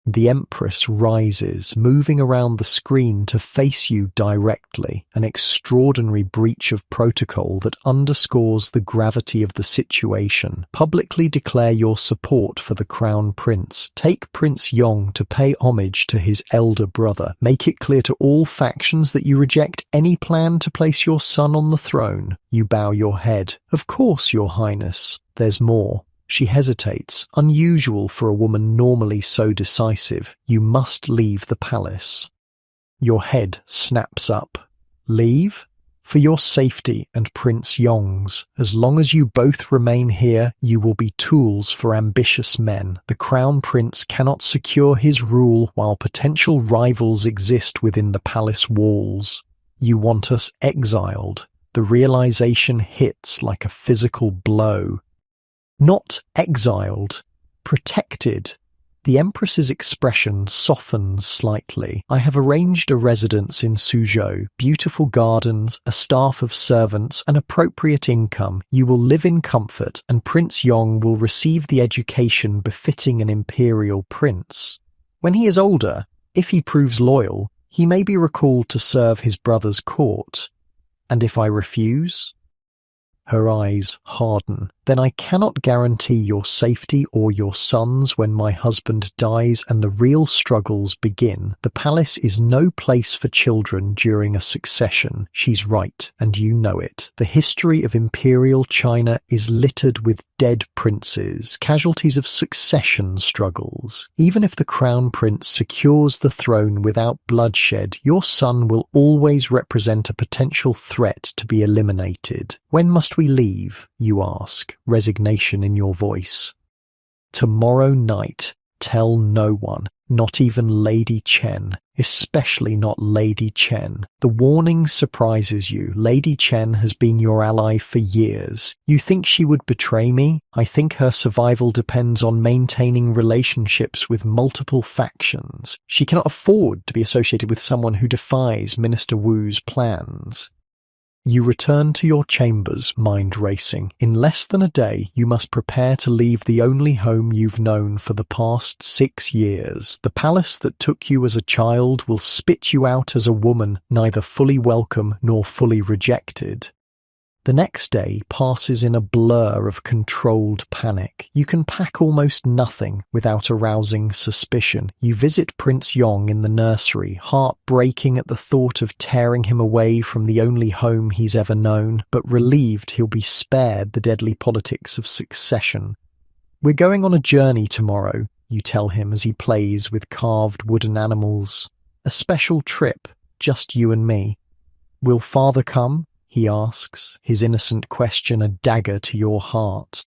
The Empress rises, moving around the screen to face you directly, an extraordinary breach of protocol that underscores the gravity of the situation. Publicly declare your support for the Crown Prince. Take Prince Yong to pay homage to his elder brother. Make it clear to all factions that you reject any plan to place your son on the throne. You bow your head. Of course, Your Highness. There's more. She hesitates, unusual for a woman normally so decisive. You must leave the palace. Your head snaps up. Leave? For your safety and Prince Yong's. As long as you both remain here, you will be tools for ambitious men. The Crown Prince cannot secure his rule while potential rivals exist within the palace walls. You want us exiled. The realization hits like a physical blow. Not exiled, protected. The Empress's expression softens slightly. I have arranged a residence in Suzhou, beautiful gardens, a staff of servants, an appropriate income. You will live in comfort, and Prince Yong will receive the education befitting an imperial prince. When he is older, if he proves loyal, he may be recalled to serve his brother's court. And if I refuse? Her eyes harden. Then I cannot guarantee your safety or your son's when my husband dies and the real struggles begin. The palace is no place for children during a succession. She's right, and you know it. The history of imperial China is littered with dead princes, casualties of succession struggles. Even if the Crown Prince secures the throne without bloodshed, your son will always represent a potential threat to be eliminated. When must we leave, you ask, resignation in your voice. Tomorrow night. Tell no one, not even Lady Chen, especially not Lady Chen. The warning surprises you. Lady Chen has been your ally for years. You think she would betray me? I think her survival depends on maintaining relationships with multiple factions. She cannot afford to be associated with someone who defies Minister Wu's plans. You return to your chambers, mind racing. In less than a day, you must prepare to leave the only home you've known for the past 6 years. The palace that took you as a child will spit you out as a woman, neither fully welcome nor fully rejected. The next day passes in a blur of controlled panic. You can pack almost nothing without arousing suspicion. You visit Prince Yong in the nursery, heart breaking at the thought of tearing him away from the only home he's ever known, but relieved he'll be spared the deadly politics of succession. We're going on a journey tomorrow, you tell him as he plays with carved wooden animals. A special trip, just you and me. Will father come? He asks, his innocent question a dagger to your heart.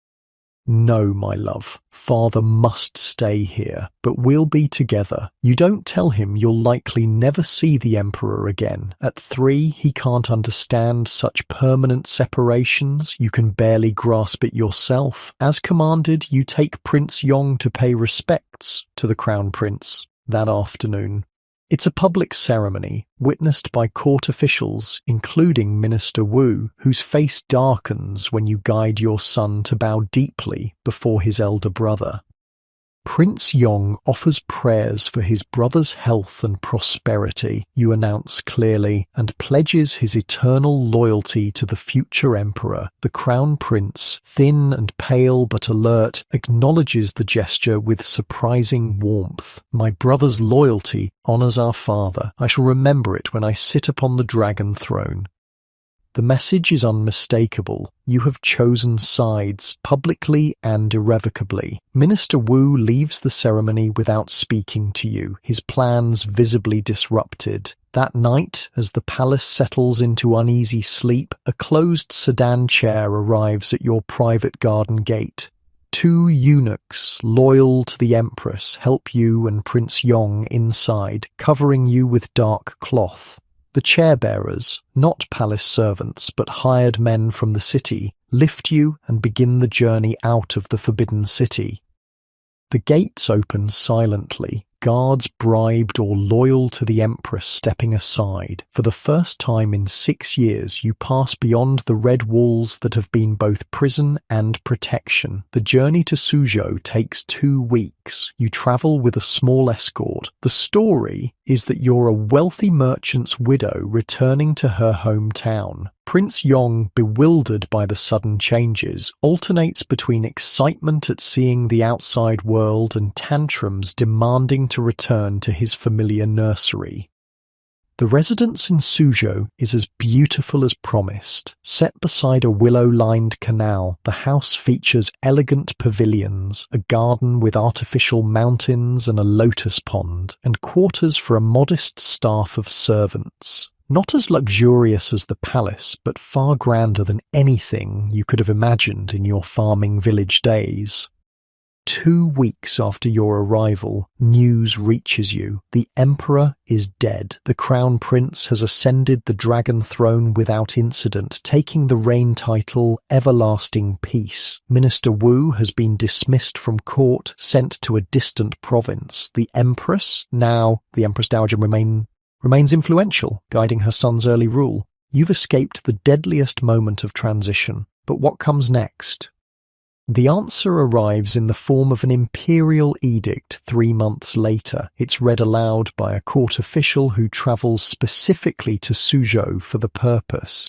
No, my love, father must stay here, but we'll be together. You don't tell him you'll likely never see the Emperor again. At 3, he can't understand such permanent separations. You can barely grasp it yourself. As commanded, you take Prince Yong to pay respects to the Crown Prince that afternoon. It's a public ceremony, witnessed by court officials, including Minister Wu, whose face darkens when you guide your son to bow deeply before his elder brother. Prince Yong offers prayers for his brother's health and prosperity, you announce clearly, and pledges his eternal loyalty to the future emperor. The Crown Prince, thin and pale but alert, acknowledges the gesture with surprising warmth. My brother's loyalty honors our father. I shall remember it when I sit upon the dragon throne. The message is unmistakable. You have chosen sides, publicly and irrevocably. Minister Wu leaves the ceremony without speaking to you, his plans visibly disrupted. That night, as the palace settles into uneasy sleep, a closed sedan chair arrives at your private garden gate. 2 eunuchs, loyal to the Empress, help you and Prince Yong inside, covering you with dark cloth. The chair-bearers, not palace servants but hired men from the city, lift you and begin the journey out of the Forbidden City. The gates open silently. guards bribed or loyal to the empress stepping aside. For the first time in 6 years, you pass beyond the red walls that have been both prison and protection. The journey to Suzhou takes 2 weeks. You travel with a small escort. The story is that you're a wealthy merchant's widow returning to her hometown. Prince Yong, bewildered by the sudden changes, alternates between excitement at seeing the outside world and tantrums demanding to return to his familiar nursery. The residence in Suzhou is as beautiful as promised. Set beside a willow-lined canal, the house features elegant pavilions, a garden with artificial mountains and a lotus pond, and quarters for a modest staff of servants. Not as luxurious as the palace, but far grander than anything you could have imagined in your farming village days. 2 weeks after your arrival, news reaches you. The emperor is dead. The crown prince has ascended the dragon throne without incident, taking the reign title Everlasting Peace. Minister Wu has been dismissed from court, sent to a distant province. The empress, now the Empress Dowager, remains influential, guiding her son's early rule. You've escaped the deadliest moment of transition. But what comes next? The answer arrives in the form of an imperial edict 3 months later. It's read aloud by a court official who travels specifically to Suzhou for the purpose.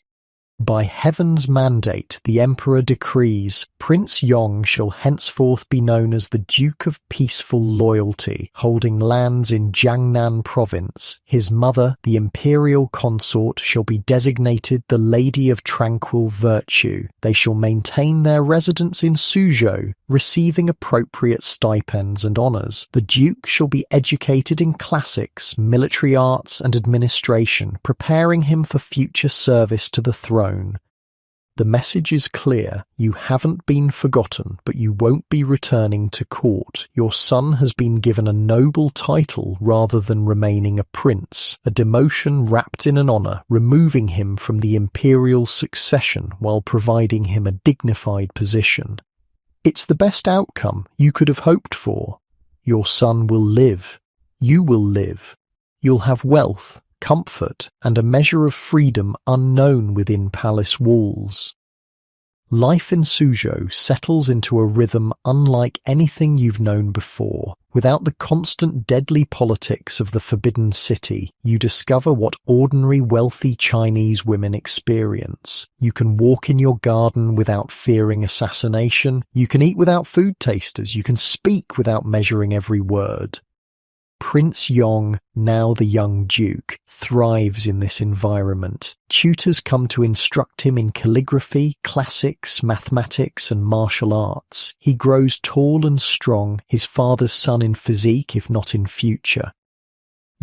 By heaven's mandate, the emperor decrees, Prince Yong shall henceforth be known as the Duke of Peaceful Loyalty, holding lands in Jiangnan province. His mother, the imperial consort, shall be designated the Lady of Tranquil Virtue. They shall maintain their residence in Suzhou, receiving appropriate stipends and honours. The Duke shall be educated in classics, military arts and administration, preparing him for future service to the throne. The message is clear. You haven't been forgotten, but you won't be returning to court. Your son has been given a noble title rather than remaining a prince, a demotion wrapped in an honour, removing him from the imperial succession while providing him a dignified position. It's the best outcome you could have hoped for. Your son will live. You will live. You'll have wealth, comfort, and a measure of freedom unknown within palace walls. Life in Suzhou settles into a rhythm unlike anything you've known before. Without the constant deadly politics of the Forbidden City, you discover what ordinary wealthy Chinese women experience. You can walk in your garden without fearing assassination. You can eat without food tasters. You can speak without measuring every word. Prince Yong, now the young Duke, thrives in this environment. Tutors come to instruct him in calligraphy, classics, mathematics, and martial arts. He grows tall and strong, his father's son in physique if not in future.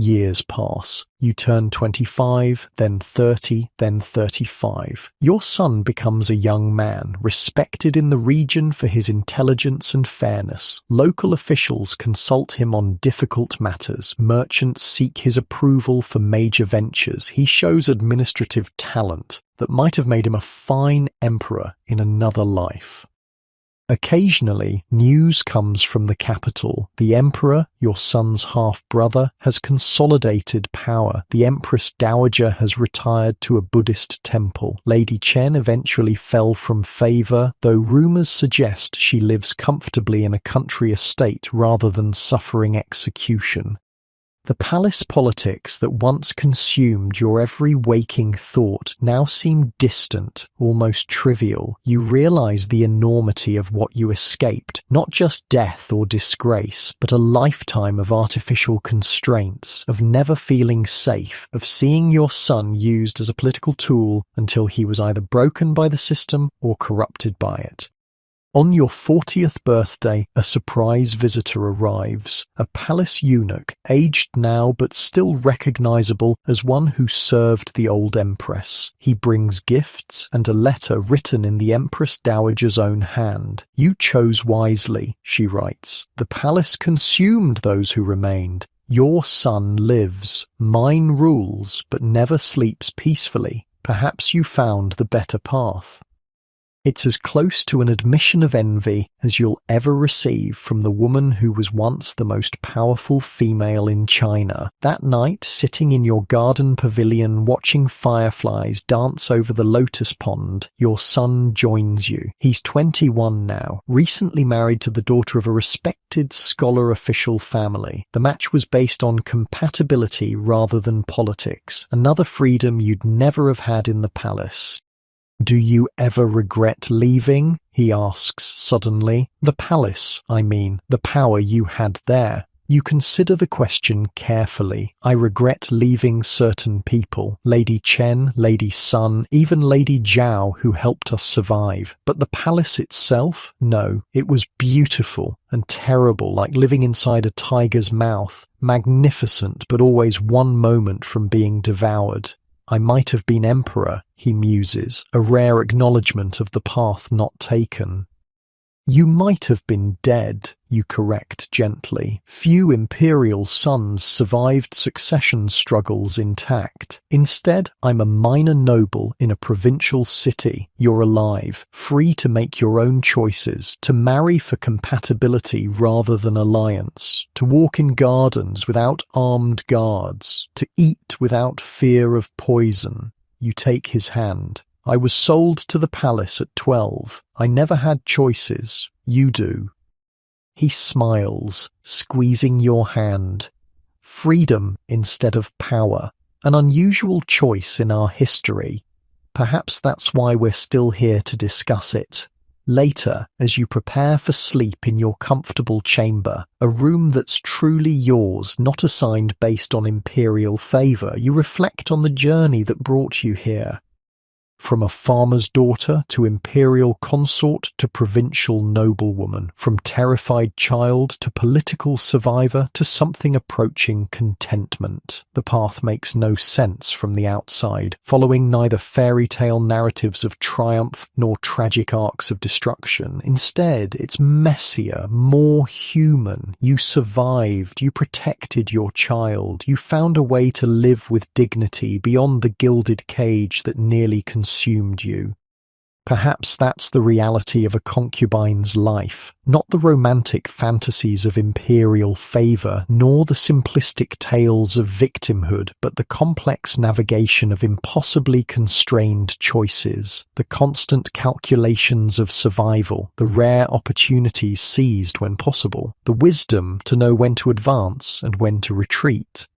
Years pass. You turn 25, then 30, then 35. Your son becomes a young man, respected in the region for his intelligence and fairness. Local officials consult him on difficult matters. Merchants seek his approval for major ventures. He shows administrative talent that might have made him a fine emperor in another life. Occasionally, news comes from the capital. The emperor, your son's half-brother, has consolidated power. The Empress Dowager has retired to a Buddhist temple. Lady Chen eventually fell from favour, though rumours suggest she lives comfortably in a country estate rather than suffering execution. The palace politics that once consumed your every waking thought now seem distant, almost trivial. You realise the enormity of what you escaped, not just death or disgrace, but a lifetime of artificial constraints, of never feeling safe, of seeing your son used as a political tool until he was either broken by the system or corrupted by it. On your 40th birthday, a surprise visitor arrives, a palace eunuch, aged now but still recognizable as one who served the old empress. He brings gifts and a letter written in the Empress Dowager's own hand. You chose wisely, she writes. The palace consumed those who remained. Your son lives. Mine rules, but never sleeps peacefully. Perhaps you found the better path. It's as close to an admission of envy as you'll ever receive from the woman who was once the most powerful female in China. That night, sitting in your garden pavilion watching fireflies dance over the lotus pond, your son joins you. He's 21 now, recently married to the daughter of a respected scholar official family. The match was based on compatibility rather than politics, another freedom you'd never have had in the palace. "Do you ever regret leaving?" he asks suddenly. "The palace, I mean, the power you had there." You consider the question carefully. "I regret leaving certain people, Lady Chen, Lady Sun, even Lady Zhao, who helped us survive. But the palace itself? No, it was beautiful and terrible, like living inside a tiger's mouth. Magnificent, but always one moment from being devoured. I might have been emperor," he muses, a rare acknowledgement of the path not taken. "You might have been dead," you correct gently. "Few imperial sons survived succession struggles intact. Instead, I'm a minor noble in a provincial city. You're alive, free to make your own choices, to marry for compatibility rather than alliance, to walk in gardens without armed guards, to eat without fear of poison." You take his hand. "I was sold to the palace at 12. I never had choices. You do." He smiles, squeezing your hand. Freedom instead of power. An unusual choice in our history. Perhaps that's why we're still here to discuss it. Later, as you prepare for sleep in your comfortable chamber, a room that's truly yours, not assigned based on imperial favour, you reflect on the journey that brought you here. From a farmer's daughter to imperial consort to provincial noblewoman, from terrified child to political survivor to something approaching contentment. The path makes no sense from the outside, following neither fairy tale narratives of triumph nor tragic arcs of destruction. Instead, it's messier, more human. You survived, you protected your child, you found a way to live with dignity beyond the gilded cage that nearly consumed you. Perhaps that's the reality of a concubine's life, not the romantic fantasies of imperial favour, nor the simplistic tales of victimhood, but the complex navigation of impossibly constrained choices, the constant calculations of survival, the rare opportunities seized when possible, the wisdom to know when to advance and when to retreat.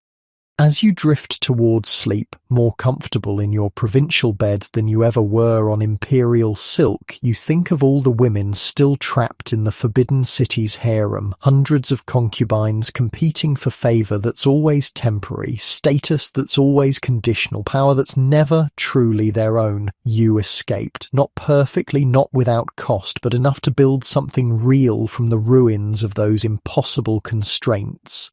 As you drift towards sleep, more comfortable in your provincial bed than you ever were on imperial silk, you think of all the women still trapped in the forbidden city's harem, hundreds of concubines competing for favour that's always temporary, status that's always conditional, power that's never truly their own. You escaped, not perfectly, not without cost, but enough to build something real from the ruins of those impossible constraints.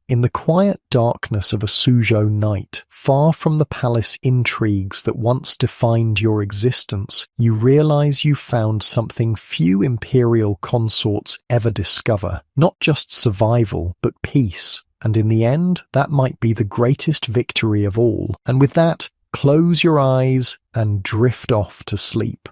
In the quiet darkness of a Suzhou night, far from the palace intrigues that once defined your existence, you realize you found something few imperial consorts ever discover. Not just survival, but peace. And in the end, that might be the greatest victory of all. And with that, close your eyes and drift off to sleep.